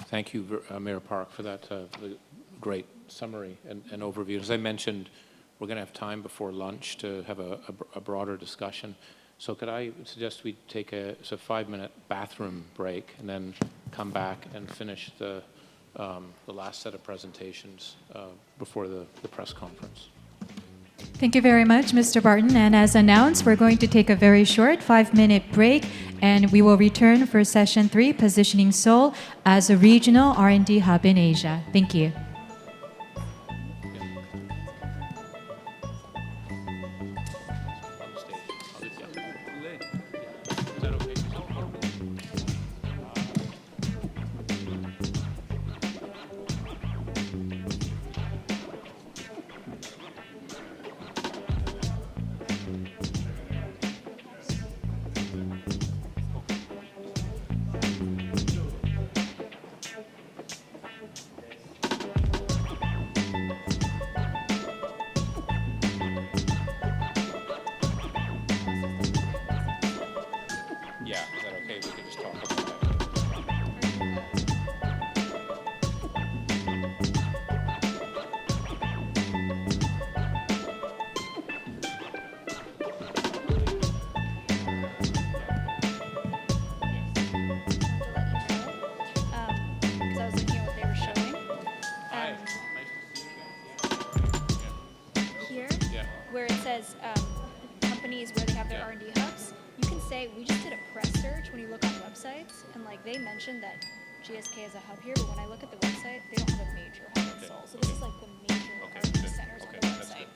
Thank you, Mayor Park, for that great summary and overview. As I mentioned we're going to have time before lunch to have a broader discussion. So could I suggest we take a 5-minute bathroom break and then come back and finish the last set of presentations before the press conference. Thank you very much, Mr. Barton. And as announced, we're going to take a very short 5-minute break, and we will return for session 3, Positioning Seoul as a Regional R&D Hub in Asia. Thank you. Yeah, is that okay? We can just talk about that. Because I was looking at what they were showing. Here, where it says companies where they have their R&D hubs, you can say, we just did a press search when you look on websites, and like they mentioned that GSK has a hub here, but when I look at the website, they don't have a major hub in Seoul. So this is like the major R&D centers on the website.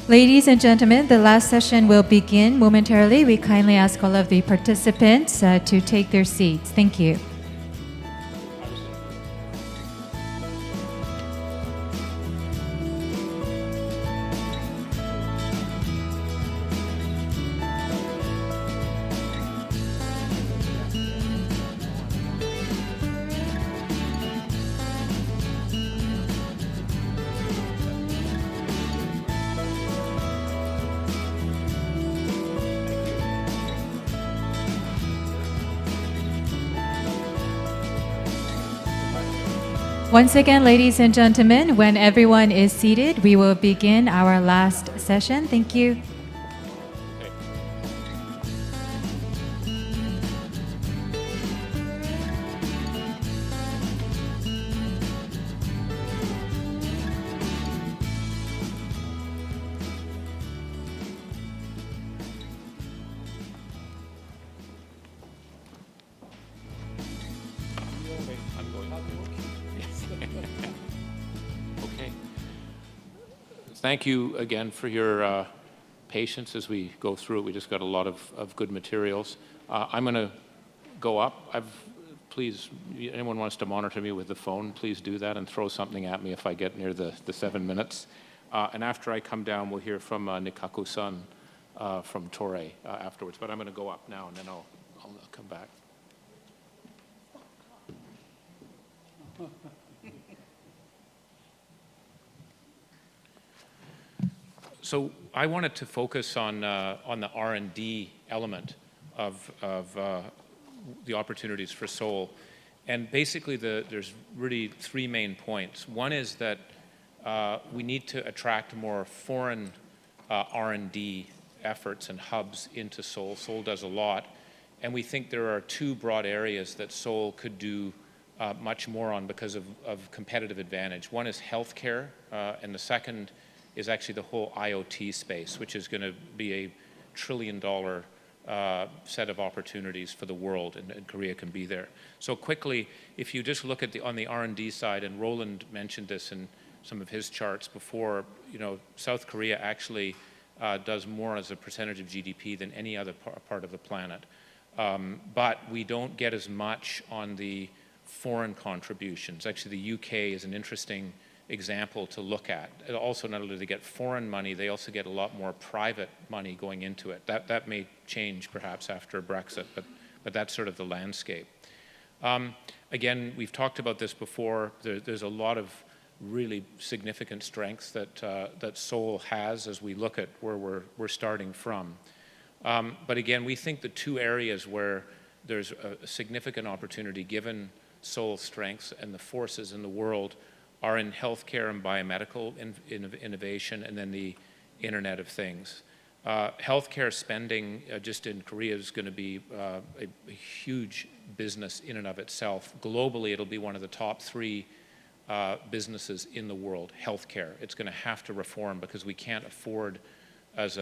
Ladies and gentlemen, the last session will begin momentarily. We kindly ask all of the participants to take their seats. Thank you. Once again, ladies and gentlemen, when everyone is seated, we will begin our last session. Thank you. Okay. Thank you again for your patience as we go through it. We just got a lot of good materials. I'm going to go up. Please, anyone wants to monitor me with the phone, please do that and throw something at me if I get near the 7 minutes. And after I come down, we'll hear from Nikaku-san from Toray afterwards. But I'm going to go up now, and then I'll come back. So I wanted to focus on the R&D element of the opportunities for Seoul. And basically, there's really three main points. One is that we need to attract more foreign R&D efforts and hubs into Seoul. Seoul does a lot. And we think there are two broad areas that Seoul could do much more on because of competitive advantage. One is healthcare, and the second is actually the whole IoT space, which is going to be a $1 trillion set of opportunities for the world, and Korea can be there. So quickly, if you just look at on the R&D side, and Roland mentioned this in some of his charts before, South Korea actually does more as a percentage of GDP than any other part of the planet. But we don't get as much on the foreign contributions. Actually, the UK is an interesting example to look at. Also, not only do they get foreign money, they also get a lot more private money going into it. That may change perhaps after Brexit, but that's sort of the landscape. Again, we've talked about this before. There's a lot of really significant strengths that Seoul has as we look at where we're starting from. But again, we think the two areas where there's a significant opportunity given Seoul's strengths and the forces in the world are in healthcare and biomedical innovation, and then the Internet of Things. Healthcare spending just in Korea is going to be a huge business in and of itself. Globally, it'll be one of the top 3 businesses in the world, healthcare. It's going to have to reform because we can't afford as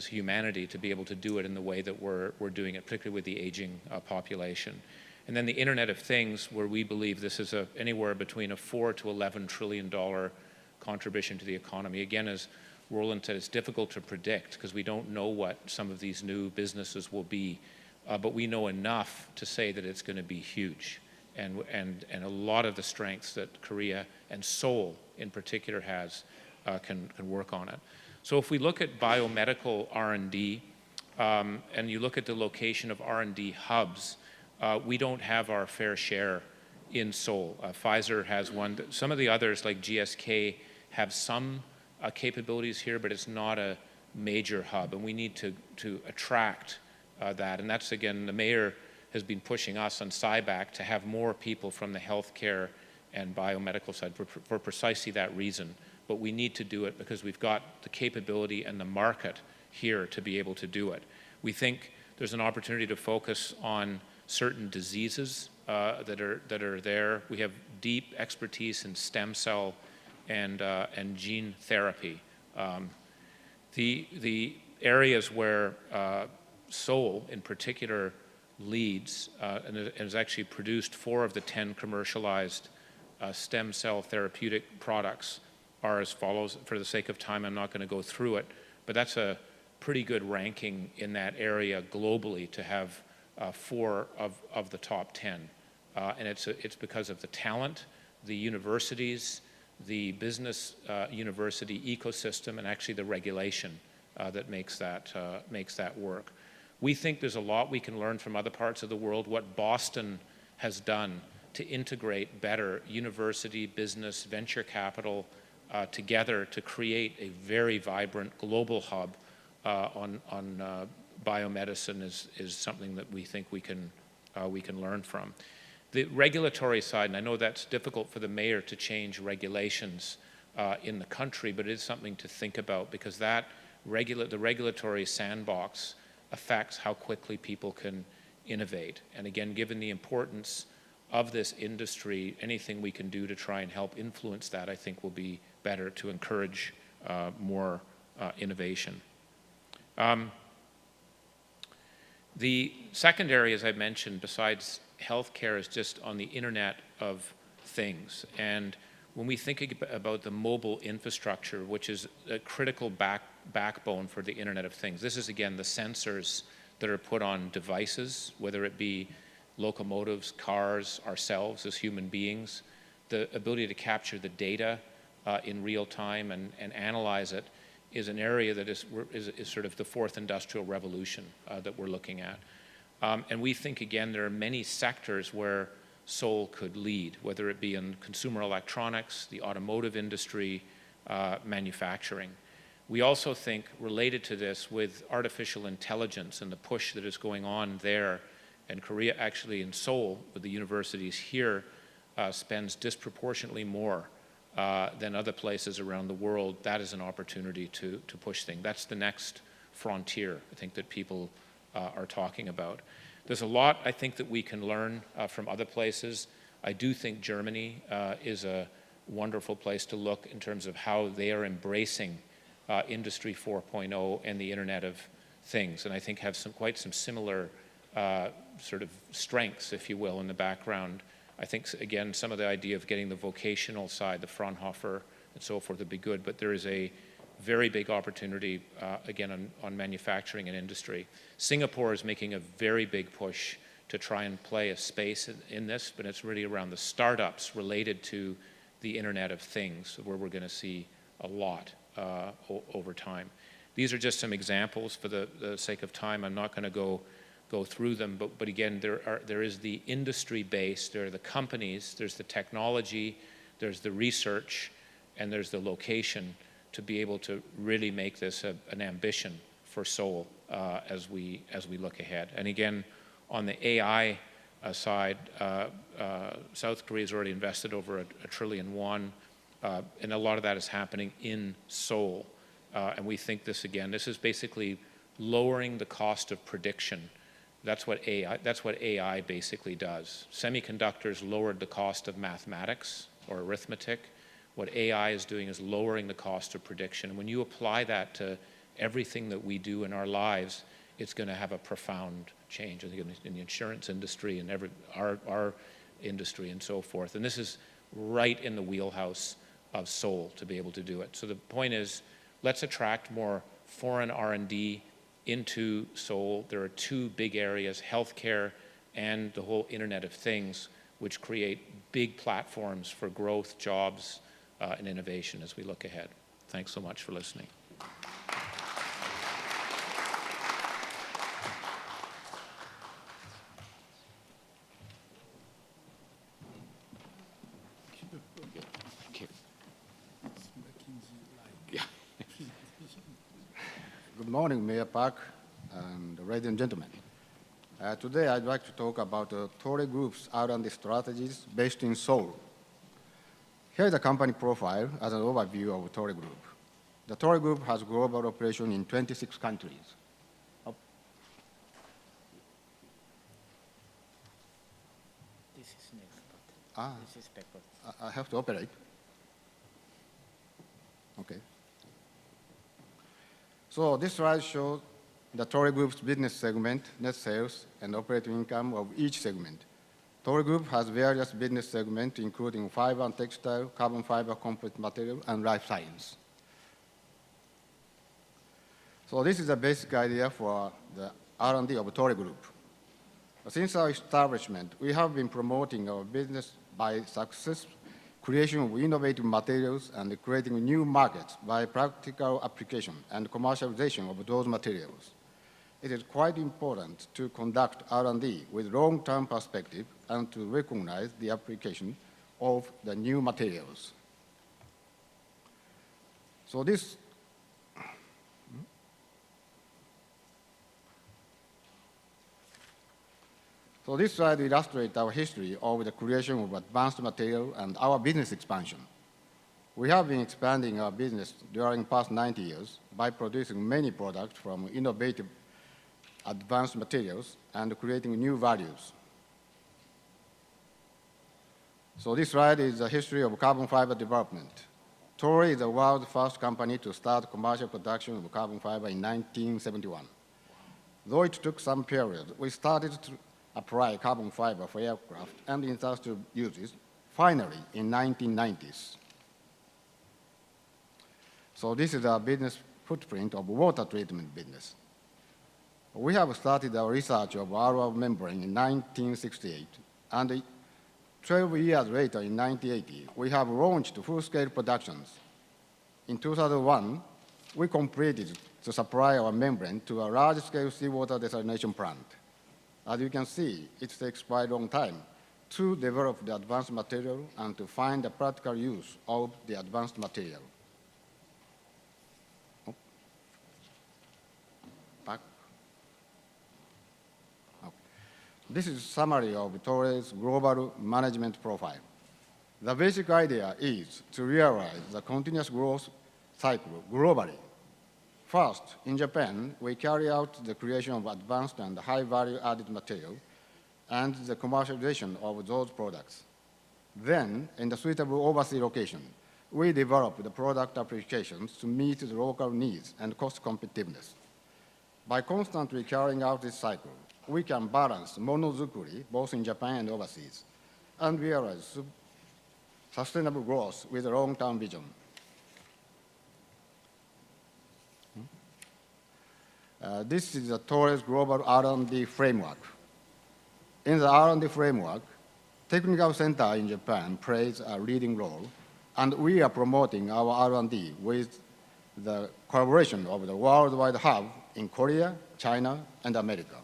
humanity to be able to do it in the way that we're doing it, particularly with the aging population. And then the Internet of Things, where we believe this is anywhere between a $4 to $11 trillion contribution to the economy. Again, as Roland said, it's difficult to predict because we don't know what some of these new businesses will be, but we know enough to say that it's going to be huge. And a lot of the strengths that Korea and Seoul in particular has can work on it. So if we look at biomedical R&D, and you look at the location of R&D hubs, we don't have our fair share in Seoul. Pfizer has one. Some of the others, like GSK, have some capabilities here, but it's not a major hub, and we need to attract that. And that's, again, the mayor has been pushing us on SIBAC to have more people from the healthcare and biomedical side for precisely that reason. But we need to do it because we've got the capability and the market here to be able to do it. We think there's an opportunity to focus on certain diseases that are there. We have deep expertise in stem cell and gene therapy. The areas where Seoul, in particular, leads and has actually produced 4 of the 10 commercialized stem cell therapeutic products are as follows. For the sake of time, I'm not going to go through it, but that's a pretty good ranking in that area globally to have 4 of the top 10. And it's because of the talent, the universities, the business university ecosystem, and actually the regulation that makes that work. We think there's a lot we can learn from other parts of the world. What Boston has done to integrate better university, business, venture capital together to create a very vibrant global hub on biomedicine is something that we think we can learn from. The regulatory side, and I know that's difficult for the mayor to change regulations in the country, but it is something to think about because the regulatory sandbox affects how quickly people can innovate. And again, given the importance of this industry, anything we can do to try and help influence that, I think will be better to encourage more innovation. The second area, as I mentioned, besides healthcare, is just on the Internet of Things. And when we think about the mobile infrastructure, which is a critical backbone for the Internet of Things, this is, again, the sensors that are put on devices, whether it be locomotives, cars, ourselves as human beings, the ability to capture the data in real time and analyze it is an area that is sort of the fourth industrial revolution that we're looking at. And we think, again, there are many sectors where Seoul could lead, whether it be in consumer electronics, the automotive industry, manufacturing. We also think, related to this, with artificial intelligence and the push that is going on there, and Korea actually in Seoul, with the universities here, spends disproportionately more than other places around the world. That is an opportunity to push things. That's the next frontier, I think, that people are talking about. There's a lot, I think, that we can learn from other places. I do think Germany is a wonderful place to look in terms of how they are embracing Industry 4.0 and the Internet of Things, and I think have quite some similar sort of strengths, if you will, in the background. I think, again, some of the idea of getting the vocational side, the Fraunhofer and so forth, would be good, but there is a very big opportunity, again, on manufacturing and industry. Singapore is making a very big push to try and play a space in this, but it's really around the startups related to the Internet of Things, where we're going to see a lot over time. These are just some examples. For the sake of time, I'm not going to go through them, but again, there is the industry base, there are the companies, there's the technology, there's the research, and there's the location to be able to really make this an ambition for Seoul as we look ahead. And again, on the AI side, South Korea has already invested over a trillion won, and a lot of that is happening in Seoul. And we think this is basically lowering the cost of prediction. That's what AI basically does. Semiconductors lowered the cost of mathematics or arithmetic. What AI is doing is lowering the cost of prediction. And when you apply that to everything that we do in our lives, it's going to have a profound change, I think, in the insurance industry and our industry and so forth. And this is right in the wheelhouse of Seoul to be able to do it. So the point is, let's attract more foreign R&D into Seoul. There are two big areas, healthcare and the whole Internet of Things, which create big platforms for growth, jobs, and innovation as we look ahead. Thanks so much for listening. Good morning, Mayor Park and ladies and gentlemen. Today I'd like to talk about the Tory Group's R&D strategies based in Seoul. Here is a company profile as an overview of Tory Group. The Tory Group has global operation in 26 countries. This is next button. This is back button. I have to operate. Okay. So this slide shows the Tory Group's business segment, net sales, and operating income of each segment. Tory Group has various business segments, including fiber and textile, carbon fiber composite material, and life science. So this is a basic idea for the R&D of Tory Group. Since our establishment, we have been promoting our business by successful creation of innovative materials and creating new markets by practical application and commercialization of those materials. It is quite important to conduct R&D with long-term perspective and to recognize the application of the new materials. So this So this slide illustrates our history of the creation of advanced material and our business expansion. We have been expanding our business during the past 90 years by producing many products from innovative advanced materials and creating new values. So this slide is the history of carbon fiber development. Toray is the world's first company to start commercial production of carbon fiber in 1971. Though it took some period, we started to apply carbon fiber for aircraft and industrial uses, finally in 1990s. So this is our business footprint of water treatment business. We have started our research of RO membrane in 1968, and 12 years later, in 1980, we have launched full-scale productions. In 2001, we completed to supply our membrane to a large-scale seawater desalination plant. As you can see, it takes quite a long time to develop the advanced material and to find the practical use of the advanced material. Back. Okay. This is a summary of Toray's global management profile. The basic idea is to realize the continuous growth cycle globally. First, in Japan, we carry out the creation of advanced and high-value added material and the commercialization of those products. Then, in the suitable overseas location, we develop the product applications to meet the local needs and cost competitiveness. By constantly carrying out this cycle, we can balance monozukuri, both in Japan and overseas, and realize sustainable growth with a long-term vision. This is the Toray's global R&D framework. In the R&D framework, Technical Center in Japan plays a leading role, and we are promoting our R&D with the collaboration of the worldwide hub in Korea, China, and America.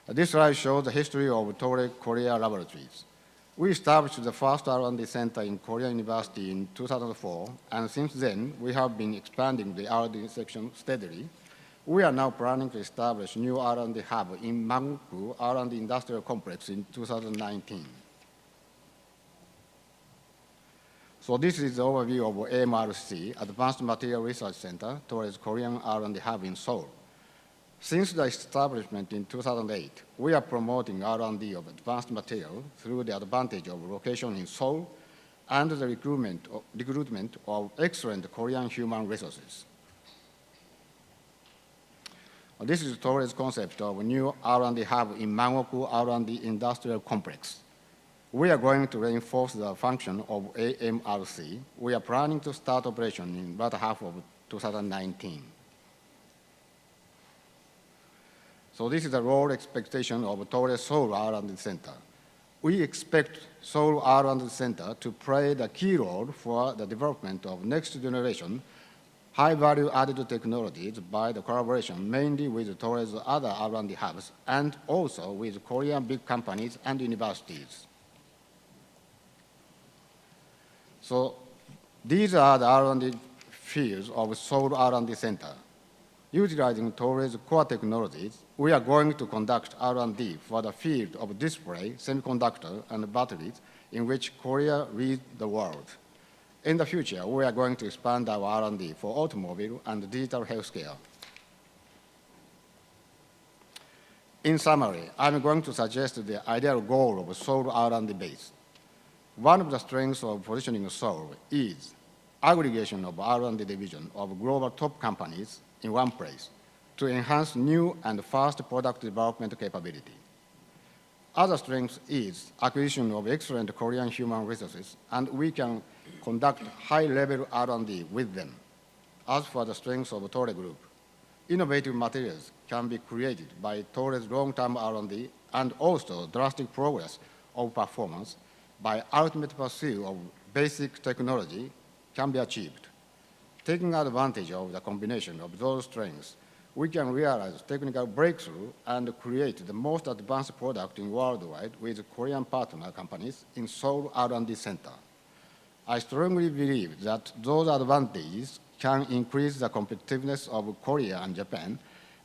This slide shows the history of Toray Korea Laboratories. We established the first R&D center in Korea University in 2004, and since then, we have been expanding the R&D section steadily. We are now planning to establish a new R&D hub in Mangoku R&D Industrial Complex in 2019. So this is the overview of AMRC, Advanced Material Research Center, Toray's Korean R&D hub in Seoul. Since the establishment in 2008, we are promoting R&D of advanced material through the advantage of location in Seoul and the recruitment of excellent Korean human resources. This is Toray's concept of a new R&D hub in Mangoku R&D Industrial Complex. We are going to reinforce the function of AMRC. We are planning to start operation in the latter half of 2019. So this is the role expectation of Toray Seoul R&D Center. We expect Seoul R&D Center to play the key role for the development of next generation high-value added technologies by the collaboration mainly with Toray's other R&D hubs and also with Korean big companies and universities. So these are the R&D fields of Seoul R&D Center. Utilizing Toray's core technologies, we are going to conduct R&D for the field of display, semiconductor, and batteries in which Korea leads the world. In the future, we are going to expand our R&D for automobile and digital healthcare. In summary, I'm going to suggest the ideal goal of Seoul R&D base. One of the strengths of positioning Seoul is aggregation of R&D division of global top companies in one place to enhance new and fast product development capability. Other strength is acquisition of excellent Korean human resources, and we can conduct high-level R&D with them. As for the strengths of Toray Group, innovative materials can be created by Toray's long-term R&D and also drastic progress of performance by ultimate pursuit of basic technology can be achieved. Taking advantage of the combination of those strengths, we can realize technical breakthrough and create the most advanced product in worldwide with Korean partner companies in Seoul R&D Center. I strongly believe that those advantages can increase the competitiveness of Korea and Japan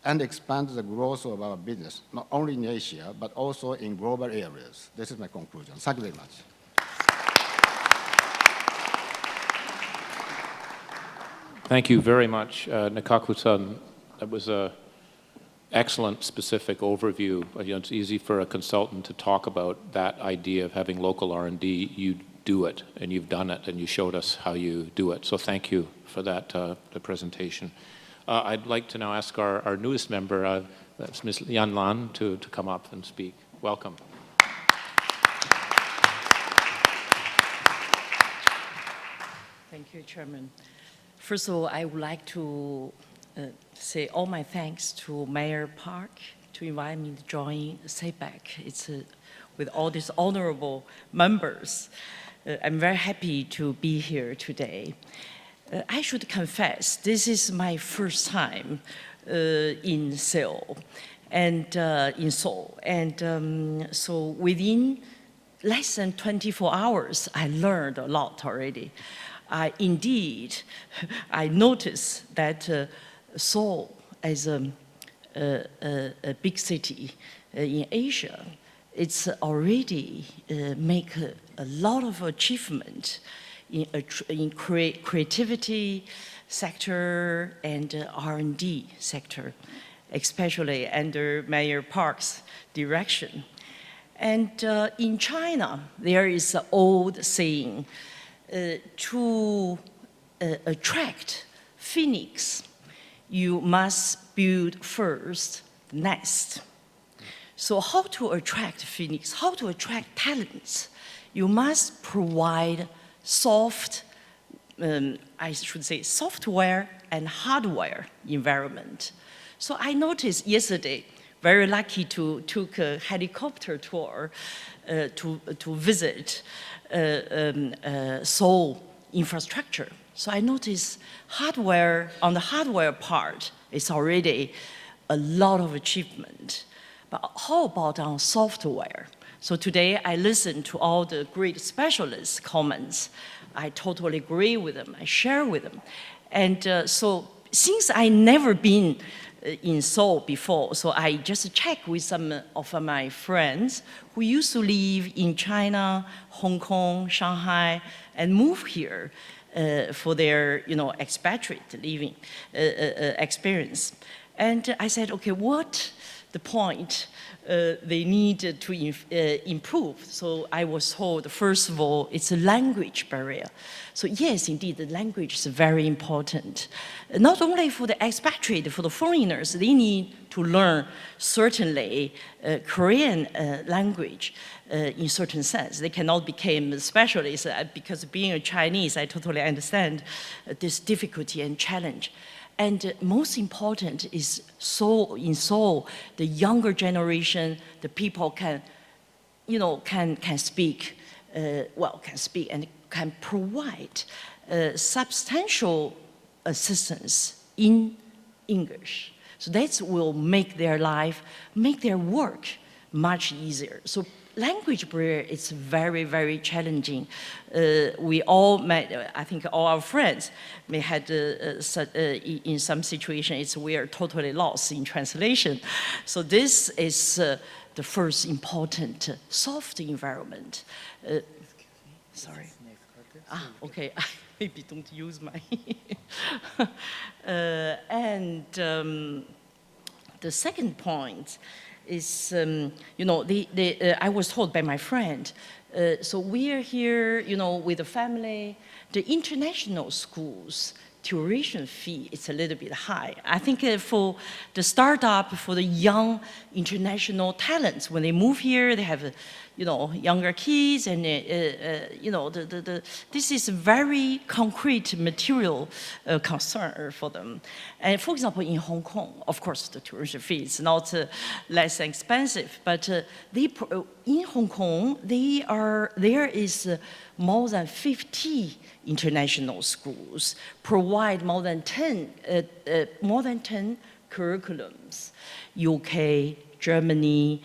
and expand the growth of our business, not only in Asia, but also in global areas. This is my conclusion. Thank you very much. Thank you very much, Nakaku-san. That was an excellent, specific overview. You know, it's easy for a consultant to talk about that idea of having local R&D. You do it, and you've done it, and you showed us how you do it. So thank you for that the presentation. I'd like to now ask our newest member, that's Ms. Yan Lan, to come up and speak. Welcome. Thank you, Chairman. First of all, I would like to say all my thanks to Mayor Park to invite me to join SIBAC. It's with all these honorable members. I'm very happy to be here today. I should confess, this is my first time in Seoul, and so within less than 24 hours, I learned a lot already. Indeed, I noticed that Seoul, as a big city in Asia, it's already make a lot of achievement in creativity sector and R&D sector, especially under Mayor Park's direction. And in China, there is an old saying, to attract phoenix, you must build first the nest. So how to attract phoenix, how to attract talents? You must provide I should say software and hardware environment. So I noticed yesterday, very lucky to took a helicopter tour to visit Seoul infrastructure. So I noticed hardware, on the hardware part, it's already a lot of achievement. But how about on software? So today I listened to all the great specialists' comments. I totally agree with them, I share with them. And so since I never been in Seoul before, so I just checked with some of my friends who used to live in China, Hong Kong, Shanghai, and move here for their, expatriate living experience. And I said, okay, what the point they need to improve? So I was told, first of all, it's a language barrier. So yes, indeed, the language is very important. Not only for the expatriate, for the foreigners, they need to learn certainly Korean language in certain sense. They cannot become specialists because being a Chinese, I totally understand this difficulty and challenge. And most important is in Seoul, the younger generation, the people can speak, can speak and can provide substantial assistance in English. So that will make their life, make their work much easier. So language barrier is very, very challenging. We all met, I think all our friends may had, in some situation, we are totally lost in translation. So this is the first important soft environment. Sorry. Okay, I maybe don't use my. The second point is, I was told by my friend, so we are here, with the family. The international schools tuition fee is a little bit high. I think for the startup, for the young international talents, when they move here, they have, younger kids, and this is a very concrete material concern for them. And for example, in Hong Kong, of course, the tuition fee is not less expensive, but in Hong Kong, there is more than 50 international schools, provide more than 10 curriculums, UK, Germany,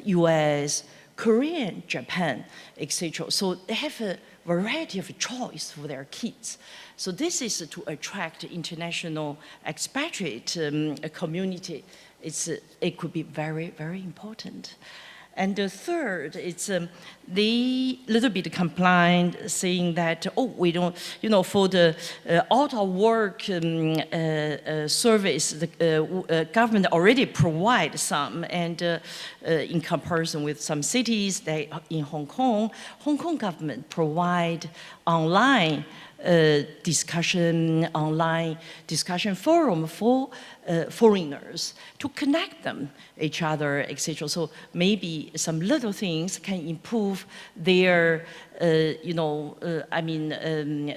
US, Korea, Japan, etc. So they have variety of choice for their kids. So this is to attract international expatriate community. It could be very, very important. And the third, it's they little bit complained, saying that, oh, we don't, for the out of work service, the government already provide some, and in comparison with some cities, in Hong Kong government provide online online discussion forum for foreigners to connect them, each other, etc. So maybe some little things can improve their,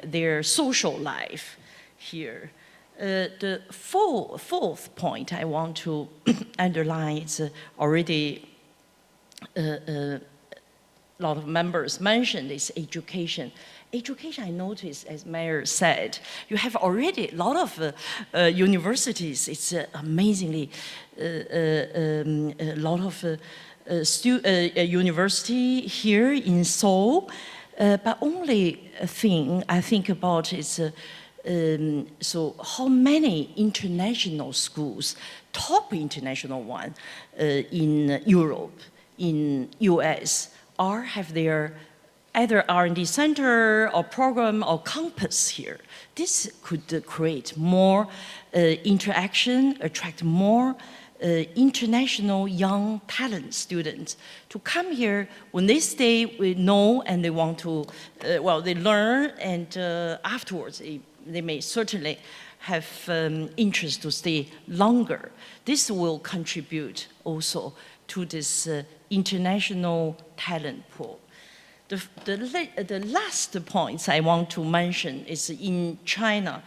their social life here. The fourth point I want to underline is already a lot of members mentioned is education. Education, I noticed, as Mayor said, you have already a lot of universities. It's amazingly a lot of university here in Seoul. But only thing I think about is so how many international schools, top international one in Europe, in US, have their either R&D center or program or campus here. This could create more interaction, attract more international young talent students to come here. When they stay, we know, and they want to, they learn, and afterwards they may certainly have interest to stay longer. This will contribute also to this international talent pool. The last point I want to mention is in China,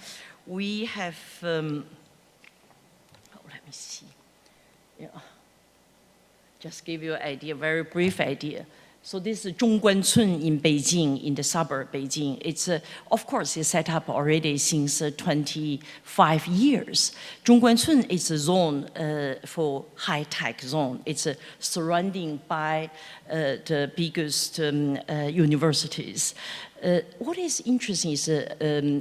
we have, let me see, just give you an idea, very brief idea. So this is Zhongguancun in Beijing, in the suburb Beijing. It's, of course, it's set up already since 25 years. Zhongguancun is a zone for high-tech zone. It's surrounding by the biggest universities. What is interesting is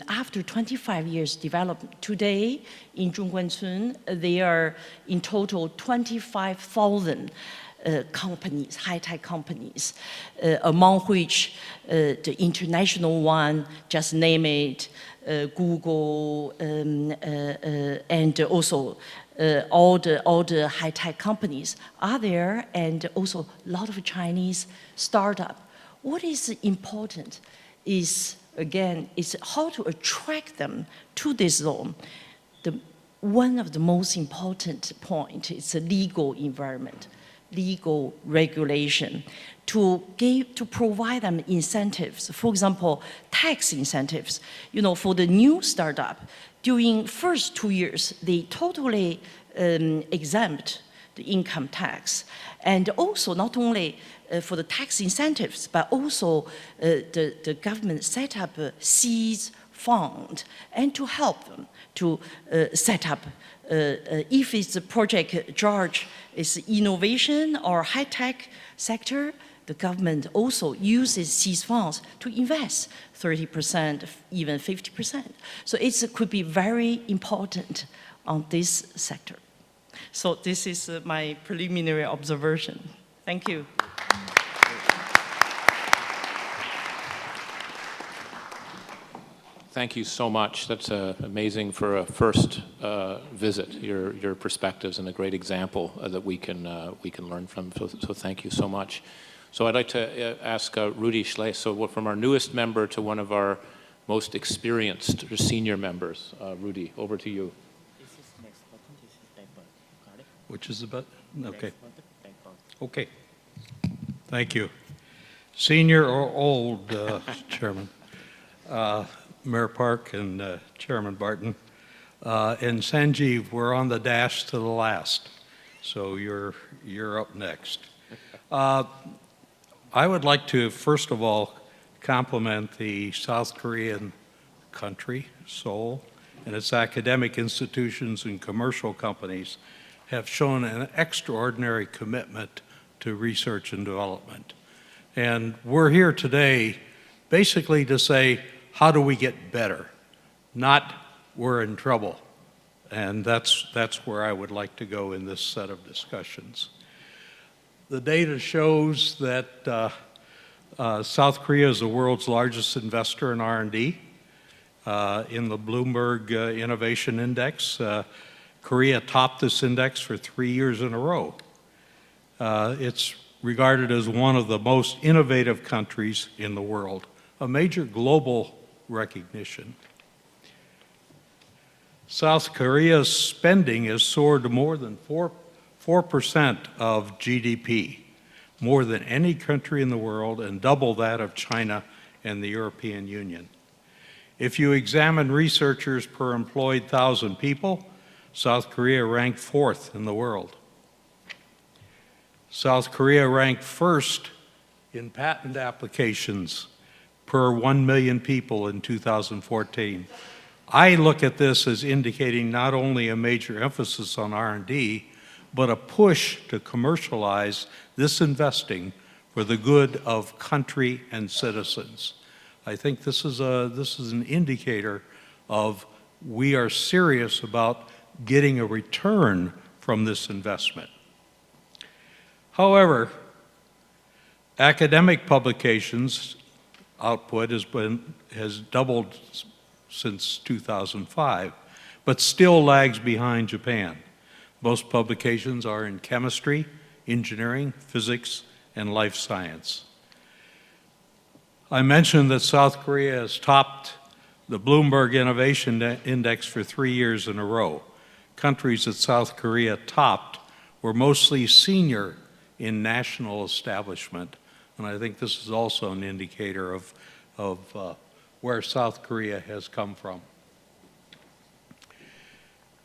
after 25 years development, today in Zhongguancun, there are in total 25,000 companies, high-tech companies, among which the international one, just name it, Google, and also all the high-tech companies are there, and also a lot of Chinese startup. What is important is, again, is how to attract them to this zone. One of the most important points is the legal environment, legal regulation, to provide them incentives. For example, tax incentives. For the new startup, during first 2 years, they totally exempt the income tax. And also not only for the tax incentives, but also the government set up a seeds fund and to help them to set up, if it's a project charge is innovation or high-tech sector, the government also uses these funds to invest 30%, even 50%. So it could be very important on this sector. So this is my preliminary observation. Thank you. Thank you so much. That's amazing for a first visit. Your perspectives and a great example that we can learn from. So thank you so much. So I'd like to ask Rudy Schley. So from our newest member to one of our most experienced or senior members, Rudy, over to you. This is next button. This is back button. Got it? Which is the button? Okay. Next button, back button. Okay. Thank you. Senior or old, Chairman? Mayor Park and Chairman Barton. And Sanjeev, we're on the dash to the last, so you're up next. I would like to, first of all, compliment the South Korean country, Seoul, and its academic institutions and commercial companies have shown an extraordinary commitment to research and development. And we're here today basically to say, how do we get better? Not we're in trouble. And that's where I would like to go in this set of discussions. The data shows that South Korea is the world's largest investor in R&D. In the Bloomberg Innovation Index, Korea topped this index for 3 years in a row. It's regarded as one of the most innovative countries in the world, a major global recognition. South Korea's spending has soared to more than 4% of GDP, more than any country in the world, and double that of China and the European Union. If you examine researchers per employed 1,000 people, South Korea ranked 4th in the world. South Korea ranked 1st in patent applications per 1 million people in 2014. I look at this as indicating not only a major emphasis on R&D, but a push to commercialize this investing for the good of country and citizens. I think this is an indicator of we are serious about getting a return from this investment. However, academic publications output has doubled since 2005, but still lags behind Japan. Most publications are in chemistry, engineering, physics, and life science. I mentioned that South Korea has topped the Bloomberg Innovation Index for 3 years in a row. Countries that South Korea topped were mostly senior in national establishment, and I think this is also an indicator of where South Korea has come from.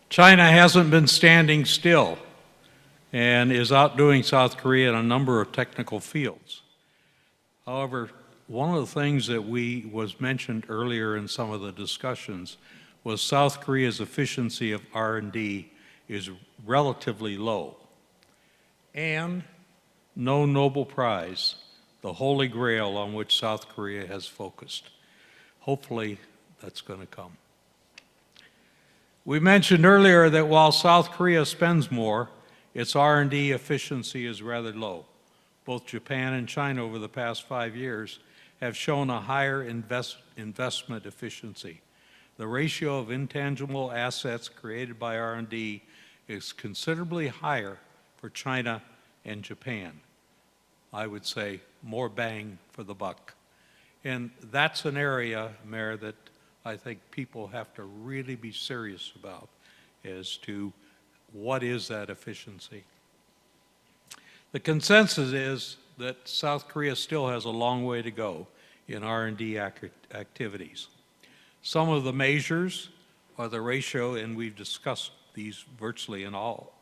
China hasn't been standing still and is outdoing South Korea in a number of technical fields. However, one of the things that was mentioned earlier in some of the discussions was South Korea's efficiency of R&D is relatively low. And no Nobel Prize, the holy grail on which South Korea has focused. Hopefully, that's going to come. We mentioned earlier that while South Korea spends more, its R&D efficiency is rather low. Both Japan and China over the past 5 years have shown a higher investment efficiency. The ratio of intangible assets created by R&D is considerably higher for China and Japan. I would say more bang for the buck. And that's an area, Mayor, that I think people have to really be serious about as to what is that efficiency. The consensus is that South Korea still has a long way to go in R&D activities. Some of the measures are the ratio, and we've discussed these virtually in all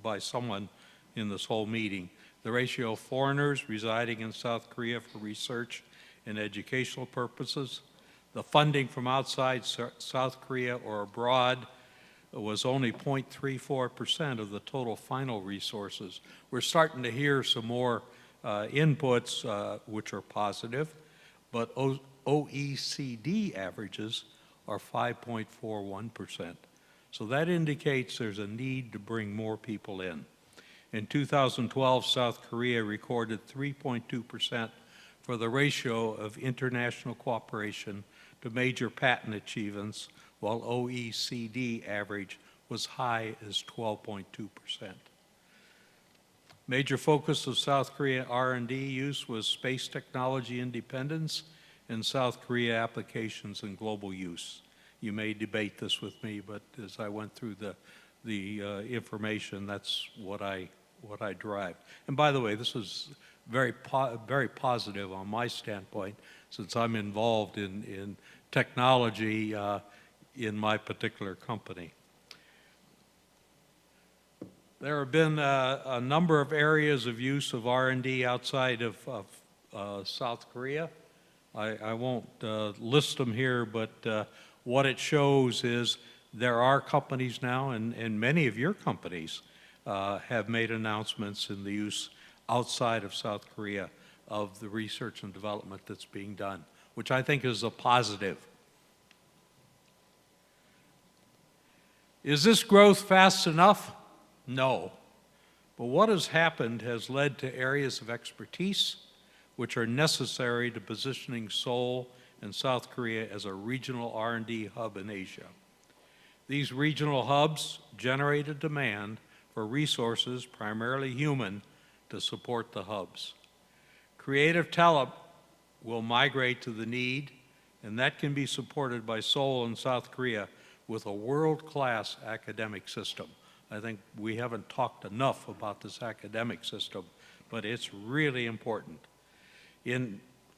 by someone in this whole meeting, the ratio of foreigners residing in South Korea for research and educational purposes. The funding from outside South Korea or abroad was only 0.34% of the total final resources. We're starting to hear some more inputs which are positive, but OECD averages are 5.41%. So that indicates there's a need to bring more people in. In 2012, South Korea recorded 3.2% for the ratio of international cooperation to major patent achievements, while OECD average was high as 12.2%. Major focus of South Korea R&D use was space technology independence and South Korea applications and global use. You may debate this with me, but as I went through the information, that's what I derived. And by the way, this is very positive on my standpoint, since I'm involved in technology in my particular company. There have been a number of areas of use of R&D outside of South Korea. I won't list them here, but what it shows is there are companies now, and many of your companies have made announcements in the use outside of South Korea of the research and development that's being done, which I think is a positive. Is this growth fast enough? No. But what has happened has led to areas of expertise which are necessary to positioning Seoul and South Korea as a regional R&D hub in Asia. These regional hubs generate a demand for resources, primarily human, to support the hubs. Creative talent will migrate to the need, and that can be supported by Seoul and South Korea with a world-class academic system. I think we haven't talked enough about this academic system, but it's really important.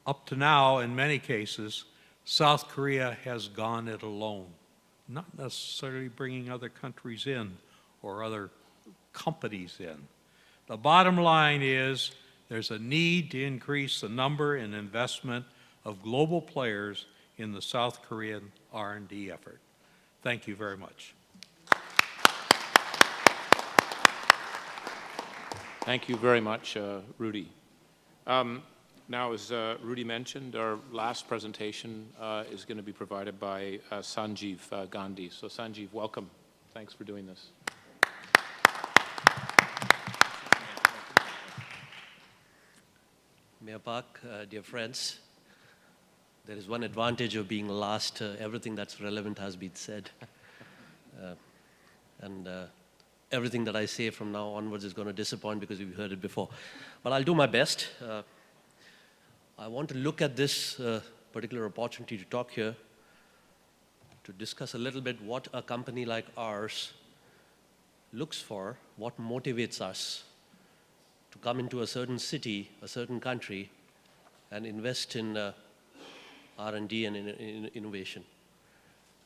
Up to now, in many cases, South Korea has gone it alone, not necessarily bringing other countries in or other companies in. The bottom line is there's a need to increase the number and investment of global players in the South Korean R&D effort. Thank you very much. Thank you very much, Rudy. Now, as Rudy mentioned, our last presentation is going to be provided by Sanjeev Gandhi. So Sanjeev, welcome. Thanks for doing this. Mayor Park, dear friends, there is one advantage of being last. Everything that's relevant has been said. Everything that I say from now onwards is going to disappoint because you've heard it before. But I'll do my best. I want to look at this particular opportunity to talk here, to discuss a little bit what a company like ours looks for, what motivates us to come into a certain city, a certain country, and invest in R&D and in innovation.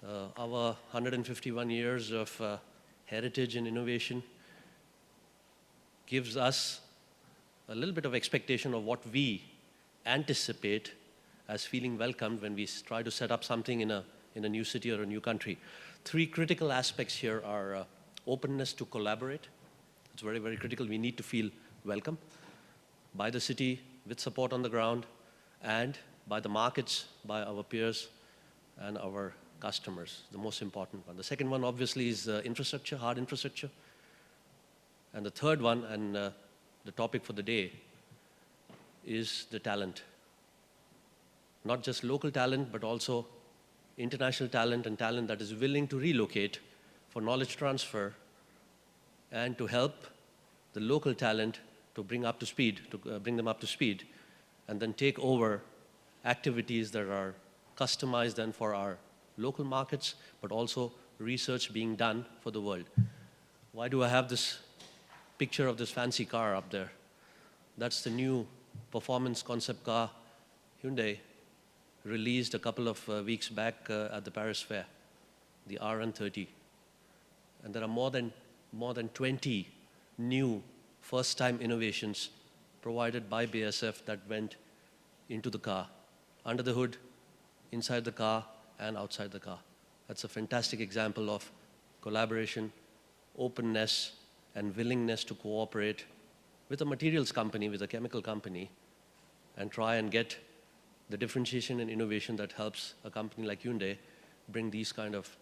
Our 151 years of heritage and innovation gives us a little bit of expectation of what we anticipate as feeling welcomed when we try to set up something in a new city or a new country. Three critical aspects here are openness to collaborate. It's very, very critical. We need to feel welcome by the city with support on the ground and by the markets, by our peers and our customers, the most important one. The second one obviously is infrastructure, hard infrastructure. And the third one, and the topic for the day, is the talent. Not just local talent, but also international talent and talent that is willing to relocate for knowledge transfer and to help the local talent to bring them up to speed, and then take over activities that are customized then for our local markets, but also research being done for the world. Why do I have this picture of this fancy car up there? That's the new performance concept car Hyundai released a couple of weeks back at the Paris Fair, the RN30. And there are more than 20 new first-time innovations provided by BASF that went into the car, under the hood, inside the car, and outside the car. That's a fantastic example of collaboration, openness, and willingness to cooperate with a materials company, with a chemical company, and try and get the differentiation and innovation that helps a company like Hyundai bring these kind of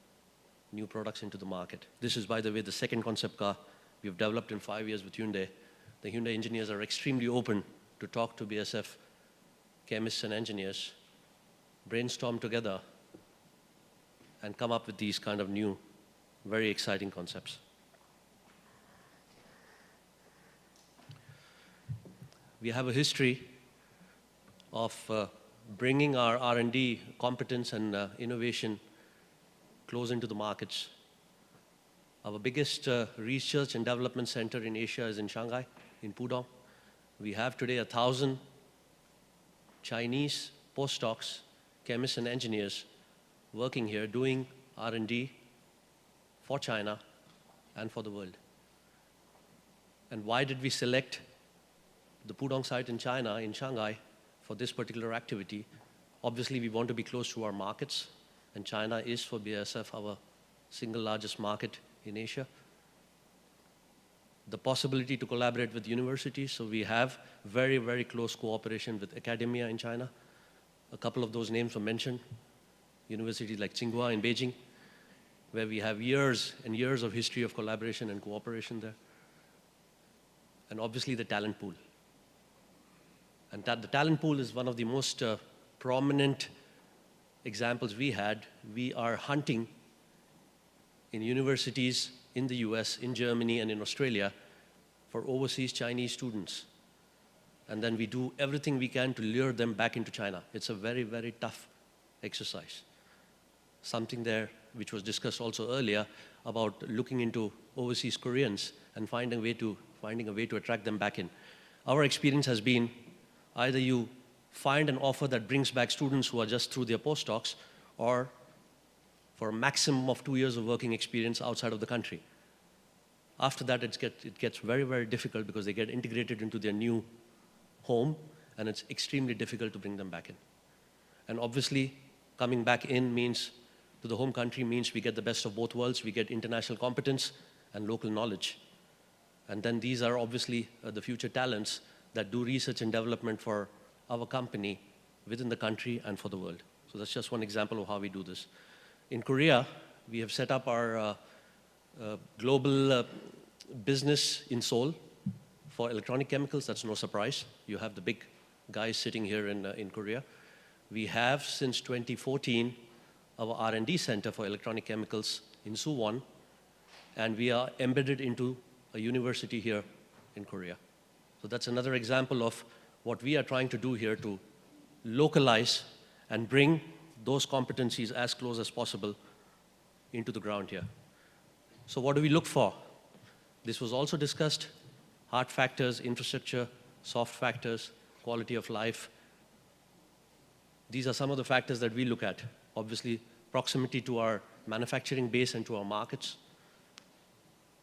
new products into the market. This is, by the way, the second concept car we've developed in 5 years with Hyundai. The Hyundai engineers are extremely open to talk to BASF chemists and engineers, brainstorm together, and come up with these kind of new, very exciting concepts. We have a history of bringing our R&D competence and innovation close into the markets. Our biggest research and development center in Asia is in Shanghai, in Pudong. We have today 1,000 Chinese postdocs, chemists and engineers working here doing R&D for China and for the world. And why did we select the Pudong site in China, in Shanghai, for this particular activity? Obviously, we want to be close to our markets, and China is, for BASF, our single largest market in Asia. The possibility to collaborate with universities, so we have very, very close cooperation with academia in China. A couple of those names were mentioned. Universities like Tsinghua in Beijing, where we have years and years of history of collaboration and cooperation there. And obviously the talent pool. And the talent pool is one of the most prominent examples we had. We are hunting in universities in the US, in Germany, and in Australia for overseas Chinese students. And then we do everything we can to lure them back into China. It's a very, very tough exercise. Something there which was discussed also earlier about looking into overseas Koreans and finding a way to attract them back in. Our experience has been either you find an offer that brings back students who are just through their postdocs, or for a maximum of 2 years of working experience outside of the country. After that, it gets very, very difficult because they get integrated into their new home, and it's extremely difficult to bring them back in. And obviously, coming back in means, to the home country means we get the best of both worlds. We get international competence and local knowledge. And then these are obviously the future talents that do research and development for our company within the country and for the world. So that's just one example of how we do this. In Korea, we have set up our global business in Seoul for electronic chemicals. That's no surprise. You have the big guys sitting here in Korea. We have, since 2014, our R&D center for electronic chemicals in Suwon, and we are embedded into a university here in Korea. So that's another example of what we are trying to do here to localize and bring those competencies as close as possible into the ground here. So what do we look for? This was also discussed: hard factors, infrastructure, soft factors, quality of life. These are some of the factors that we look at. Obviously, proximity to our manufacturing base and to our markets.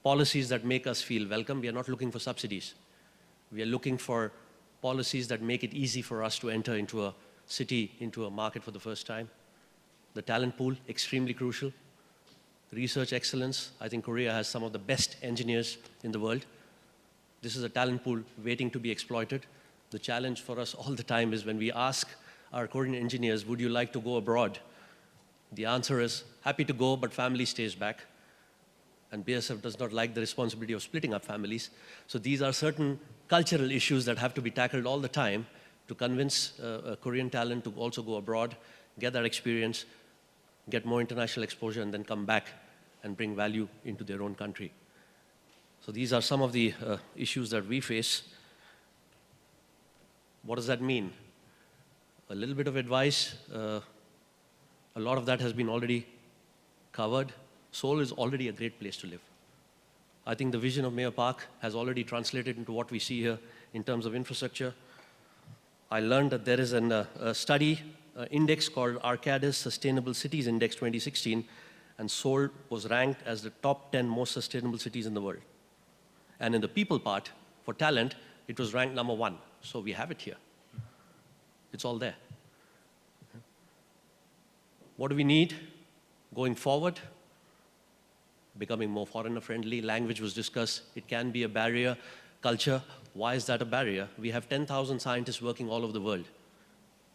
Policies that make us feel welcome. We are not looking for subsidies. We are looking for policies that make it easy for us to enter into a city, into a market for the first time. The talent pool, extremely crucial. Research excellence. I think Korea has some of the best engineers in the world. This is a talent pool waiting to be exploited. The challenge for us all the time is when we ask our Korean engineers, would you like to go abroad? The answer is, happy to go, but family stays back. And BSF does not like the responsibility of splitting up families. So these are certain cultural issues that have to be tackled all the time to convince Korean talent to also go abroad, get that experience, get more international exposure, and then come back and bring value into their own country. So these are some of the issues that we face. What does that mean? A little bit of advice. A lot of that has been already covered. Seoul is already a great place to live. I think the vision of Mayor Park has already translated into what we see here in terms of infrastructure. I learned that there is a study index called Arcadis Sustainable Cities Index 2016, and Seoul was ranked as the top 10 most sustainable cities in the world. And in the people part, for talent, it was ranked #1. So we have it here. It's all there. What do we need going forward? Becoming more foreigner-friendly. Language was discussed. It can be a barrier. Culture, why is that a barrier? We have 10,000 scientists working all over the world,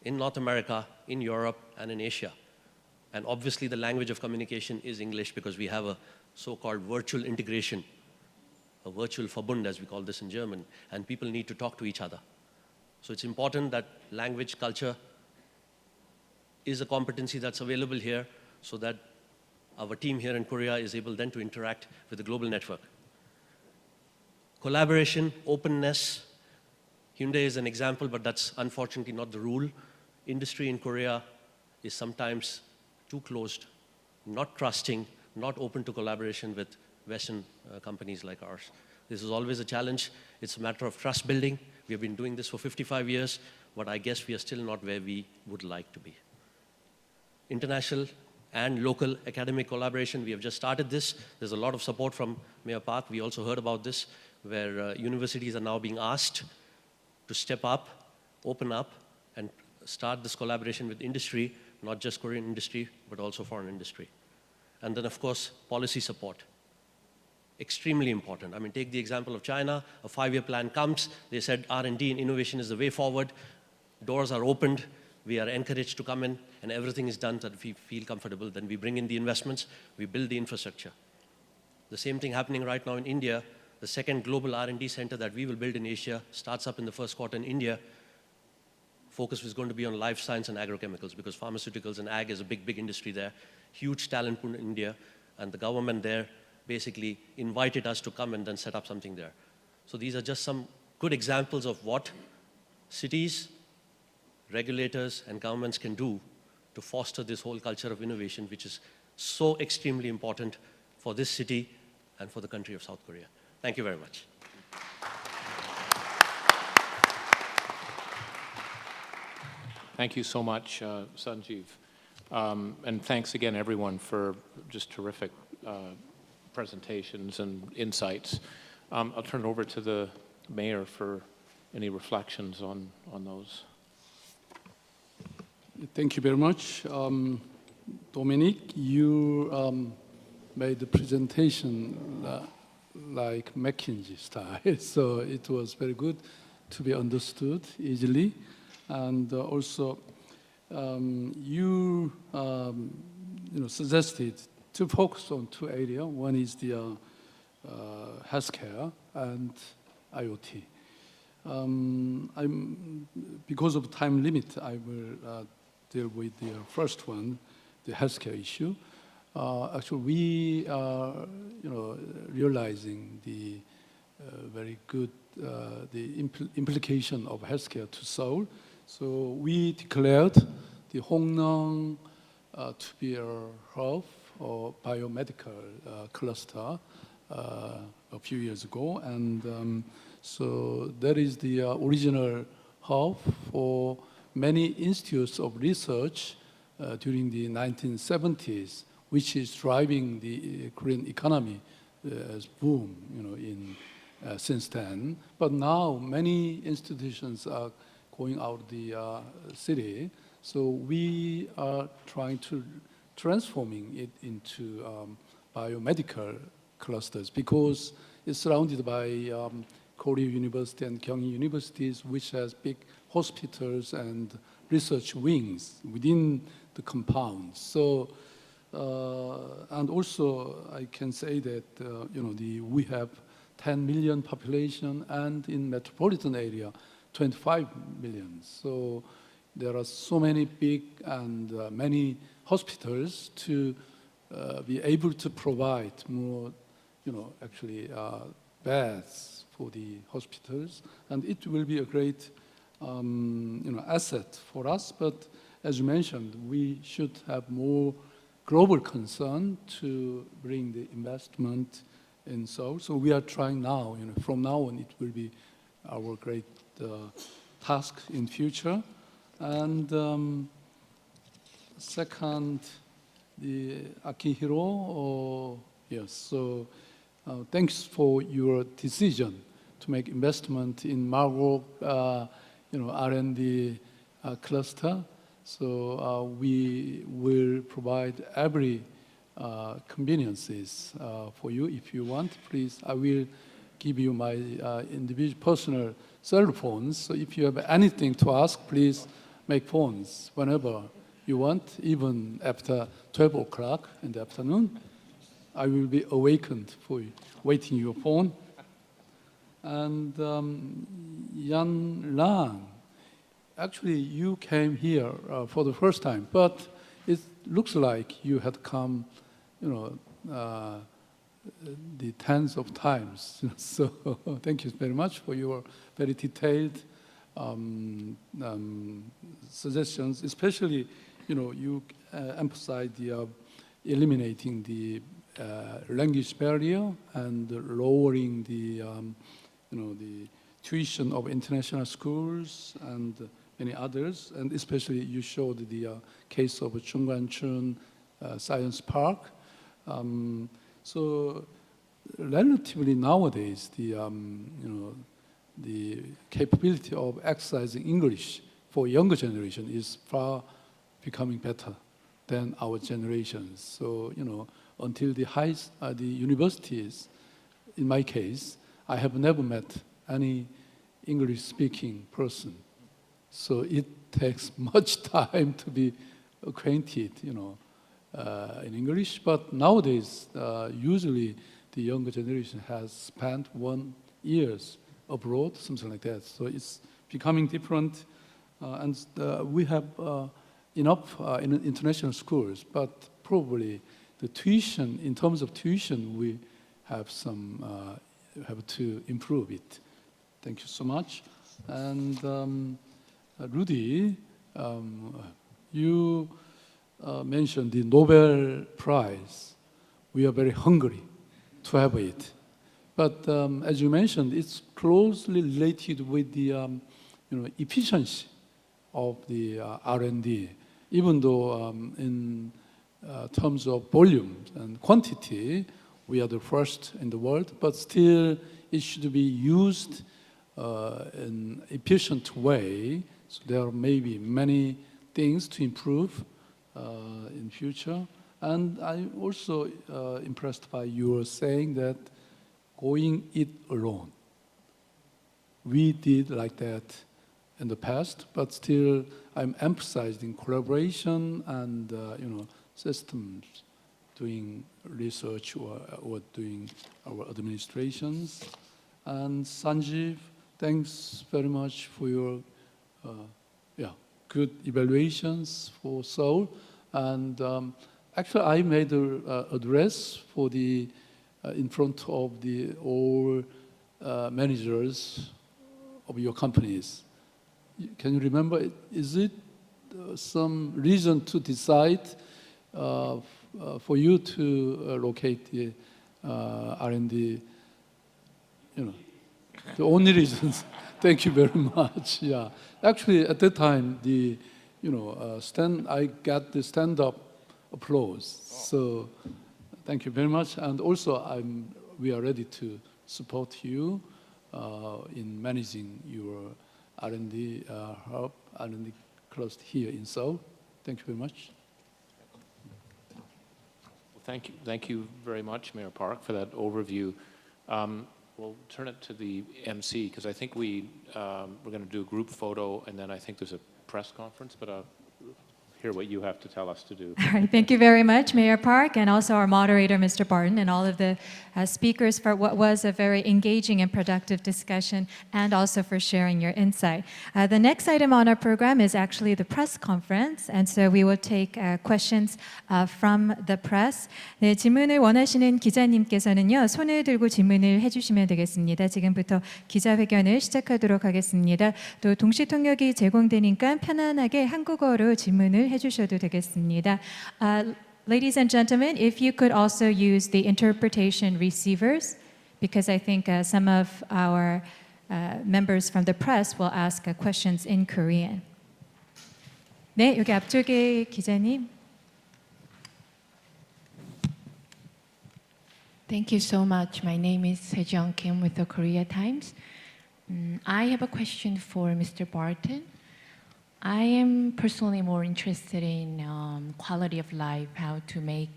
in North America, in Europe, and in Asia. And obviously the language of communication is English because we have a so-called virtual integration, a virtual Verbund, as we call this in German, and people need to talk to each other. So it's important that language, culture is a competency that's available here so that our team here in Korea is able then to interact with the global network. Collaboration, openness. Hyundai is an example, but that's unfortunately not the rule. Industry in Korea is sometimes too closed, not trusting, not open to collaboration with Western companies like ours. This is always a challenge. It's a matter of trust building. We have been doing this for 55 years, but I guess we are still not where we would like to be. International and local academic collaboration, we have just started this. There's a lot of support from Mayor Park. We also heard about this, where universities are now being asked to step up, open up, and start this collaboration with industry, not just Korean industry, but also foreign industry. And then, of course, policy support. Extremely important. I mean, take the example of China. A 5-year plan comes. They said R&D and innovation is the way forward. Doors are opened. we are encouraged to come in, and everything is done that we feel comfortable. Then we bring in the investments, we build the infrastructure. The same thing happening right now in India. The second global R&D center that we will build in Asia starts up in the first quarter in India. Focus is going to be on life science and agrochemicals, because pharmaceuticals and ag is a big, big industry there. Huge talent pool in India, and the government there basically invited us to come and then set up something there. So these are just some good examples of what cities, regulators, and governments can do to foster this whole culture of innovation, which is so extremely important for this city and for the country of South Korea. Thank you very much. Thank you so much, Sanjeev. And thanks again, everyone, for just terrific presentations and insights. I'll turn it over to the mayor for any reflections on those. Thank you very much. Dominic, you made the presentation like McKinsey style, so it was very good to be understood easily. And also, you suggested to focus on two areas. One is the healthcare and IoT. Because of time limit, I will deal with the first one, the healthcare issue. Actually, we are, realizing the very good implication of healthcare to Seoul. So we declared the Hongnong to be a hub or biomedical cluster a few years ago, and so that is the original hub for many institutes of research during the 1970s, which is driving the Korean economy as boom, since then. But now many institutions are going out of the city, so we are trying to transforming it into biomedical clusters, because it's surrounded by Korea University and Gyeonggi universities, which has big hospitals and research wings within the compound. So, and also I can say that we have 10 million population, and in metropolitan area 25 million. So there are so many big and many hospitals to be able to provide more, actually beds for the hospitals, and it will be a great, asset for us. But as you mentioned, we should have more global concern to bring the investment in Seoul. So we are trying now. From now on, it will be our great task in future. And second, the Akihiro. Yes. So thanks for your decision to make investment in Marburg, R&D cluster. So we will provide every conveniences for you. If you want, please, I will give you my individual personal cell phones. So if you have anything to ask, please make phones whenever you want, even after 12 o'clock in the afternoon. I will be awakened for you, waiting your phone. And Yan Lang, actually you came here for the first time, but it looks like you had come, the tens of times. So thank you very much for your very detailed suggestions, especially, you emphasize the eliminating the language barrier and lowering the, the tuition of international schools and many others, and especially you showed the case of Chungwanchun Science Park. So relatively nowadays, the capability of exercising English for younger generation is far becoming better than our generations. So, until the universities, in my case, I have never met any English-speaking person So it takes much time to be acquainted, in English. But nowadays, usually the younger generation has spent 1 year abroad, something like that. So it's becoming different, and we have enough in international schools, but probably the tuition, in terms of tuition, we have have to improve it. Thank you so much. And Rudy, you mentioned the Nobel Prize. We are very hungry to have it. But as you mentioned, it's closely related with the efficiency of the R&D. Even though in terms of volume and quantity, we are the first in the world, but still it should be used in efficient way. So there may be many things to improve in future. And I'm also impressed by your saying that going it alone. We did like that in the past, but still I'm emphasizing collaboration and systems, doing research or doing our administrations. And Sanjeev, thanks very much for your good evaluations for Seoul. And actually, I made an address for the in front of all managers of your companies. Can you remember? Is it some reason to decide for you to locate the R&D? The only reasons. Thank you very much. Yeah, actually, at that time, I got the stand-up applause. So, thank you very much. And also, we are ready to support you in managing your R&D hub, R&D cluster here in Seoul. Thank you very much. Well, thank you very much, Mayor Park, for that overview. We'll turn it to the MC, because I think we're going to do a group photo, and then I think there's a press conference, but I'll hear what you have to tell us to do. All right, thank you very much, Mayor Park, and also our moderator, Mr. Barton, and all of the speakers for what was a very engaging and productive discussion, and also for sharing your insight. The next item on our program is actually the press conference, and so we will take questions from the press. 네, 질문을 원하시는 기자님께서는요, 손을 들고 질문을 해주시면 되겠습니다. 지금부터 기자회견을 시작하도록 하겠습니다. 또 동시 통역이 제공되니까 편안하게 한국어로 질문을 해주셔도 되겠습니다. Ladies and gentlemen, if you could also use the interpretation receivers, because I think some of our members from the press will ask questions in Korean. 네, 여기 앞쪽에 기자님. Thank you so much. My name is Sejong Kim with the Korea Times. I have a question for Mr. Barton. I am personally more interested in quality of life, how to make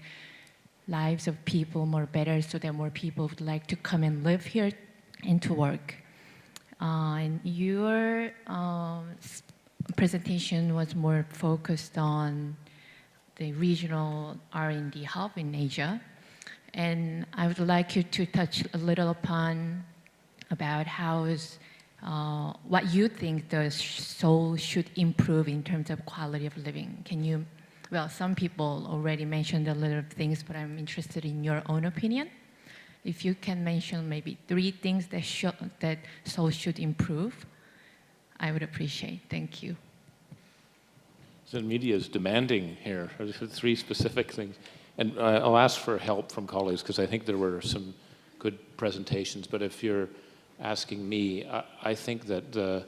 lives of people more better so that more people would like to come and live here and to work. And your presentation was more focused on the regional R&D hub in Asia. And I would like you to touch a little upon about how is what you think the Seoul should improve in terms of quality of living. Can you, well, some people already mentioned a lot of things, but I'm interested in your own opinion. If you can mention maybe 3 things that Seoul should improve, I would appreciate. Thank you. The media is demanding here 3 specific things. And I'll ask for help from colleagues, because I think there were some good presentations, but if you're asking me, I think that that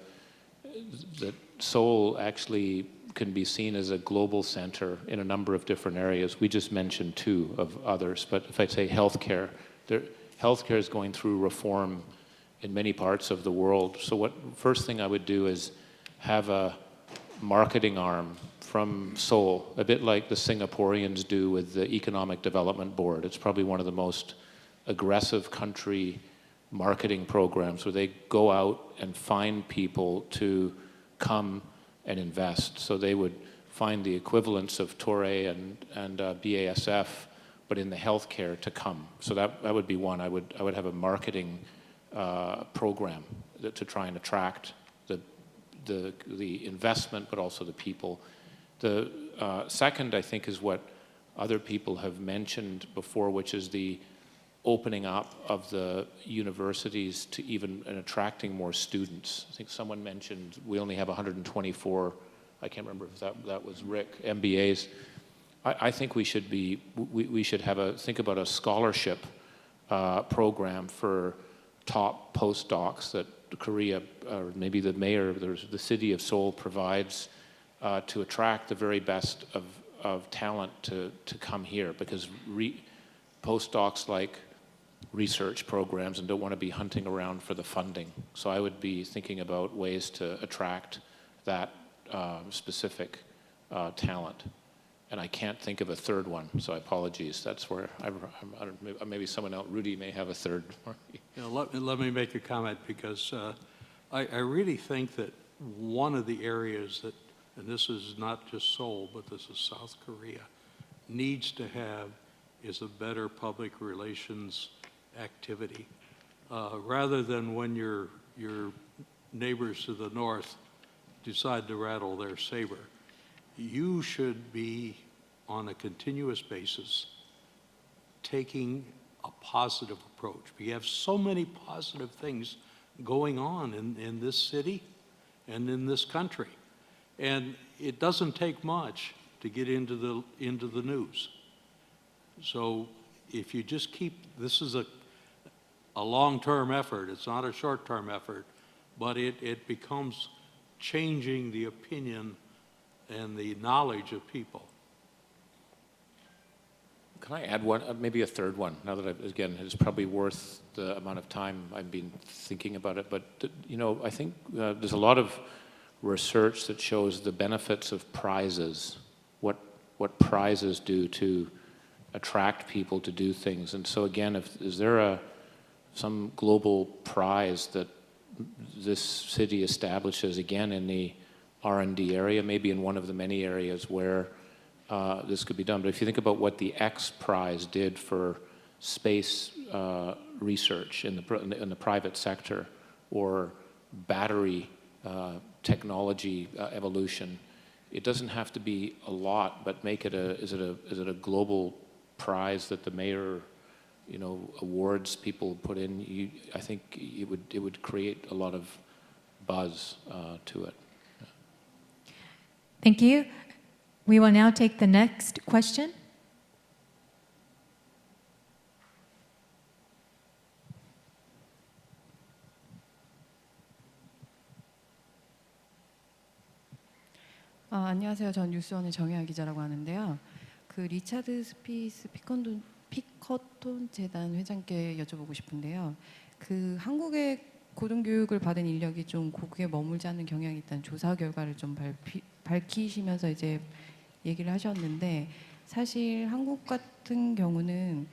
Seoul actually can be seen as a global center in a number of different areas. We just mentioned 2 of others, but if I say healthcare, healthcare is going through reform in many parts of the world. So first thing I would do is have a marketing arm from Seoul, a bit like the Singaporeans do with the Economic Development Board. It's probably one of the most aggressive country marketing programs where they go out and find people to come and invest. So they would find the equivalents of Toray and BASF, but in the healthcare to come. So that would be one. I would have a marketing program to try and attract the investment, but also the people. The second, I think, is what other people have mentioned before, which is the opening up of the universities to even and attracting more students. I think someone mentioned we only have 124, I can't remember if that was Rick, MBAs. I think we should think about a scholarship program for top postdocs that Korea, or maybe the mayor, the city of Seoul provides to attract the very best of talent to come here, because postdocs like research programs and don't want to be hunting around for the funding. So I would be thinking about ways to attract that specific talent. And I can't think of a third one, so apologies. That's where maybe someone else, Rudy may have a third. Let me make a comment, because I really think that one of the areas that, and this is not just Seoul, but this is South Korea, needs to have is a better public relations activity. Rather than when your neighbors to the north decide to rattle their saber, you should be on a continuous basis taking a positive approach. We have so many positive things going on in this city and in this country. And it doesn't take much to get into the news. So if you just keep, this is a long-term effort, it's not a short-term effort, but it becomes changing the opinion and the knowledge of people. Can I add one, maybe a third one, now that again, it's probably worth the amount of time I've been thinking about it, but you know, I think there's a lot of research that shows the benefits of prizes, what prizes do to attract people to do things. And so again, is there some global prize that this city establishes, again, in the R&D area, maybe in one of the many areas where this could be done. But if you think about what the X Prize did for space research in the private sector, or battery technology evolution, it doesn't have to be a lot, but make it is it a global prize that the mayor, you know, awards people put in? I think it would create a lot of buzz to it. Thank you. We will now take the next question. 안녕하세요. 전 뉴스원의 정혜아 기자라고 하는데요. 그 리차드 스피스 피커톤 재단 회장께 여쭤보고 싶은데요. 그 한국의 고등교육을 받은 인력이 좀 고국에 머물지 않는 경향이 있다는 조사 결과를 좀 밝히시면서 이제 얘기를 하셨는데, 사실 한국 같은 경우는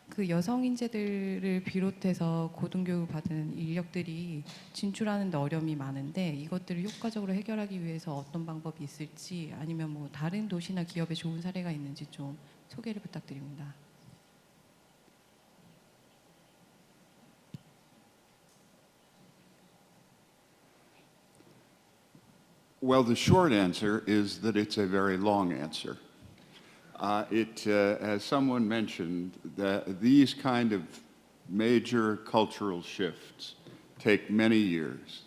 그 여성 인재들을 비롯해서 고등교육을 받은 인력들이 진출하는 데 어려움이 많은데, 이것들을 효과적으로 해결하기 위해서 어떤 방법이 있을지, 아니면 뭐 다른 도시나 기업에 좋은 사례가 있는지 좀 소개를 부탁드립니다. Well, the short answer is that it's a very long answer. As someone mentioned, these kind of major cultural shifts take many years.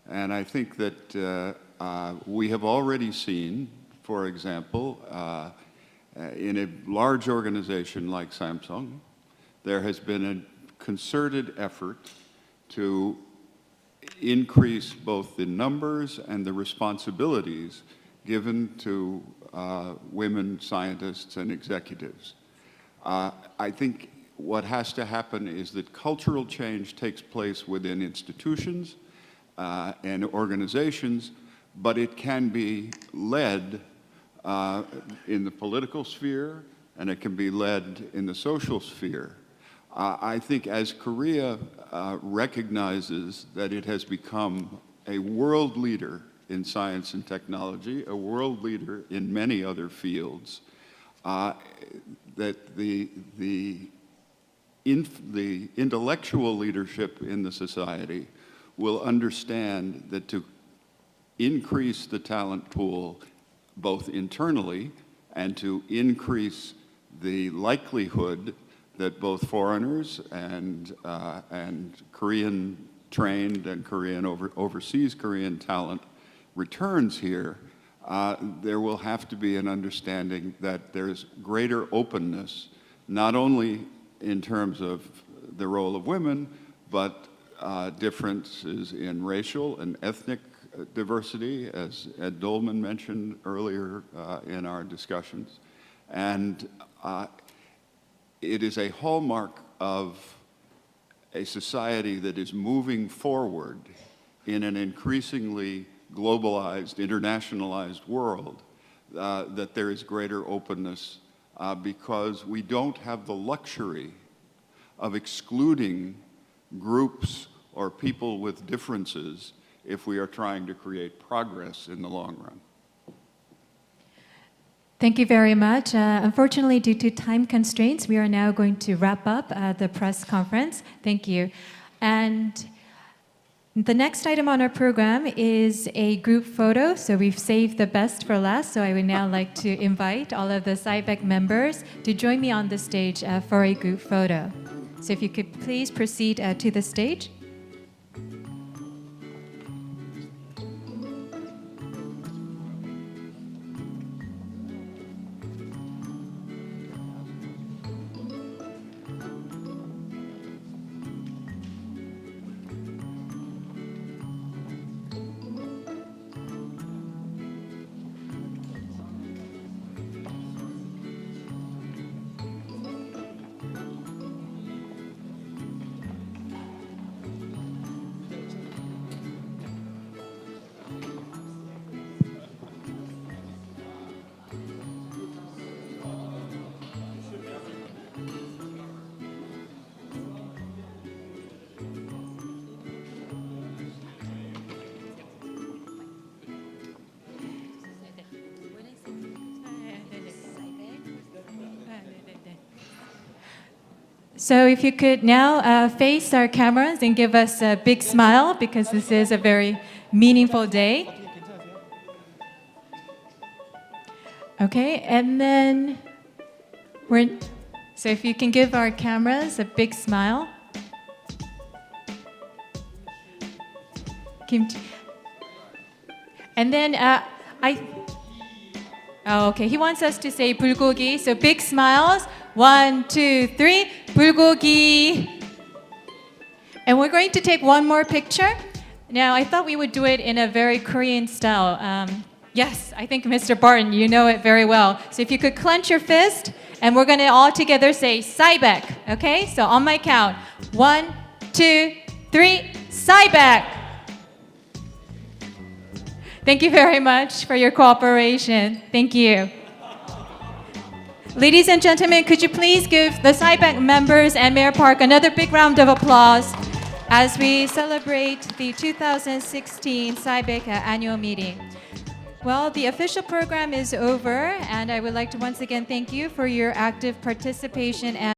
And I think that we have already seen, for example, in a large organization like Samsung, there has been a concerted effort to increase both the numbers and the responsibilities given to women scientists and executives. I think what has to happen is that cultural change takes place within institutions and organizations, but it can be led in the political sphere, and it can be led in the social sphere. I think as Korea recognizes that it has become a world leader in science and technology, a world leader in many other fields, that the intellectual leadership in the society will understand that to increase the talent pool both internally and to increase the likelihood that both foreigners and Korean trained and overseas Korean talent returns here, there will have to be an understanding that there's greater openness, not only in terms of the role of women, but differences in racial and ethnic diversity, as Ed Dolman mentioned earlier in our discussions. And it is a hallmark of a society that is moving forward in an increasingly globalized, internationalized world, that there is greater openness because we don't have the luxury of excluding groups or people with differences if we are trying to create progress in the long run. Thank you very much. Unfortunately, due to time constraints, we are now going to wrap up the press conference. Thank you. And the next item on our program is a group photo. So we've saved the best for last. So I would now like to invite all of the SIBAC members to join me on the stage for a group photo. So if you could please proceed to the stage. So if you could now face our cameras and give us a big smile, because this is a very meaningful day. Okay, and then so if you can give our cameras a big smile. And then okay, he wants us to say bulgogi, so big smiles. 1, 2, 3, bulgogi. And we're going to take one more picture. Now, I thought we would do it in a very Korean style. Yes, I think Mr. Barton, you know it very well. So if you could clench your fist, and we're going to all together say SIBAC, okay? So on my count, 1, 2, 3, SIBAC. Thank you very much for your cooperation. Thank you. Ladies and gentlemen, could you please give the SIBAC members and Mayor Park another big round of applause as we celebrate the 2016 SIBAC annual meeting. Well, the official program is over, and I would like to once again thank you for your active participation and